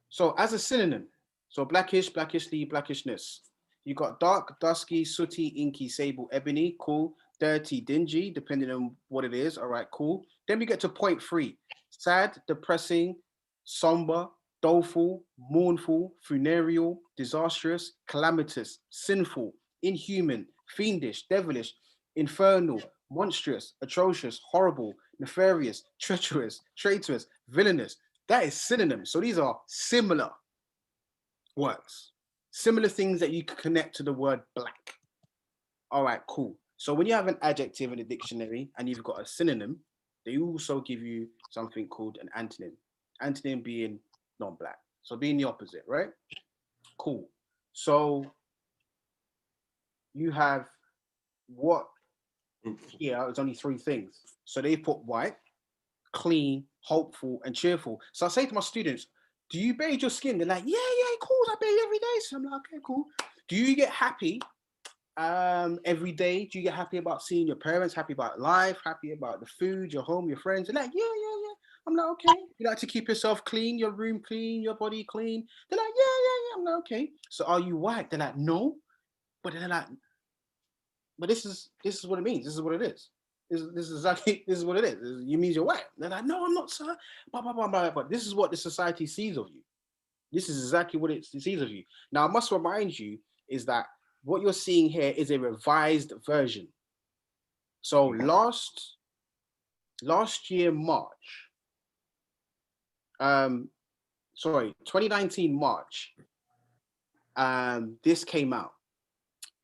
[SPEAKER 3] So as a synonym, so blackish, blackishly, blackishness. You got dark, dusky, sooty, inky, sable, ebony, cool, dirty, dingy, depending on what it is. All right, cool. Then we get to point three. Sad, depressing, somber, doleful, mournful, funereal, disastrous, calamitous, sinful, inhuman, fiendish, devilish, infernal, monstrous, atrocious, horrible, nefarious, treacherous, traitorous, villainous. That is synonym. So these are similar words, similar things that you can connect to the word black. All right, cool. So when you have an adjective in a dictionary and you've got a synonym, they also give you something called an antonym. Antonym being non-black. So being the opposite, right? Cool. So you have what here is only three things. So they put white, clean, hopeful, and cheerful. So I say to my students, do you bathe your skin? They're like, yeah, of course, I bathe every day. So I'm like, okay, cool. Do you get happy every day? Do you get happy about seeing your parents, happy about life, happy about the food, your home, your friends? They're like, yeah. I'm like, okay. You like to keep yourself clean, your room clean, your body clean? They're like, yeah. I'm like, okay. So are you white? They're like, no. But they're like, but this is what it means. This is what it is. This is exactly this is what it is. You mean you're white? They're like, no, I'm not, sir. Blah, blah, blah, blah. But this is what the society sees of you. This is exactly what it sees of you. Now, I must remind you is that what you're seeing here is a revised version. So last year March, 2019 March, this came out.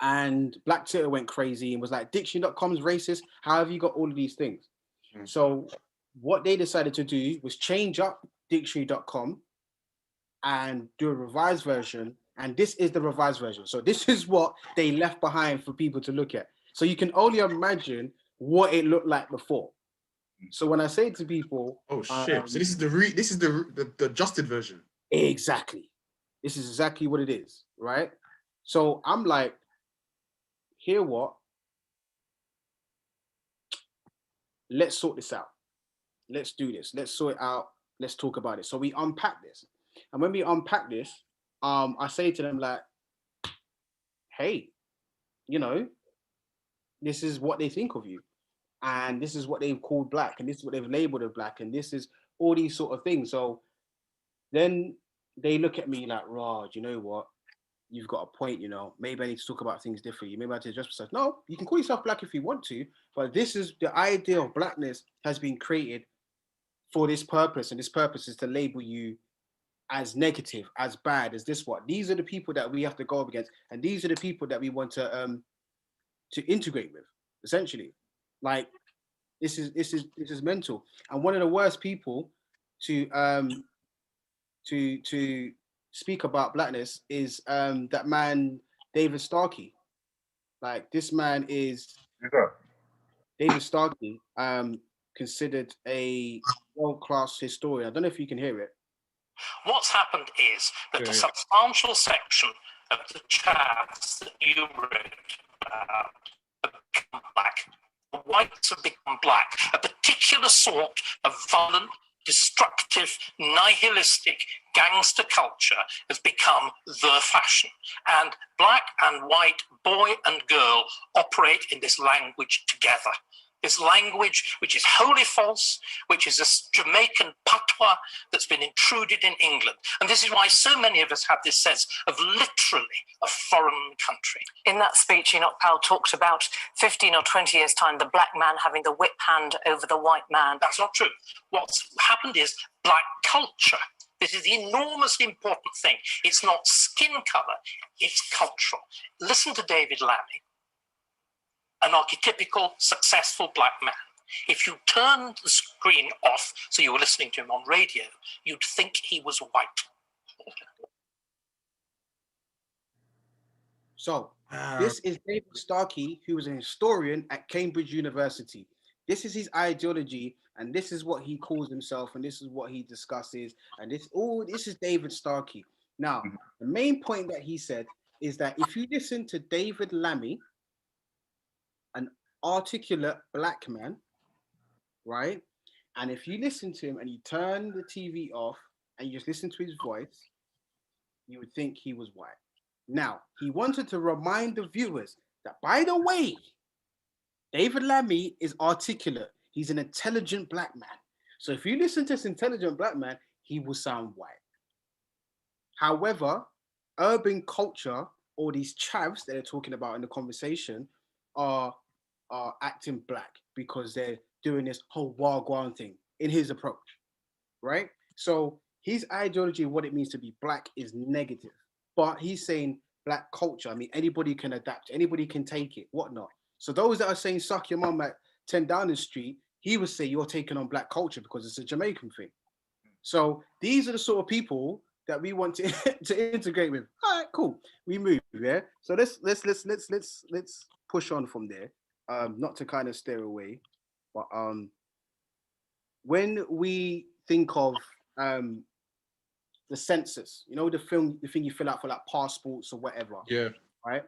[SPEAKER 3] And Black Twitter went crazy and was like, dictionary.com's racist. How have you got all of these things? So what they decided to do was change up dictionary.com and do a revised version. And this is the revised version. So this is what they left behind for people to look at. So you can only imagine what it looked like before. So when I say to people,
[SPEAKER 1] oh shit! So this is the adjusted version.
[SPEAKER 3] Exactly. This is exactly what it is, right? So I'm like, hear what? Let's sort this out. Let's do this. Let's sort it out. Let's talk about it. So we unpack this. And when we unpack this, I say to them like, hey, this is what they think of you. And this is what they've called black. And this is what they've labeled as black. And this is all these sort of things. So then they look at me like, Raj, you know what? You've got a point, maybe I need to talk about things differently. Maybe I need to adjust myself. No, you can call yourself black if you want to, but this is the idea of blackness has been created for this purpose. And this purpose is to label you as negative, as bad, as this what. These are the people that we have to go up against. And these are the people that we want to integrate with, essentially. Like this is mental. And one of the worst people to to speak about blackness is that man David Starkey. Like this man is
[SPEAKER 2] Yeah.
[SPEAKER 3] David Starkey, considered a world-class historian. I don't know if you can hear it.
[SPEAKER 4] What's happened is that a substantial section of the chavs that you wrote about have become black. The whites have become black. A particular sort of violent, destructive, nihilistic gangster culture has become the fashion. And black and white, boy and girl operate in this language together. This language which is wholly false, which is a Jamaican patois that's been intruded in England. And this is why so many of us have this sense of literally a foreign country.
[SPEAKER 5] In that speech, Enoch Powell talked about 15 or 20 years' time, the black man having the whip hand over the white man.
[SPEAKER 4] That's not true. What's happened is black culture. This is the enormously important thing. It's not skin color, it's cultural. Listen to David Lammy, an archetypical successful black man. If you turned the screen off so you were listening to him on radio, you'd think he was white.
[SPEAKER 3] So this is David Starkey, who was a historian at Cambridge University. This is his ideology, and this is what he calls himself, and this is what he discusses, and this is David Starkey. Now, the main point that he said is that if you listen to David Lammy, an articulate black man, right? And if you listen to him and you turn the TV off and you just listen to his voice, you would think he was white. Now, he wanted to remind the viewers that, by the way, David Lammy is articulate. He's an intelligent black man. So if you listen to this intelligent black man, he will sound white. However, urban culture, or these chavs that they're talking about in the conversation, are acting black because they're doing this whole wagwan thing in his approach, right? So his ideology of what it means to be black is negative, but he's saying black culture. I mean, anybody can adapt, anybody can take it, whatnot. So those that are saying suck your mum at 10 Downing Street, he would say you're taking on black culture because it's a Jamaican thing. So these are the sort of people that we want to to integrate with. All right, cool. We move, yeah. So let's push on from there. Not to kind of steer away, but when we think of the census, you know, the thing you fill out for like passports or whatever.
[SPEAKER 1] Yeah.
[SPEAKER 3] Right.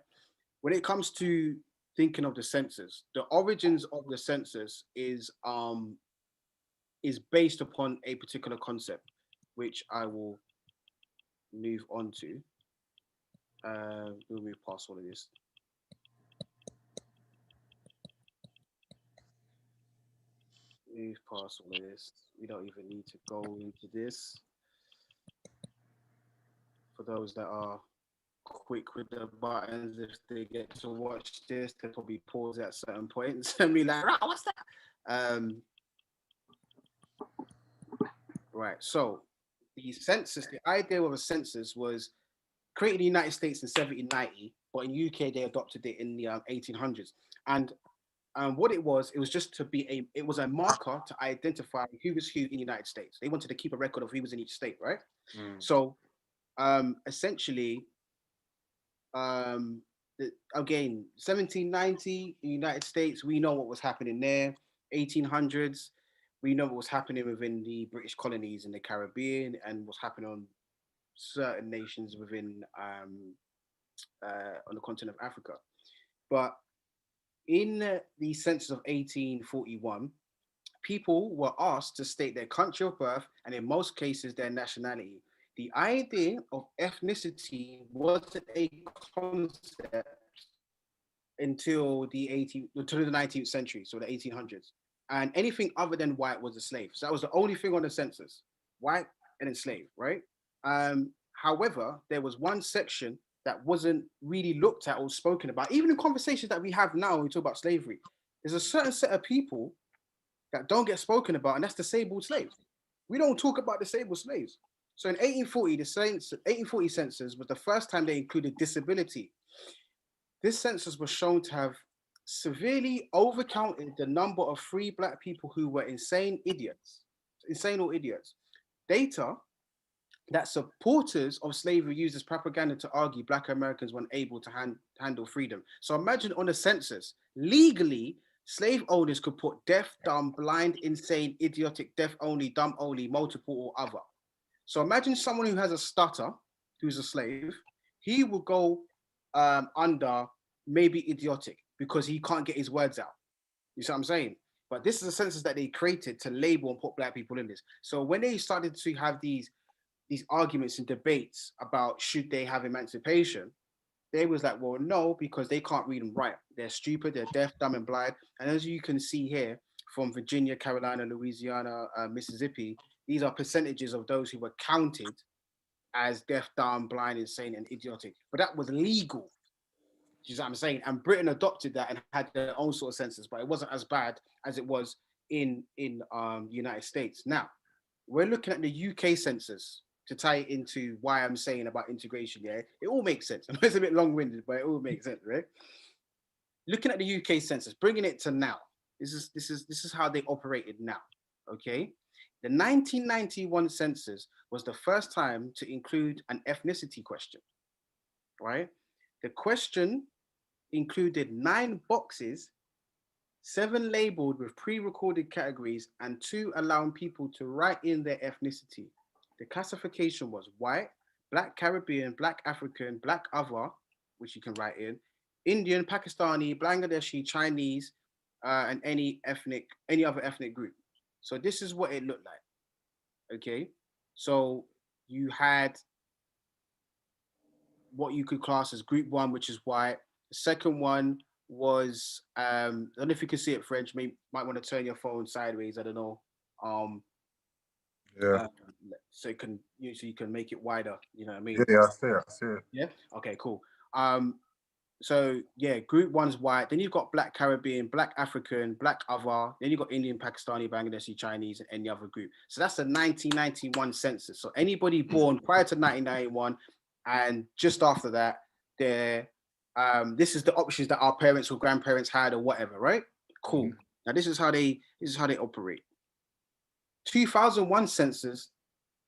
[SPEAKER 3] When it comes to thinking of the census, the origins of the census is based upon a particular concept, which I will move on to. We'll move past all of this. Move past all of this. We don't even need to go into this. For those that are quick with the buttons, if they get to watch this, they'll probably pause at certain points and be like, "Right, what's that?" Right. So the census, the idea of a census was created in the United States in 1790, but in UK they adopted it in the 1800s. And what it was just to be it was a marker to identify who was who in the United States. They wanted to keep a record of who was in each state, right? So essentially, again, 1790, the United States, we know what was happening there. 1800s, we know what was happening within the British colonies in the Caribbean and what's happening on certain nations within on the continent of Africa. But in the census of 1841, people were asked to state their country of birth and in most cases their nationality. The idea of ethnicity wasn't a concept until the 19th century, so the 1800s. And anything other than white was a slave. So that was the only thing on the census, white and enslaved, right? However, there was one section that wasn't really looked at or spoken about. Even in conversations that we have now when we talk about slavery, there's a certain set of people that don't get spoken about, and that's disabled slaves. We don't talk about disabled slaves. So in 1840, the 1840 census was the first time they included disability. This census was shown to have severely overcounted the number of free black people who were insane or idiots. Data that supporters of slavery used as propaganda to argue black Americans weren't able to handle freedom. So imagine on a census, legally, slave owners could put deaf, dumb, blind, insane, idiotic, deaf only, dumb only, multiple, or other. So imagine someone who has a stutter, who's a slave, he will go under maybe idiotic because he can't get his words out. You see what I'm saying? But this is a census that they created to label and put black people in this. So when they started to have these arguments and debates about should they have emancipation, they was like, well, no, because they can't read and write. They're stupid, they're deaf, dumb, and blind. And as you can see here, from Virginia, Carolina, Louisiana, Mississippi, these are percentages of those who were counted as deaf, dumb, blind, insane, and idiotic. But that was legal. You know what I'm saying? And Britain adopted that and had their own sort of census, but it wasn't as bad as it was in United States. Now, we're looking at the UK census to tie it into why I'm saying about integration. Yeah, it all makes sense. It's a bit long-winded, but it all makes sense, right? Looking at the UK census, bringing it to now. This is how they operated now. Okay, the 1991 census was the first time to include an ethnicity question. Right, the question included 9 boxes, 7 labeled with pre-recorded categories, and 2 allowing people to write in their ethnicity. The classification was white, black Caribbean, black African, black other, which you can write in, Indian, Pakistani, Bangladeshi, Chinese, and any other ethnic group. So this is what it looked like. Okay, so you had what you could class as group 1, which is white. The second one was I don't know if you can see it, French. Might want to turn your phone sideways. I don't know. So you can make it wider. You know what I mean?
[SPEAKER 2] Yeah, I see it.
[SPEAKER 3] Yeah. Okay. Cool. So yeah, group 1's white. Then you've got black Caribbean, black African, black other. Then you've got Indian, Pakistani, Bangladeshi, Chinese, and any other group. So that's the 1991 census. So anybody born prior to 1991 and just after that, this is the options that our parents or grandparents had or whatever, right? Cool. Now this is how they operate. 2001 census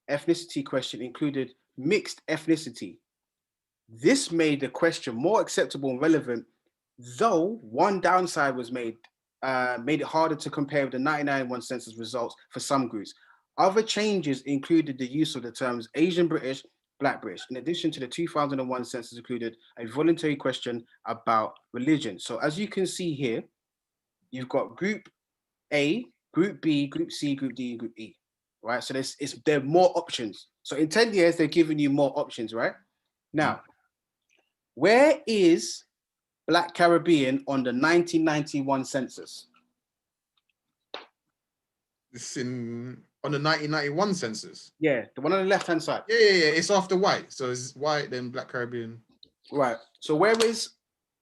[SPEAKER 3] ethnicity question included mixed ethnicity. This made the question more acceptable and relevant, though one downside was made it harder to compare with the 1991 census results for some groups. Other changes included the use of the terms Asian British, Black British. In addition to the 2001 census included a voluntary question about religion. So as you can see here, you've got group A, group B, group C, group D, and group E, right? So there are more options. So in 10 years, they're giving you more options, right? Now, where is Black Caribbean on the 1991 census?
[SPEAKER 1] It's on the 1991 census.
[SPEAKER 3] Yeah, the one on the left-hand side.
[SPEAKER 1] Yeah. It's after white. So it's white, then Black Caribbean.
[SPEAKER 3] Right. So where is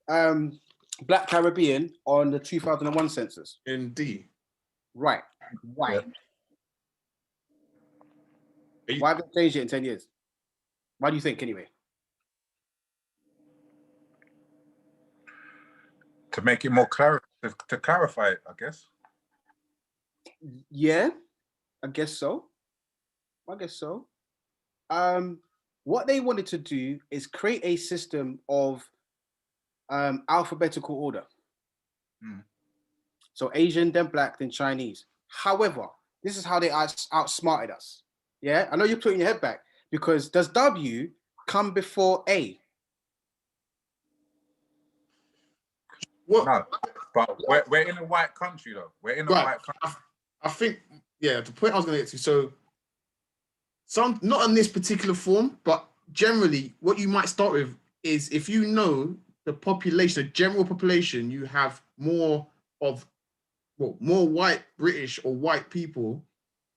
[SPEAKER 3] Black Caribbean on the 2001 census?
[SPEAKER 1] In D.
[SPEAKER 3] Right. Why?
[SPEAKER 1] Yeah.
[SPEAKER 3] Why have they changed it in 10 years? Why do you think, anyway?
[SPEAKER 2] To make it more clear, to clarify it, I guess.
[SPEAKER 3] Yeah, I guess so. What they wanted to do is create a system of alphabetical order. So Asian, then Black, then Chinese. However, this is how they outsmarted us. Yeah, I know you're putting your head back because does W come before A?
[SPEAKER 2] What? No, but we're in a white country though. We're in a white country.
[SPEAKER 1] I think, yeah, the point I was going to get to, so not in this particular form, but generally what you might start with is if you know the population, the general population, you have more white British or white people,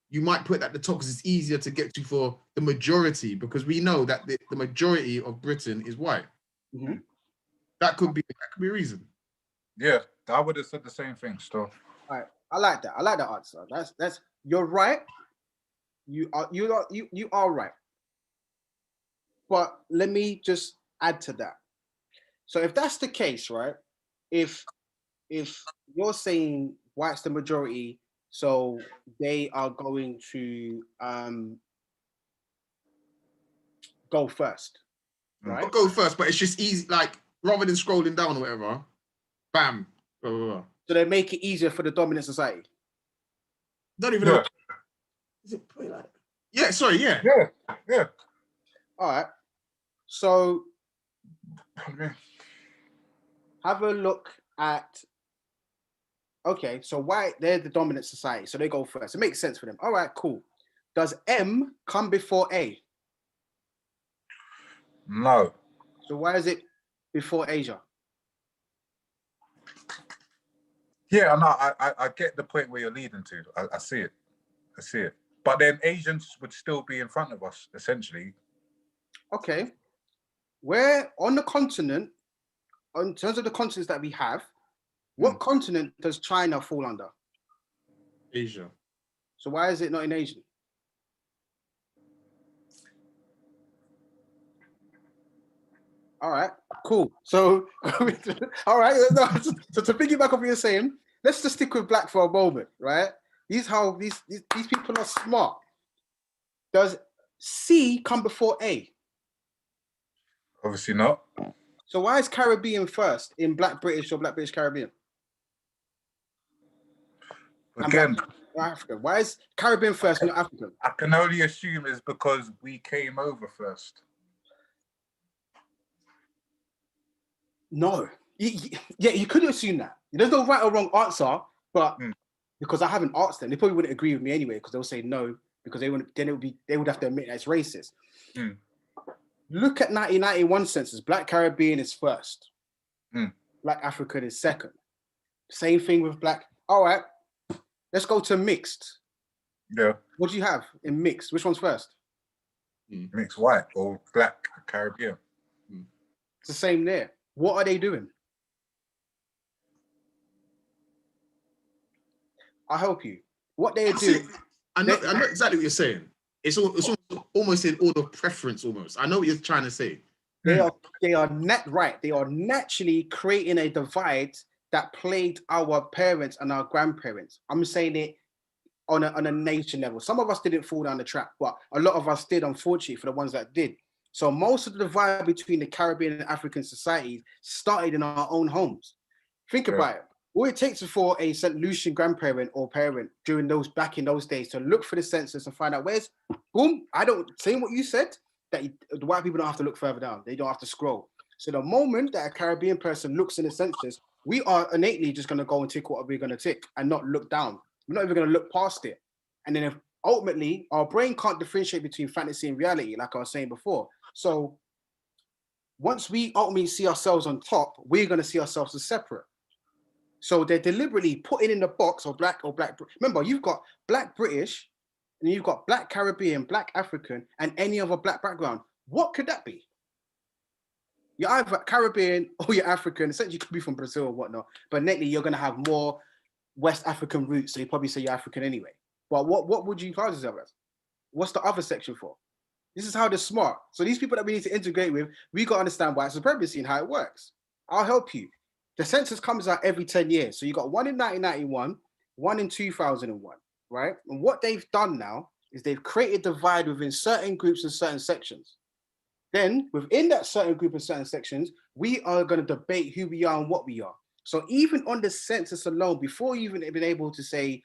[SPEAKER 1] you might put that at the top because it's easier to get to for the majority, because we know that the majority of Britain is white.
[SPEAKER 3] Mm-hmm.
[SPEAKER 1] That could be a reason.
[SPEAKER 2] Yeah, I would have said the same thing still.
[SPEAKER 3] All right, I like that answer. That's you're right. You are right. But let me just add to that. So if that's the case, right? If if you're saying white's the majority, so they are going to go first, right?
[SPEAKER 1] I'll go first, but it's just easy. Like rather than scrolling down or whatever, bam. Blah, blah, blah.
[SPEAKER 3] So they make it easier for the dominant society.
[SPEAKER 1] Don't even know. Is it put it like? Yeah. Sorry. Yeah.
[SPEAKER 2] Yeah.
[SPEAKER 3] All right. So have a look at. Okay, so white, they're the dominant society, so they go first. It makes sense for them. All right, cool. Does M come before A?
[SPEAKER 2] No.
[SPEAKER 3] So why is it before Asia?
[SPEAKER 2] Yeah, no, I get the point where you're leading to. I see it. I see it. But then Asians would still be in front of us, essentially.
[SPEAKER 3] Okay. Where on the continent, in terms of the continents that we have, what continent does China fall under?
[SPEAKER 1] Asia.
[SPEAKER 3] So why is it not in Asia? All right, cool. So, all right. So to piggyback off what you're saying, let's just stick with black for a moment, right? These people are smart. Does C come before A?
[SPEAKER 2] Obviously not.
[SPEAKER 3] So why is Caribbean first in Black British or Black British Caribbean?
[SPEAKER 2] Again,
[SPEAKER 3] African. Why is Caribbean first, not African?
[SPEAKER 2] I can only assume it's because we came over first.
[SPEAKER 3] No. Yeah, you could assume that. There's no right or wrong answer, but because I haven't asked them, they probably wouldn't agree with me anyway, because they'll say no, because they would have to admit that it's racist. Look at 1991 census. Black Caribbean is first. Black African is second. Same thing with black. All right, let's go to mixed.
[SPEAKER 2] Yeah.
[SPEAKER 3] What do you have in mixed? Which one's first?
[SPEAKER 2] Mixed white or Black Caribbean.
[SPEAKER 3] It's the same there. What are they doing? I'll help you. What they're doing.
[SPEAKER 1] I know exactly what you're saying. It's almost in order of preference. Almost. I know what you're trying to say.
[SPEAKER 3] They are They are naturally creating a divide that plagued our parents and our grandparents. I'm saying it on a nation level. Some of us didn't fall down the trap, but a lot of us did, unfortunately, for the ones that did. So most of the divide between the Caribbean and African societies started in our own homes. Think about it. All it takes is for a St. Lucian grandparent or parent back in those days to look for the census and find out boom, saying what you said, that the white people don't have to look further down. They don't have to scroll. So the moment that a Caribbean person looks in the census, we are innately just going to go and tick what we're going to tick and not look down. We're not even going to look past it. And then if ultimately our brain can't differentiate between fantasy and reality, like I was saying before. So once we ultimately see ourselves on top, we're going to see ourselves as separate. So they're deliberately putting in the box of black. Remember, you've got Black British, and you've got Black Caribbean, Black African, and any other black background. What could that be? You're either Caribbean or you're African. Essentially, you could be from Brazil or whatnot. But netly, you're going to have more West African roots, so you probably say you're African anyway. But what would you class yourself as? What's the other section for? This is how they're smart. So these people that we need to integrate with, we got to understand white supremacy and how it works. I'll help you. The census comes out every 10 years. So you got one in 1991, one in 2001, right? And what they've done now is they've created a divide within certain groups and certain sections. Then within that certain group and certain sections, we are going to debate who we are and what we are. So even on the census alone, before you even been able to say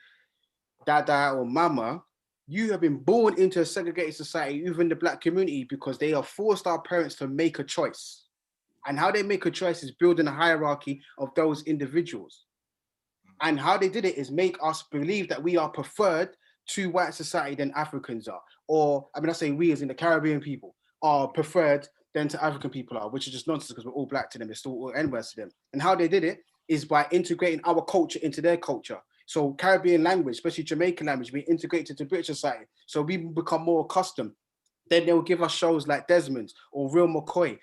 [SPEAKER 3] dada or mama, you have been born into a segregated society, even the black community, because they have forced our parents to make a choice. And how they make a choice is building a hierarchy of those individuals. And how they did it is make us believe that we are preferred to white society than Africans are. Or, I say we as in the Caribbean people are preferred than to African people are, which is just nonsense because we're all black to them. It's still all N-words to them. And how they did it is by integrating our culture into their culture. So Caribbean language, especially Jamaican language, we integrate into British society. So we become more accustomed. Then they'll give us shows like Desmond's or Real McCoy.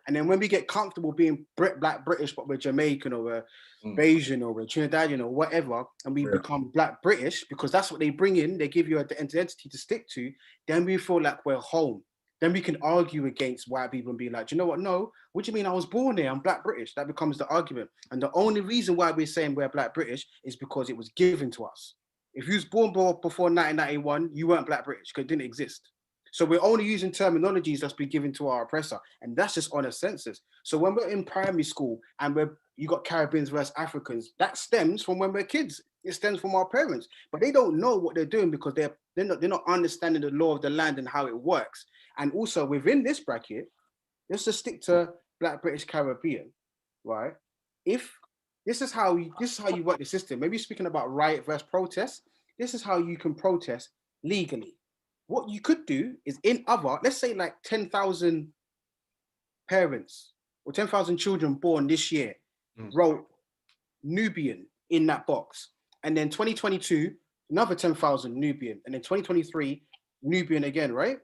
[SPEAKER 3] And then when we get comfortable being Black British, but we're Jamaican or we're Bayesian or we're Trinidadian or whatever, and we become Black British, because that's what they bring in, they give you an identity to stick to, then we feel like we're home. then we can argue against white people and be like, do you know what? No, what do you mean I was born here? I'm Black British. That becomes the argument. And the only reason why we're saying we're Black British is because it was given to us. If you was born before 1991, you weren't Black British because it didn't exist. So we're only using terminologies that's been given to our oppressor, and that's just on a census. So when we're in primary school and you got Caribbeans versus Africans, that stems from when we're kids. It stems from our parents, but they don't know what they're doing because they're not understanding the law of the land and how it works. And also within this bracket, just to stick to Black British Caribbean, right? If this is how you work the system. Maybe speaking about riot versus protest. This is how you can protest legally. What you could do is let's say like 10,000 parents or 10,000 children born this year wrote Nubian in that box. And then 2022, another 10,000 Nubian. And then 2023, Nubian again, right?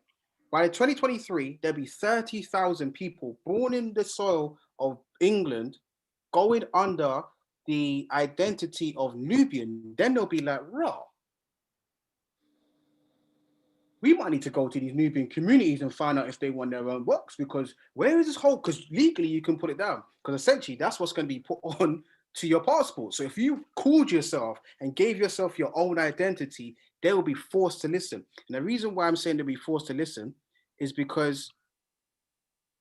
[SPEAKER 3] By 2023, there'll be 30,000 people born in the soil of England going under the identity of Nubian. Then they'll be like, raw. We might need to go to these Nubian communities and find out if they want their own box, because where is this whole, because legally you can put it down, because essentially that's what's going to be put on to your passport. So if you called yourself and gave yourself your own identity, they will be forced to listen. And the reason why I'm saying they'll be forced to listen is because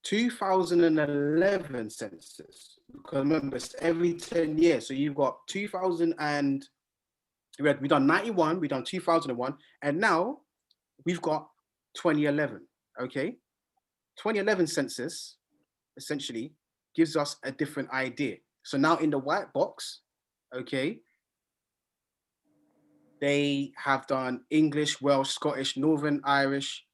[SPEAKER 3] 2011 census, because remember it's every 10 years. So you've got 2000 and we've done 91, we've done 2001, and now we've got 2011, okay? 2011 census essentially gives us a different idea. So now in the white box, okay, they have done English, Welsh, Scottish, Northern Irish,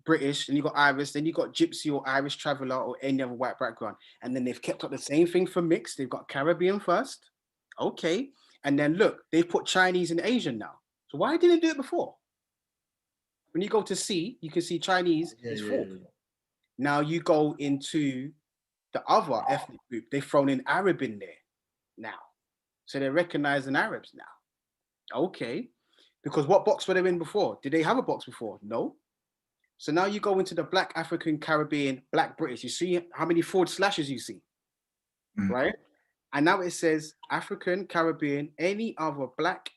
[SPEAKER 3] British, and you got Irish, then you got Gypsy or Irish traveler or any other white background. And then they've kept up the same thing for mixed. They've got Caribbean first, okay. And then look, they've put Chinese and Asian now. So why didn't they do it before? When you go to C, you can see Chinese is fourth. Yeah. Now you go into the other ethnic group, they've thrown in Arab in there now. So they're recognizing Arabs now. Okay. Because what box were they in before? Did they have a box before? No. So now you go into the Black African, Caribbean, Black British. You see how many forward slashes you see, right? And now it says African, Caribbean, any other Black,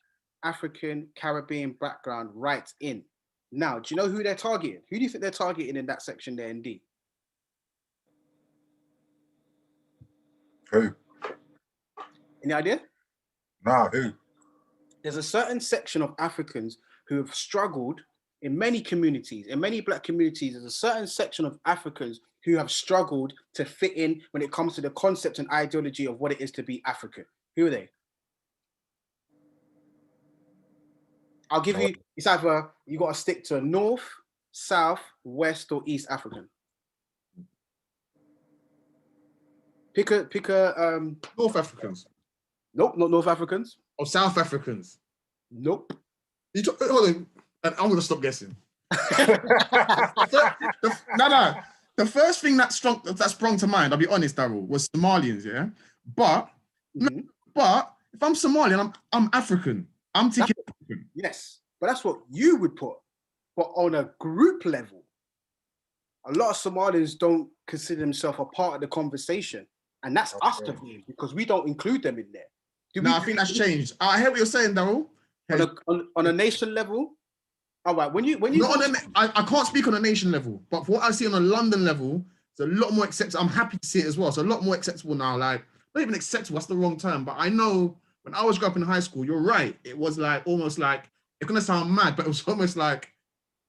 [SPEAKER 3] African, Caribbean background writes in. Now, do you know who they're targeting? Who do you think they're targeting in that section there in D?
[SPEAKER 2] Who?
[SPEAKER 3] Any idea?
[SPEAKER 2] Nah, who?
[SPEAKER 3] There's a certain section of Africans who have struggled in many communities, in many Black communities. There's a certain section of Africans who have struggled to fit in when it comes to the concept and ideology of what it is to be African. Who are they? I'll give you, it's either you got to stick to North, South, West, or East African. Pick a
[SPEAKER 1] North Africans.
[SPEAKER 3] Nope, not North Africans.
[SPEAKER 1] Or South Africans.
[SPEAKER 3] Nope.
[SPEAKER 1] Hold on, I'm gonna stop guessing. The first thing that sprung to mind, I'll be honest, Darrel, was Somalians, yeah. But if I'm Somalian, I'm African. I'm taking African.
[SPEAKER 3] Yes, but that's what you would put. But on a group level, a lot of Somalians don't consider themselves a part of the conversation, and that's us to blame because we don't include them in there.
[SPEAKER 1] No, I think that's changed. I hear what you're saying, Darrel.
[SPEAKER 3] On a nation level, all right. When you
[SPEAKER 1] I can't speak on a nation level, but for what I see on a London level, it's a lot more acceptable. I'm happy to see it as well. It's a lot more acceptable now. Like, not even acceptable, that's the wrong term, but I know when I was growing up in high school, you're right. It was like almost like, it's gonna sound mad, but it was almost like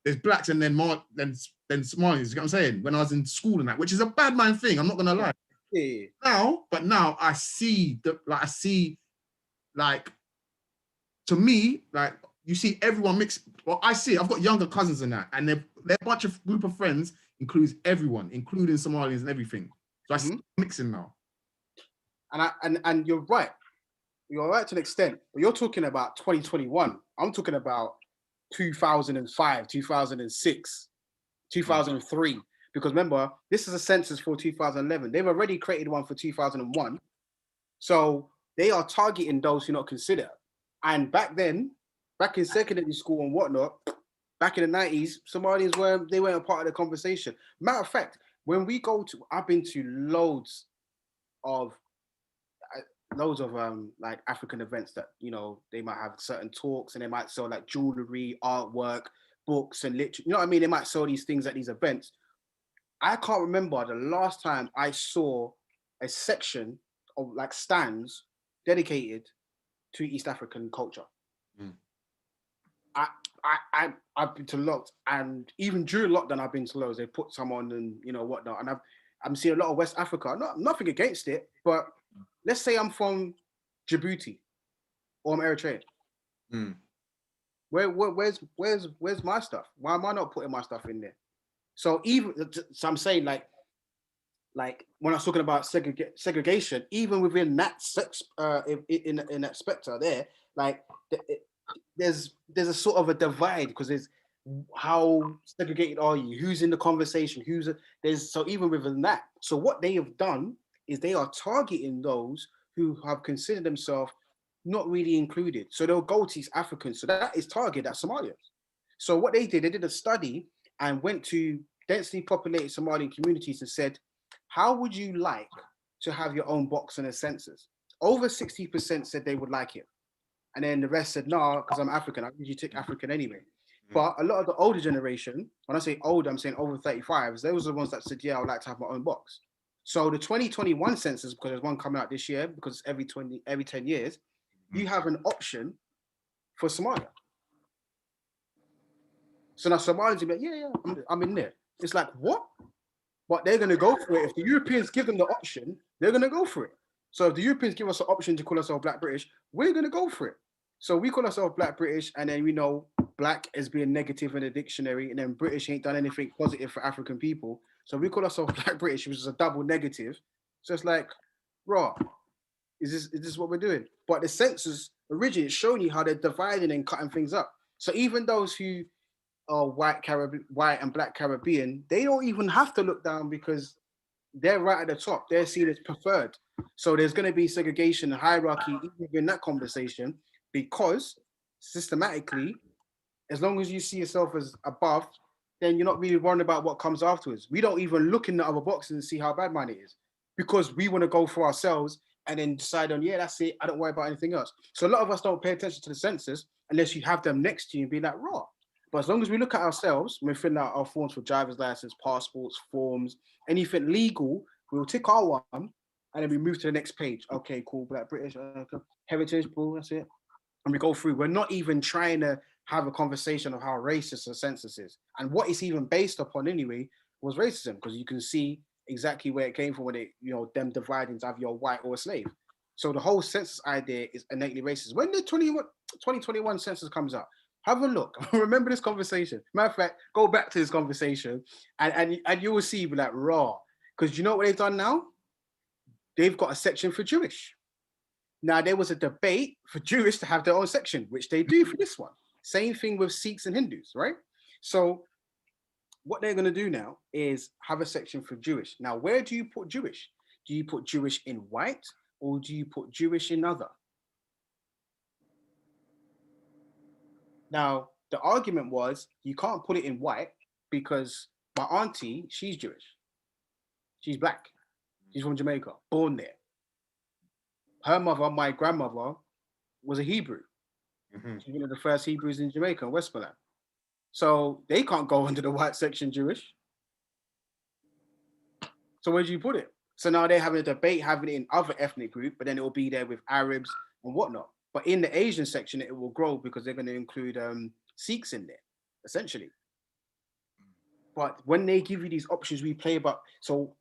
[SPEAKER 1] there's blacks and then Somalians. You know what I'm saying? When I was in school and that, which is a bad mind thing. I'm not gonna lie.
[SPEAKER 3] Yeah.
[SPEAKER 1] Now I see to me, like you see everyone mixed. Well, I see. I've got younger cousins in that, and their bunch of group of friends includes everyone, including Somalians and everything. So I see mixing now.
[SPEAKER 3] And you're right. You're right to an extent, but you're talking about 2021. I'm talking about 2005, 2006, 2003. Because remember, this is a census for 2011. They've already created one for 2001. So they are targeting those who not consider. And back then, back in secondary school and whatnot, back in the 90s, Somalians weren't a part of the conversation. Matter of fact, when we go to, I've been to loads of like African events that, you know, they might have certain talks and they might sell like jewelry, artwork, books and literature. You know what I mean? They might sell these things at these events. I can't remember the last time I saw a section of like stands dedicated to East African culture. Mm. I've been to lots, and even during lockdown, I've been to loads. They put some on and, you know, whatnot. And I'm seeing a lot of West Africa. Nothing against it, but let's say I'm from Djibouti or I'm Eritrean. Mm. Where's my stuff? Why am I not putting my stuff in there? So I'm saying like when I was talking about segregation, even within that in that spectre there, like there's a sort of a divide, because there's how segregated are you? Who's in the conversation? So even within that. So what they have done is they are targeting those who have considered themselves not really included. So they'll go to East Africans. So that is targeted at Somalians. So what they did a study and went to densely populated Somalian communities and said, how would you like to have your own box in the census? Over 60% said they would like it. And then the rest said, no, because I'm African. I usually take African anyway. But a lot of the older generation, when I say older, I'm saying over 35s, those are the ones that said, yeah, I would like to have my own box. So the 2021 census, because there's one coming out this year, because it's every 10 years, you have an option for Somalia. So now Somalians will be like, yeah, I'm in there. It's like, what? But they're going to go for it. If the Europeans give them the option, they're going to go for it. So if the Europeans give us an option to call ourselves Black British, we're going to go for it. So we call ourselves Black British, and then we know Black as being negative in the dictionary, and then British ain't done anything positive for African people. So we call ourselves Black British, which is a double negative. So it's like, raw, is this what we're doing? But the census originally is showing you how they're dividing and cutting things up. So even those who are white and Black Caribbean, they don't even have to look down, because they're right at the top. They're seen as preferred. So there's going to be segregation and hierarchy even in that conversation, because systematically, as long as you see yourself as above, then you're not really worrying about what comes afterwards. We don't even look in the other boxes and see how bad mine is, because we want to go for ourselves and then decide on, yeah, that's it. I don't worry about anything else. So a lot of us don't pay attention to the census unless you have them next to you and be like, raw. But as long as we look at ourselves, we fill out our forms for driver's license, passports, forms, anything legal, we'll tick our one, and then we move to the next page. Okay, cool, Black British, heritage, cool, that's it. And we go through. We're not even trying to have a conversation of how racist the census is. And what it's even based upon anyway was racism, because you can see exactly where it came from, when it, you know, them dividing to have your white or a slave. So the whole census idea is innately racist. When the 2021 census comes out, have a look. Remember this conversation. Matter of fact, go back to this conversation and you will see, like, raw. Because you know what they've done now? They've got a section for Jewish. Now, there was a debate for Jewish to have their own section, which they do for this one. Same thing with Sikhs and Hindus, right? So what they're going to do now is have a section for Jewish. Now, where do you put Jewish? Do you put Jewish in white, or do you put Jewish in other? Now, the argument was you can't put it in white because my auntie, she's Jewish. She's Black. She's from Jamaica, born there. Her mother, my grandmother, was a Hebrew. Mm-hmm. She's one of the first Hebrews in Jamaica, Westmoreland. So they can't go into the white section Jewish. So where do you put it? So now they're having a debate, having it in other ethnic group, but then it will be there with Arabs and whatnot. But in the Asian section, it will grow because they're going to include Sikhs in there, essentially. But when they give you these options, we play about, so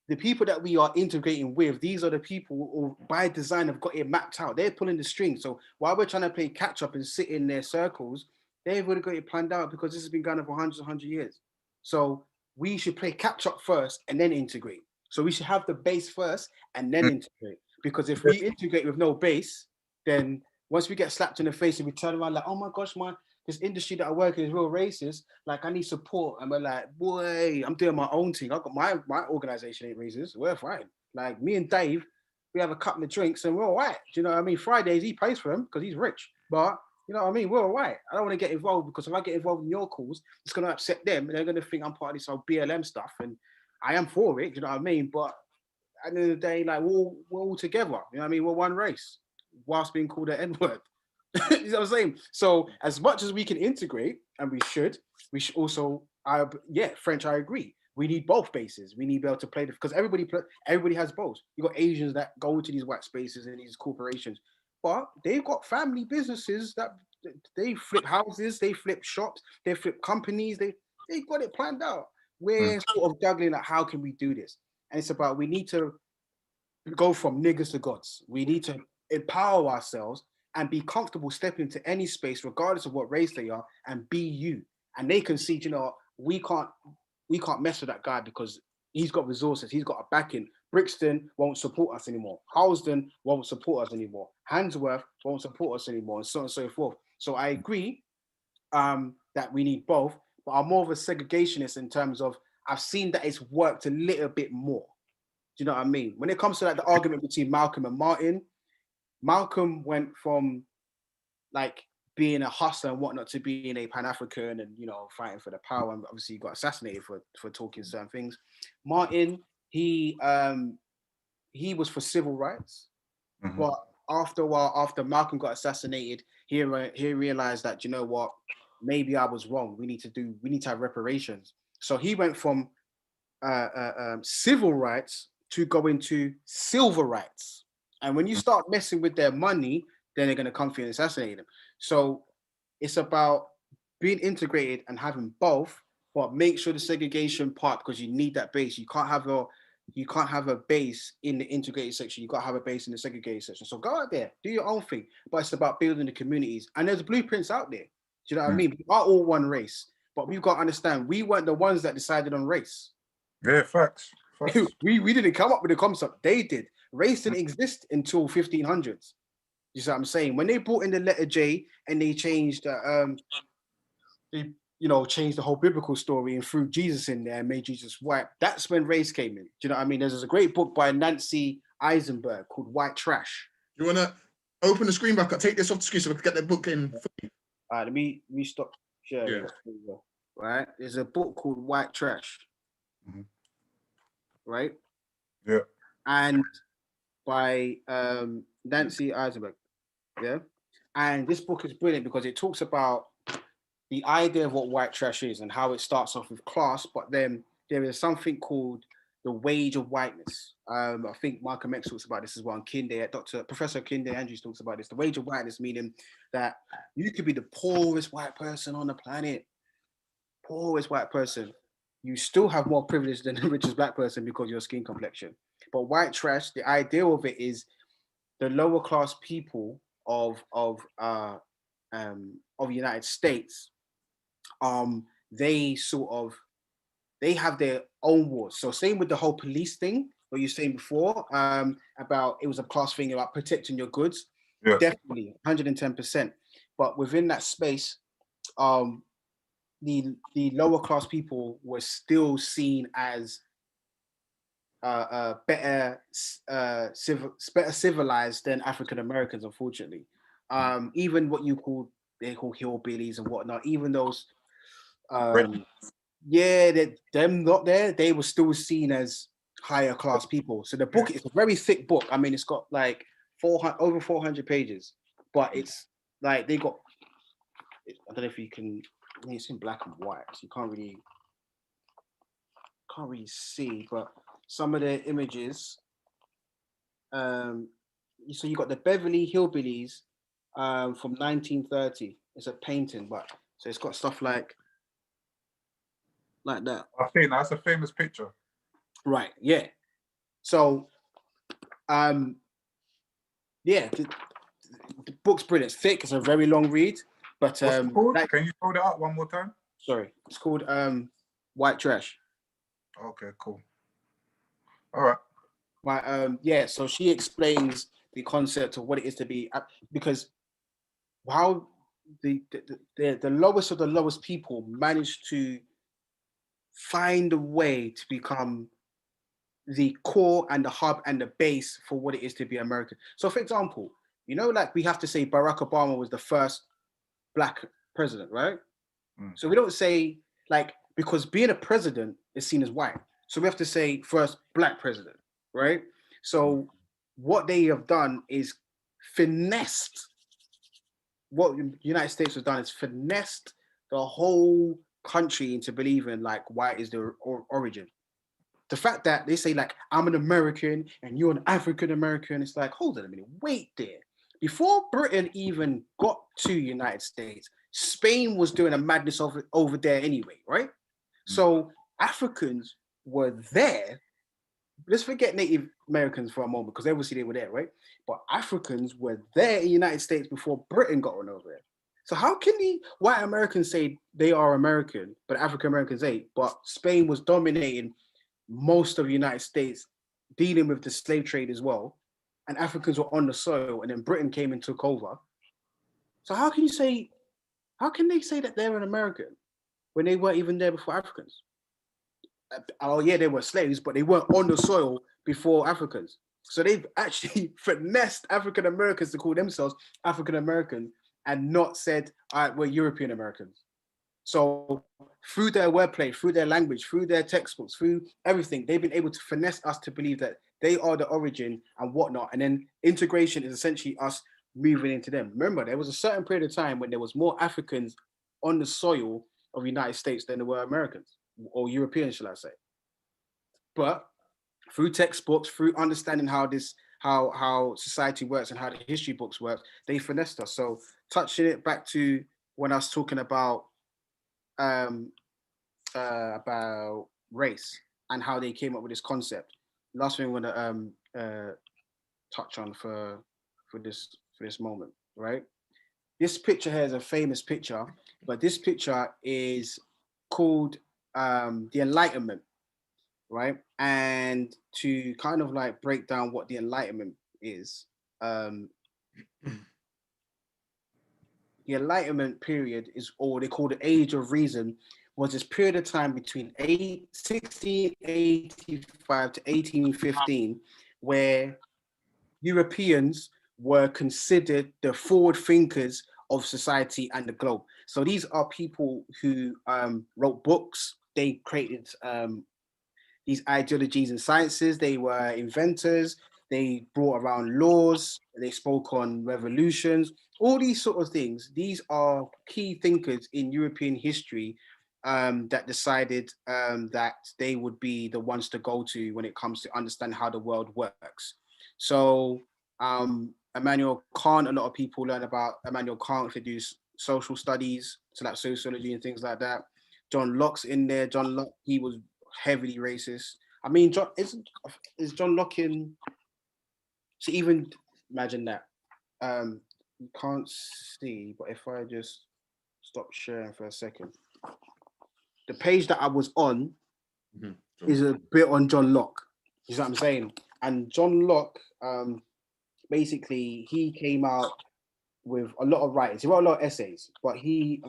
[SPEAKER 3] the people that we are integrating with, these are the people who by design have got it mapped out. They're pulling the string. So while we're trying to play catch up and sit in their circles, they've already got it planned out, because this has been going on for hundreds and hundreds of years. So we should play catch up first and then integrate. So we should have the base first and then integrate. Because if we integrate with no base, then once we get slapped in the face and we turn around like, oh my gosh, man, this industry that I work in is real racist. Like, I need support. And we're like, boy, I'm doing my own thing. I've got my organization ain't racist. We're fine. Like, me and Dave, we have a couple of drinks and we're all right. Do you know what I mean? Fridays, he pays for them because he's rich. But You know what I mean? We're all right. I don't want to get involved because if I get involved in your cause, it's going to upset them and they're going to think I'm part of this whole BLM stuff. And I am for it, you know what I mean? But at the end of the day, like we're all together. You know what I mean? We're one race whilst being called an N-word. You know what I'm saying? So as much as we can integrate, and we should also, French, I agree. We need both bases. We need to be able to play because everybody has both. You got Asians that go into these white spaces and these corporations, but they've got family businesses that they flip houses, they flip shops, they flip companies. They got it planned out. We're sort of juggling at how can we do this, and it's about we need to go from niggers to gods. We need to empower ourselves and be comfortable stepping into any space, regardless of what race they are, and be you. And they can see, you know, we can't mess with that guy because he's got resources, he's got a backing. Brixton won't support us anymore. Housden won't support us anymore. Handsworth won't support us anymore, and so on and so forth. So I agree that we need both, but I'm more of a segregationist in terms of I've seen that it's worked a little bit more. Do you know what I mean? When it comes to like the argument between Malcolm and Martin, Malcolm went from like being a hustler and whatnot to being a Pan-African and, you know, fighting for the power. And obviously he got assassinated for talking certain things. Martin, he was for civil rights, but after a while, after Malcolm got assassinated, he realized that, you know what, maybe I was wrong. We need to have reparations. So he went from civil rights to go into silver rights. And when you start messing with their money, then they're going to come for you and assassinate them. So it's about being integrated and having both, but make sure the segregation part, because you need that base. You can't have a base in the integrated section. You got to have a base in the segregated section. So go out there, do your own thing. But it's about building the communities. And there's blueprints out there. Do you know what I mean? We are all one race, but we've got to understand we weren't the ones that decided on race.
[SPEAKER 2] Yeah, facts.
[SPEAKER 3] we didn't come up with the concept. They did. Race didn't exist until 1500s. You see what I'm saying? When they brought in the letter J and they changed, changed the whole biblical story and threw Jesus in there and made Jesus white. That's when race came in. Do you know what I mean? There's a great book by Nancy Eisenberg called White Trash.
[SPEAKER 1] You want to open the screen back up? Take this off the screen so we can get the book in.
[SPEAKER 3] All right, let me stop sharing. Yeah. Right? There's a book called White Trash. Right?
[SPEAKER 2] Yeah.
[SPEAKER 3] And by Nancy Eisenberg. Yeah. And this book is brilliant because it talks about the idea of what white trash is and how it starts off with class, but then there is something called the wage of whiteness. I think Malcolm X talks about this as well. And Professor Kinde Andrews talks about this. The wage of whiteness meaning that you could be the poorest white person on the planet, poorest white person. You still have more privilege than the richest black person because of your skin complexion. But white trash, the idea of it is the lower class people of the United States, they have their own wars. So same with the whole police thing, what you were saying before, about it was a class thing about protecting your goods. Yeah. Definitely, 110%. But within that space, the lower class people were still seen as better civilized than African Americans, unfortunately. Even what they call hillbillies and whatnot, even those them not there, they were still seen as higher class people. So the book is a very thick book. I mean, it's got like over 400 pages, but it's like I don't know if you can. I mean, it's in black and white, so you can't really see, but some of the images. So you got the Beverly Hillbillies from 1930. It's a painting, but so it's got stuff like that.
[SPEAKER 2] I think that's a famous picture.
[SPEAKER 3] Right. Yeah. So, the book's brilliant. It's thick. It's a very long read, but
[SPEAKER 2] What's it called? Can you hold it up one more time?
[SPEAKER 3] Sorry, it's called White Trash.
[SPEAKER 2] Okay, cool. All right.
[SPEAKER 3] But so she explains the concept of what it is to be, because how the lowest of the lowest people managed to find a way to become the core and the hub and the base for what it is to be American. So for example, like we have to say Barack Obama was the first black president, right?
[SPEAKER 2] Mm.
[SPEAKER 3] So we don't say like, because being a president is seen as white. So we have to say first black president, right? So what they have done is finessed, what the United States has done is finessed the whole country into believing like white is the origin. The fact that they say like, I'm an American and you're an African American, it's like, hold on a minute, wait there. Before Britain even got to United States, Spain was doing a madness over there anyway, right? So Africans were there. Let's forget Native Americans for a moment, because obviously they were there, right? But Africans were there in the United States before Britain got on over there. So how can the white Americans say they are American, but African Americans ain't? But Spain was dominating most of the United States, dealing with the slave trade as well, and Africans were on the soil, and then Britain came and took over. So how can they say that they're an American when they weren't even there before Africans? Oh yeah, they were slaves, but they weren't on the soil before Africans. So they've actually finessed African Americans to call themselves African American and not said, all right, we're European Americans. So through their wordplay, through their language, through their textbooks, through everything, they've been able to finesse us to believe that they are the origin and whatnot. And then integration is essentially us moving into them. Remember, there was a certain period of time when there was more Africans on the soil of the United States than there were Americans, or Europeans, shall I say. But through textbooks, through understanding how society works and how the history books work, they finessed us. So touching it back to when I was talking about race and how they came up with this concept. Last thing I want to touch on for this moment, right? This picture here is a famous picture, but this picture is called the Enlightenment, right? And to kind of like break down what the Enlightenment is, the Enlightenment period is, or they call the Age of Reason, was this period of time between 1685 to 1815, where Europeans were considered the forward thinkers of society and the globe. So these are people who wrote books. They created these ideologies and sciences. They were inventors. They brought around laws. They spoke on revolutions. All these sort of things. These are key thinkers in European history that decided that they would be the ones to go to when it comes to understand how the world works. So Immanuel Kant, a lot of people learn about Immanuel Kant if they do social studies, so like sociology and things like that. John Locke's in there. John Locke, he was heavily racist. I mean, is John Locke in? So even imagine that. You can't see, but if I just stop sharing for a second, the page that I was on is a bit on John Locke. You know what I'm saying? And John Locke, basically, he came out with a lot of writings. He wrote a lot of essays, but he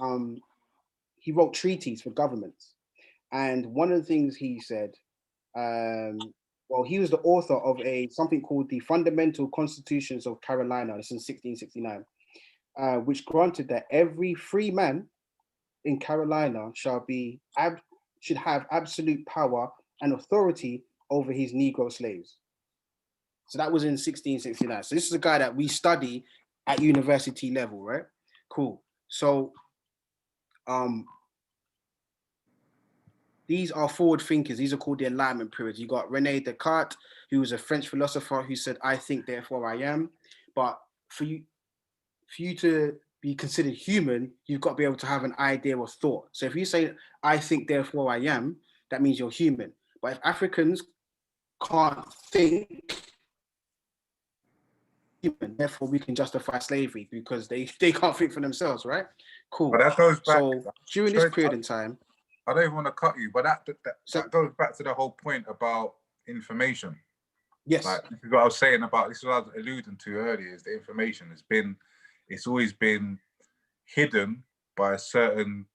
[SPEAKER 3] wrote treaties for governments. And one of the things he said, well, he was the author of something called the Fundamental Constitutions of Carolina. This is in 1669, which granted that every free man in Carolina should have absolute power and authority over his Negro slaves. So that was in 1669. So this is a guy that we study at university level, right? Cool. So these are forward thinkers. These are called the Enlightenment periods. You got René Descartes, who was a French philosopher who said, I think, therefore I am. But for you to be considered human, you've got to be able to have an idea or thought. So if you say, I think, therefore I am, that means you're human. But if Africans can't think, human, therefore we can justify slavery because they can't think for themselves, right? Cool.
[SPEAKER 2] But that goes back.
[SPEAKER 3] So during this period in time,
[SPEAKER 2] I don't even want to cut you, but that goes back to the whole point about information.
[SPEAKER 3] Yes.
[SPEAKER 2] Like, this is what I was saying about, this is what I was alluding to earlier, is the information it's always been hidden by a certain,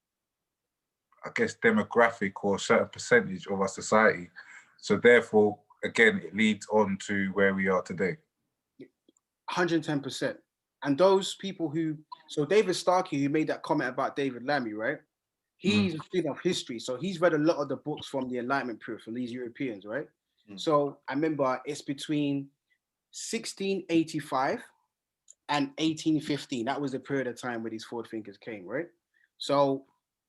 [SPEAKER 2] I guess, demographic or a certain percentage of our society. So therefore, again, it leads on to where we are today.
[SPEAKER 3] 110%. And those people who So David Starkey, who made that comment about David Lammy, right? He's a student of history, so he's read a lot of the books from the Enlightenment period from these Europeans, right? So I remember it's between 1685 and 1815. That was the period of time where these forward thinkers came, right? So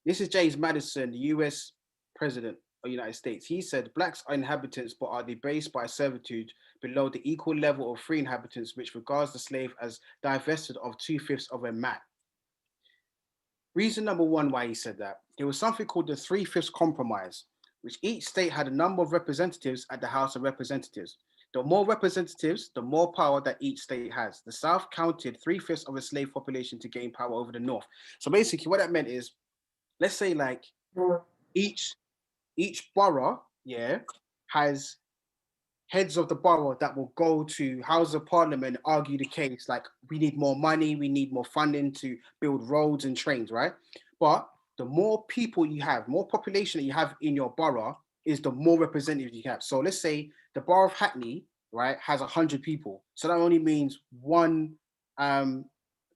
[SPEAKER 3] this is James Madison, the US president of the United States. He said, blacks are inhabitants, but are debased by servitude below the equal level of free inhabitants, which regards the slave as divested of 2/5 of a man. Reason number one why he said that, there was something called the 3/5 compromise, which each state had a number of representatives at the House of Representatives. The more representatives, the more power that each state has. The South counted 3/5 of a slave population to gain power over the North. So basically what that meant is, let's say like each borough, yeah, has heads of the borough that will go to House of Parliament, argue the case, like we need more money, we need more funding to build roads and trains, right? But the more people you have, more population that you have in your borough is the more representatives you have. So let's say the borough of Hackney, right, has 100 people. So that only means one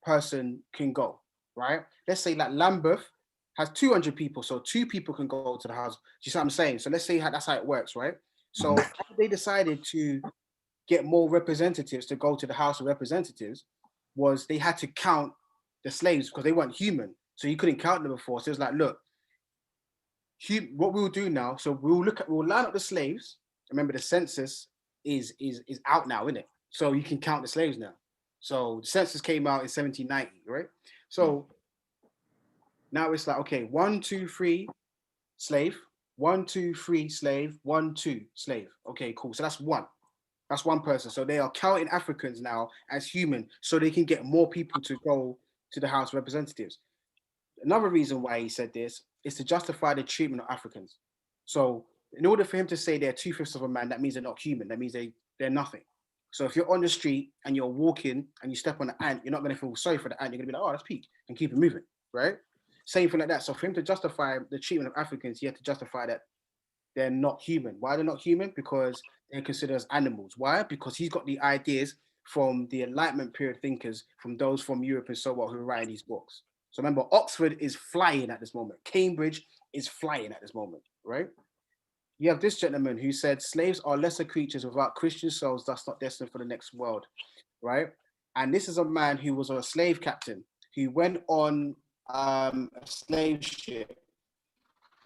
[SPEAKER 3] person can go, right? Let's say like Lambeth has 200 people, so 2 people can go to the house. Do you see what I'm saying? So let's say that's how it works, right? So how they decided to get more representatives to go to the House of Representatives was they had to count the slaves because they weren't human. So you couldn't count them before. So it was like, look, what we'll do now, so we'll line up the slaves. Remember, the census is out now, isn't it? So you can count the slaves now. So the census came out in 1790, right? So now it's like, okay, 1, 2, 3, slave. 1, 2, 3, slave. 1, 2, slave. Okay, cool. So that's one. That's one person. So they are counting Africans now as human so they can get more people to go to the House of Representatives. Another reason why he said this is to justify the treatment of Africans. So in order for him to say they're 2/5 of a man, that means they're not human. That means they're nothing. So if you're on the street and you're walking and you step on an ant, you're not going to feel sorry for the ant. You're going to be like, oh, that's peak, and keep it moving, right? Same thing like that. So for him to justify the treatment of Africans, he had to justify that they're not human. Why they're not human? Because they're considered as animals. Why? Because he's got the ideas from the Enlightenment period thinkers, from those from Europe and so on who are writing these books. So remember, Oxford is flying at this moment. Cambridge is flying at this moment, right? You have this gentleman who said slaves are lesser creatures without Christian souls, thus not destined for the next world, right? And this is a man who was a slave captain who went on a slave ship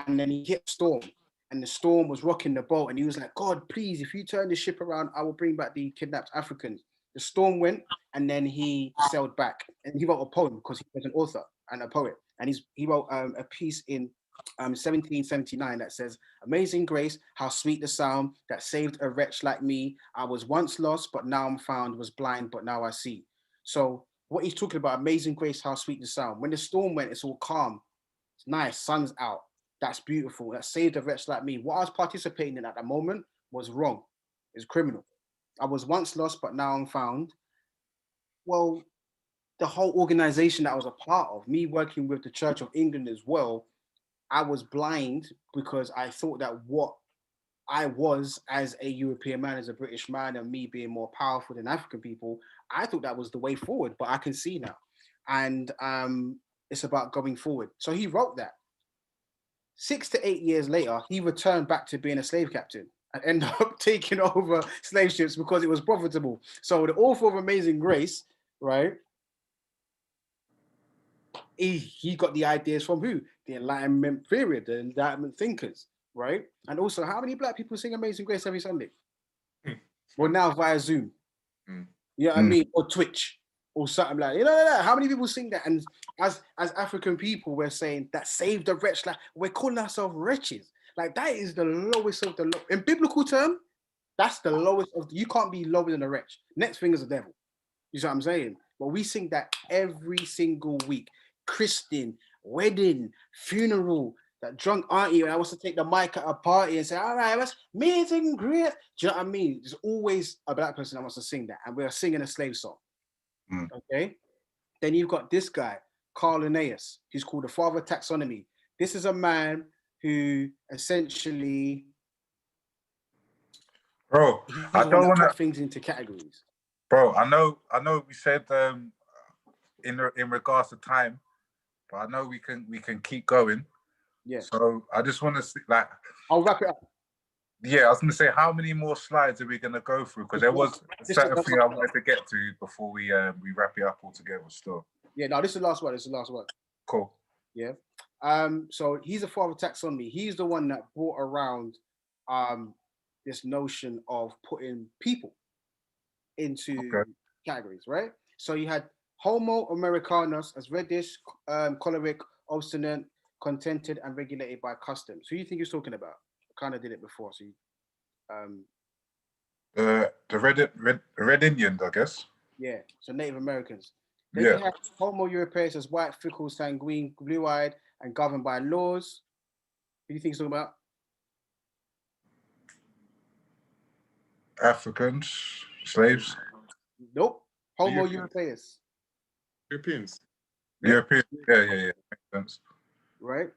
[SPEAKER 3] and then he hit a storm and the storm was rocking the boat and he was like, God, please, if you turn the ship around, I will bring back the kidnapped Africans. The storm went and then he sailed back and he wrote a poem because he was an author and a poet. And he wrote a piece in 1779 that says, amazing grace, how sweet the sound that saved a wretch like me. I was once lost, but now I'm found, was blind, but now I see. So what he's talking about, amazing grace, how sweet the sound. When the storm went, it's all calm. It's nice, sun's out. That's beautiful. That saved a wretch like me. What I was participating in at that moment was wrong. It's criminal. I was once lost, but now I'm found. Well, the whole organization that I was a part of, me working with the Church of England as well, I was blind because I thought that what I was as a European man, as a British man, and me being more powerful than African people, I thought that was the way forward, but I can see now. And it's about going forward. So he wrote that. 6 to 8 years later, he returned back to being a slave captain and ended up taking over slave ships because it was profitable. So the author of Amazing Grace, right? He got the ideas from who? The Enlightenment period, the Enlightenment thinkers, right? And also, how many black people sing Amazing Grace every Sunday? Well, now via Zoom. You know what I mean? Or Twitch or something like that. You know, how many people sing that? And as African people, we're saying that save the wretch. Like, we're calling ourselves wretches. Like, that is the lowest of the low. In biblical term, that's the lowest of you can't be lower than a wretch. Next thing is the devil. You see what I'm saying? But we sing that every single week. Christian, wedding, funeral, that drunk auntie when I was to take the mic at a party and say, all right, that's amazing, great. Do you know what I mean? There's always a black person that wants to sing that, and we're singing a slave song. Okay? Then you've got this guy, Carl Linnaeus, who's called the father of taxonomy. This is a man who essentially
[SPEAKER 2] I don't want to
[SPEAKER 3] put things into categories.
[SPEAKER 2] Bro, I know we said in regards to time, but I know we can keep going.
[SPEAKER 3] Yeah.
[SPEAKER 2] So I just want to see, like,
[SPEAKER 3] I'll wrap it up.
[SPEAKER 2] yeah, I was going to say, how many more slides are we going to go through? Because there was a certain thing I wanted to get to before we wrap it up all together. Still.
[SPEAKER 3] Yeah. No, this is the last one. This is the last one.
[SPEAKER 2] Cool.
[SPEAKER 3] Yeah. So he's a father taxonomy. He's the one that brought around this notion of putting people into categories, right? So you had Homo Americanus as reddish, choleric, obstinate, contented, and regulated by customs. Who do you think he's talking about? I kind of did it before. So
[SPEAKER 2] the red Indians, I guess.
[SPEAKER 3] yeah, so Native Americans. Then you have Homo Europaeus as white, fickle, sanguine, blue-eyed, and governed by laws. Who do you think he's talking about?
[SPEAKER 2] Africans, slaves.
[SPEAKER 3] Nope. Homo Europaeus.
[SPEAKER 1] Europeans.
[SPEAKER 2] European. Yeah. Makes sense.
[SPEAKER 3] Right.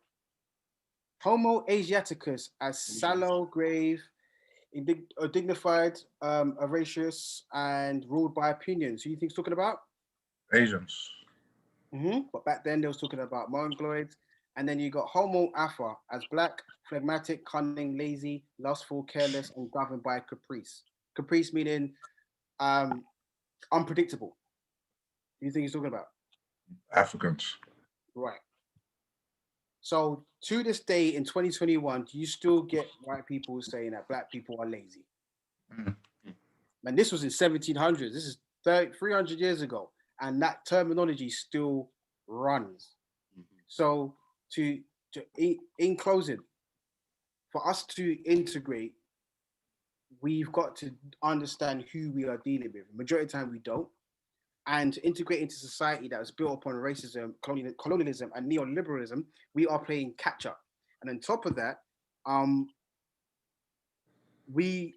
[SPEAKER 3] Homo Asiaticus as sallow, grave, dignified, voracious, and ruled by opinions. Who do you think he's talking about?
[SPEAKER 2] Asians.
[SPEAKER 3] But back then they was talking about Mongoloids. And then you got Homo Afra as black, phlegmatic, cunning, lazy, lustful, careless, and governed by caprice. Caprice meaning unpredictable. Who do you think he's talking about?
[SPEAKER 2] Africans.
[SPEAKER 3] Right. So to this day in 2021, do you still get white people saying that black people are lazy? And this was in 1700s. This is 300 years ago. And that terminology still runs. So in closing, for us to integrate, we've got to understand who we are dealing with. Majority of the time we don't. And to integrate into society that was built upon racism, colonialism, and neoliberalism, we are playing catch up. And on top of that, we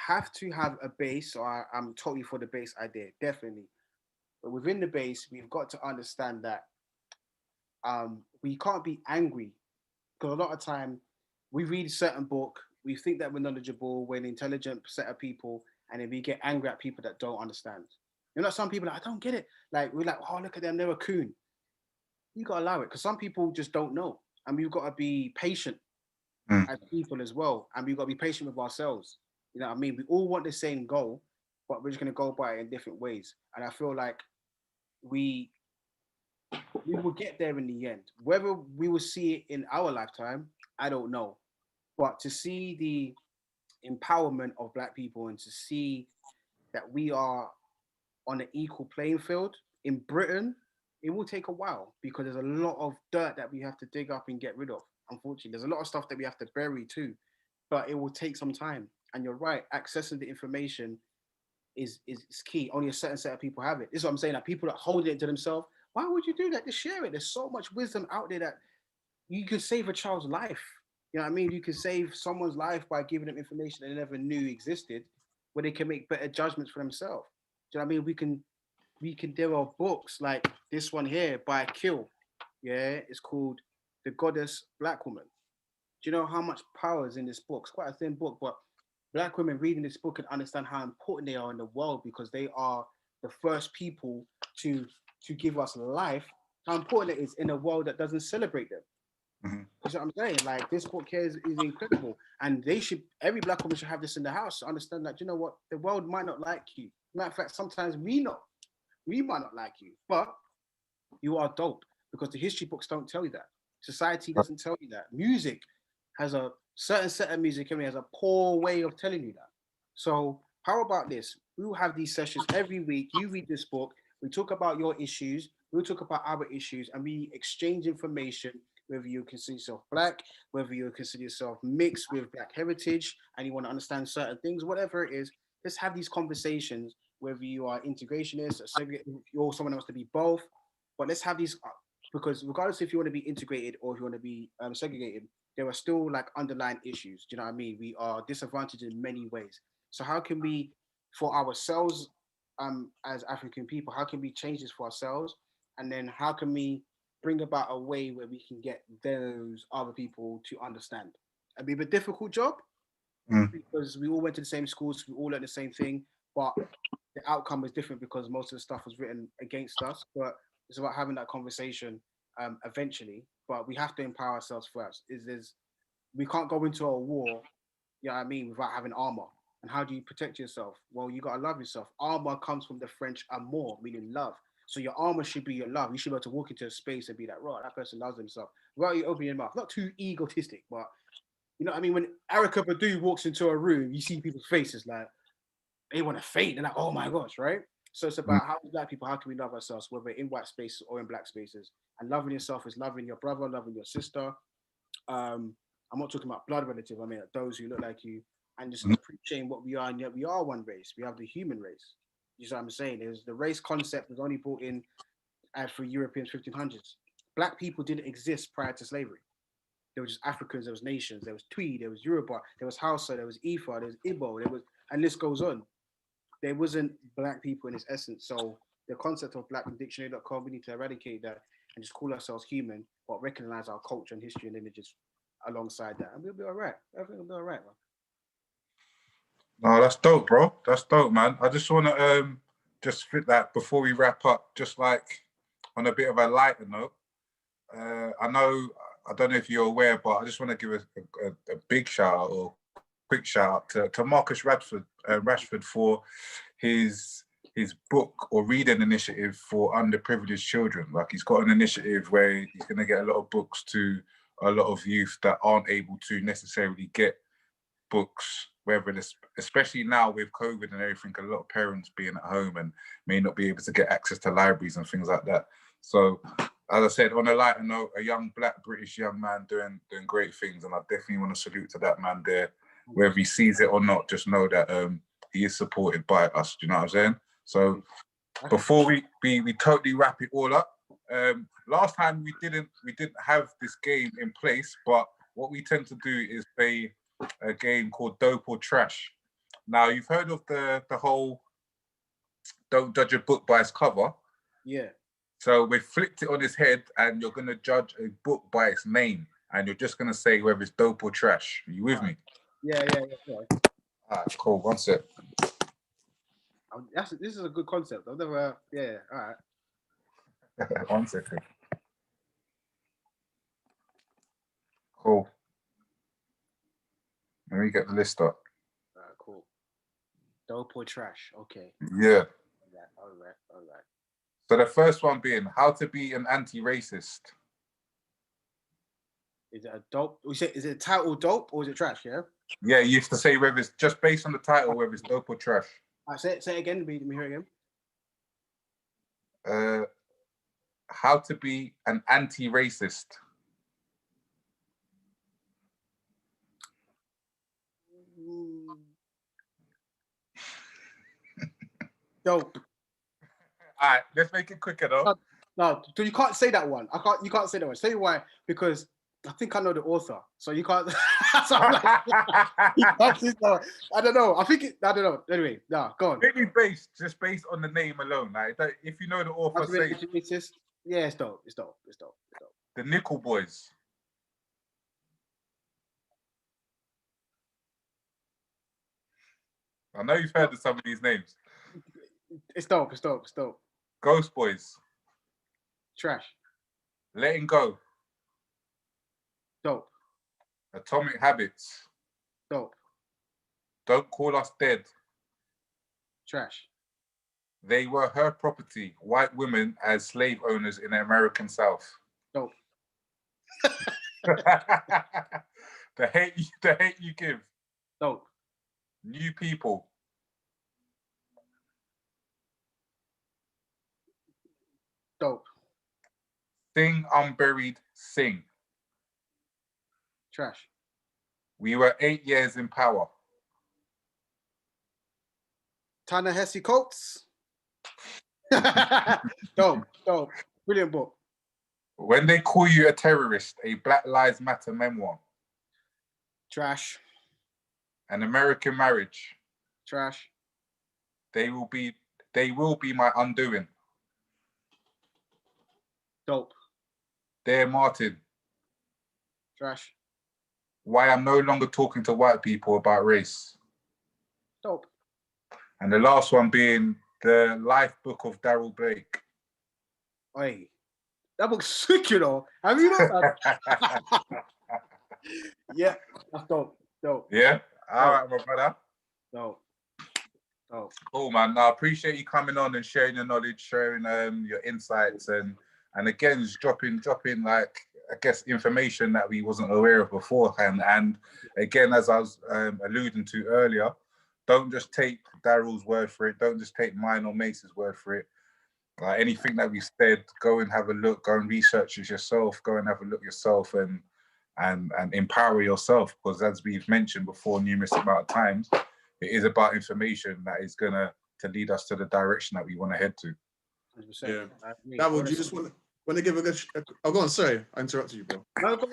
[SPEAKER 3] have to have a base. So I'm totally for the base idea, definitely. But within the base, we've got to understand that we can't be angry, because a lot of time we read a certain book, we think that we're knowledgeable, we're an intelligent set of people, and then we get angry at people that don't understand. You know, some people are like, I don't get it. Like, we're like, oh, look at them, they're a coon. You got to allow it, because some people just don't know. And we've got to be patient as people as well. And we've got to be patient with ourselves. You know what I mean? We all want the same goal, but we're just going to go by it in different ways. And I feel like we will get there in the end. Whether we will see it in our lifetime, I don't know. But to see the empowerment of Black people and to see that we are on an equal playing field in Britain, it will take a while, because there's a lot of dirt that we have to dig up and get rid of. Unfortunately, there's a lot of stuff that we have to bury too, but it will take some time. And you're right, accessing the information is key. Only a certain set of people have it. This is what I'm saying. That people that hold it to themselves, why would you do that? Just share it. There's so much wisdom out there that you could save a child's life. You know what I mean? You could save someone's life by giving them information they never knew existed, where they can make better judgments for themselves. Do you know what I mean? There are books like this one here by Kill. Yeah, it's called The Goddess Black Woman. Do you know how much power is in this book? It's quite a thin book, but Black women reading this book can understand how important they are in the world, because they are the first people to give us life. How important it is in a world that doesn't celebrate them. You know what I'm saying? Like, this book here is incredible, and every Black woman should have this in the house to understand that, you know what, the world might not like you. Matter of fact, sometimes we might not like you, but you are dope, because the history books don't tell you that. Society doesn't tell you that. Music has a certain set of music, and it has a poor way of telling you that. So how about this? We will have these sessions every week. You read this book, we talk about your issues, we'll talk about our issues, and we exchange information, whether you consider yourself Black, whether you consider yourself mixed with Black heritage, and you want to understand certain things, whatever it is. Let's have these conversations, whether you are integrationist or someone else to be both. But let's have these, because regardless if you want to be integrated or if you want to be segregated, there are still like underlying issues. Do you know what I mean? We are disadvantaged in many ways. So how can we, for ourselves, as African people, how can we change this for ourselves? And then how can we bring about a way where we can get those other people to understand? It'd be a difficult job, because we all went to the same schools, we all learned the same thing, but the outcome was different because most of the stuff was written against us. But it's about having that conversation eventually. But we have to empower ourselves first. We can't go into a war, you know what I mean, without having armor. And how do you protect yourself? Well, you gotta love yourself. Armor comes from the French amour, meaning love. So your armor should be your love. You should be able to walk into a space and be like, right, that person loves himself. Without you opening your mouth. Not too egotistic, but you know what I mean? When Erica Badu walks into a room, you see people's faces like they want to faint. They're like, oh my gosh, right? So it's about how Black people, how can we love ourselves, whether in white spaces or in Black spaces. And loving yourself is loving your brother, loving your sister. I'm not talking about blood relative. I mean those who look like you, and just appreciating what we are. And yet we are one race. We have the human race. You know what I'm saying? There's the race concept was only brought in for Europeans 1500s. Black people didn't exist prior to slavery. There was just Africans, there was nations, there was Twi, there was Yoruba, there was Hausa, there was Ifa, there was Igbo, there was, and this goes on. There wasn't Black people in its essence. So the concept of Black in dictionary.com, we need to eradicate that and just call ourselves human, but recognize our culture and history and lineages alongside that, and we'll be all right. Everything will be all right, man.
[SPEAKER 2] No, that's dope, bro. That's dope, man. I just want to just fit that before we wrap up, just like on a bit of a lighter note. I don't know if you're aware, but I just want to give a big shout out or quick shout out to Marcus Rashford for his book or reading initiative for underprivileged children. Like he's got an initiative where he's going to get a lot of books to a lot of youth that aren't able to necessarily get books, whether it's, especially now with COVID and everything, a lot of parents being at home and may not be able to get access to libraries and things like that. So, as I said, on a lighter note, a young Black British young man doing great things, and I definitely want to salute to that man there. Whether he sees it or not, just know that he is supported by us. Do you know what I'm saying? So, before we totally wrap it all up, last time we didn't have this game in place, but what we tend to do is play a game called Dope or Trash. Now, you've heard of the whole don't judge a book by its cover.
[SPEAKER 3] Yeah.
[SPEAKER 2] So we flipped it on its head, and you're going to judge a book by its name, and you're just going to say whether it's dope or trash. Are you with me?
[SPEAKER 3] Yeah.
[SPEAKER 2] All right, cool. One sec.
[SPEAKER 3] This is a good concept. I've never, all right.
[SPEAKER 2] 1 second. Cool. Let me get the list up.
[SPEAKER 3] All right, cool. Dope or trash? Okay.
[SPEAKER 2] Yeah.
[SPEAKER 3] All right.
[SPEAKER 2] So the first one being how to be an anti-racist.
[SPEAKER 3] Is it a dope? Is it a title dope or is it trash? Yeah.
[SPEAKER 2] Yeah, you have to say whether it's just based on the title, whether it's dope or trash.
[SPEAKER 3] All right, say it again. Let me hear it
[SPEAKER 2] again. How to be an anti-racist.
[SPEAKER 3] Dope.
[SPEAKER 2] All right, let's make it quicker though.
[SPEAKER 3] No, you can't say that one. You can't say that one. Say why? Because I think I know the author, so you can't. So I'm like, I don't know. I don't know. Anyway, no, go on.
[SPEAKER 2] Maybe just based on the name alone. Like, if you know the author, say
[SPEAKER 3] yeah, it's dope.
[SPEAKER 2] The Nickel Boys. I know you've heard of some of these names.
[SPEAKER 3] It's dope.
[SPEAKER 2] Ghost Boys.
[SPEAKER 3] Trash.
[SPEAKER 2] Letting Go.
[SPEAKER 3] Dope.
[SPEAKER 2] Atomic Habits.
[SPEAKER 3] Dope.
[SPEAKER 2] Don't Call Us Dead.
[SPEAKER 3] Trash.
[SPEAKER 2] They Were Her Property. White women as slave owners in the American South.
[SPEAKER 3] Dope.
[SPEAKER 2] The Hate You Give.
[SPEAKER 3] Dope.
[SPEAKER 2] New People.
[SPEAKER 3] Dope.
[SPEAKER 2] Sing Unburied, Sing.
[SPEAKER 3] Trash.
[SPEAKER 2] We Were 8 Years in Power.
[SPEAKER 3] Ta-Nehisi Coates. Dope. Brilliant book.
[SPEAKER 2] When They Call You a Terrorist, a Black Lives Matter memoir.
[SPEAKER 3] Trash.
[SPEAKER 2] An American Marriage.
[SPEAKER 3] Trash.
[SPEAKER 2] They Will Be My Undoing.
[SPEAKER 3] Dope.
[SPEAKER 2] Dear Martin.
[SPEAKER 3] Trash.
[SPEAKER 2] Why I'm No Longer Talking to White People About Race.
[SPEAKER 3] Dope.
[SPEAKER 2] And the last one being The Life Book of Darrel Blake.
[SPEAKER 3] Hey, that book's sick, you know. Have you not? Yeah, that's dope. Dope.
[SPEAKER 2] Yeah. All right, my brother.
[SPEAKER 3] Dope. Dope.
[SPEAKER 2] Cool, man. I appreciate you coming on and sharing your knowledge, sharing your insights, and again, just dropping like, I guess, information that we wasn't aware of beforehand. And again, as I was alluding to earlier, don't just take Darrel's word for it. Don't just take mine or Mace's word for it. Anything that we said, go and have a look. Go and research it yourself. Go and have a look yourself, and empower yourself. Because as we've mentioned before numerous amount of times, it is about information that is gonna lead us to the direction that we want to head to.
[SPEAKER 3] 100%.
[SPEAKER 1] Yeah. Darrel, do you just want to give oh, go on. Sorry, I interrupted you, bro.
[SPEAKER 3] No, go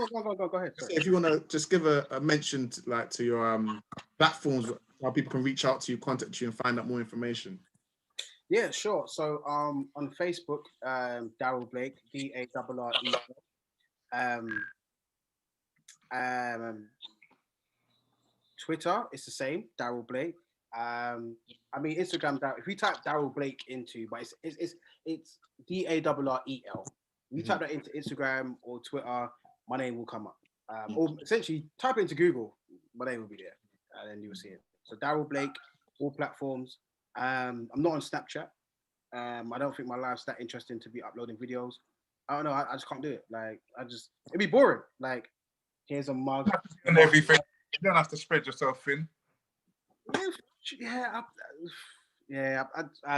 [SPEAKER 3] ahead. Sorry.
[SPEAKER 1] If you want to just give a mention to your platforms, how people can reach out to you, contact you, and find out more information.
[SPEAKER 3] Yeah, sure. So on Facebook, Darrel Blake, DARRE. Twitter, it's the same, Darrel Blake. I mean, Instagram. If you type Darrel Blake into, but it's DARREL. If you type that into Instagram or Twitter, my name will come up. Or essentially, type it into Google, my name will be there, and then you will see it. So Darrel Blake, all platforms. I'm not on Snapchat. I don't think my life's that interesting to be uploading videos. I don't know. I just can't do it. Like, it'd be boring. Like, here's a mug
[SPEAKER 2] and everything. You don't have to spread yourself thin.
[SPEAKER 3] I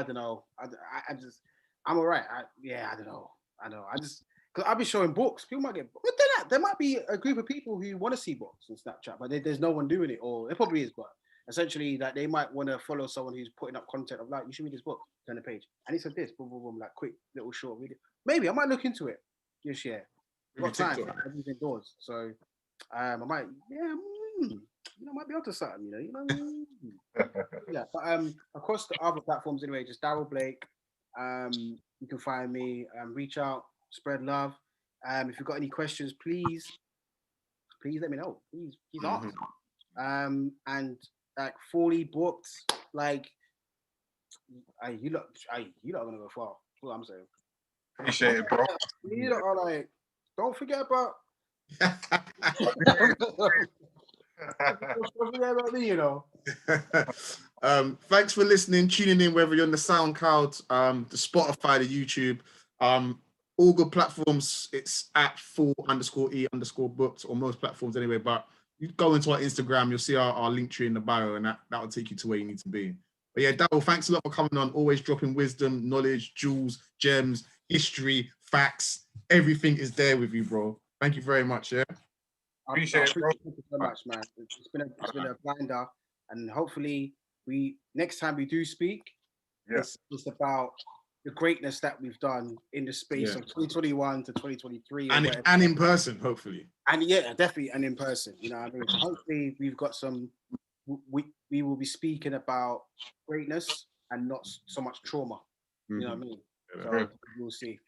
[SPEAKER 3] don't know. I'm all right. I don't know. Because I'll be showing books. People might get, but there might be a group of people who want to see books on Snapchat, but there's no one doing it, or there probably is, but essentially that they might want to follow someone who's putting up content of like, you should read this book, turn the page, and it's like this, boom, boom, boom, like quick little short video. Maybe I might look into it. Just got time. I'm indoors, so I might, might be onto something, yeah. But across the other platforms anyway, just Darrel Blake. You can find me. Reach out, spread love. If you've got any questions, please let me know. Please ask. And like fully booked, like you lot are gonna go far. That's what I'm saying.
[SPEAKER 2] Appreciate it, bro.
[SPEAKER 3] You lot are like, don't forget about me,
[SPEAKER 1] Thanks for listening, tuning in, whether you're on the SoundCloud, the Spotify, the YouTube, all good platforms. It's at @full_E_booked, or most platforms anyway. But you go into our Instagram, you'll see our link tree in the bio, and that will take you to where you need to be. But yeah, Darrel, thanks a lot for coming on. Always dropping wisdom, knowledge, jewels, gems, history, facts. Everything is there with you, bro. Thank you very much. Yeah.
[SPEAKER 2] Appreciate it, bro.
[SPEAKER 3] Thank you so much, man. It's been a blinder, and hopefully next time we do speak, it's about the greatness that we've done in the space of 2021 to 2023,
[SPEAKER 1] and in person, hopefully.
[SPEAKER 3] And yeah, definitely, and in person. You know what I mean? So hopefully we've got some. We will be speaking about greatness and not so much trauma. You know what I mean? So we'll see.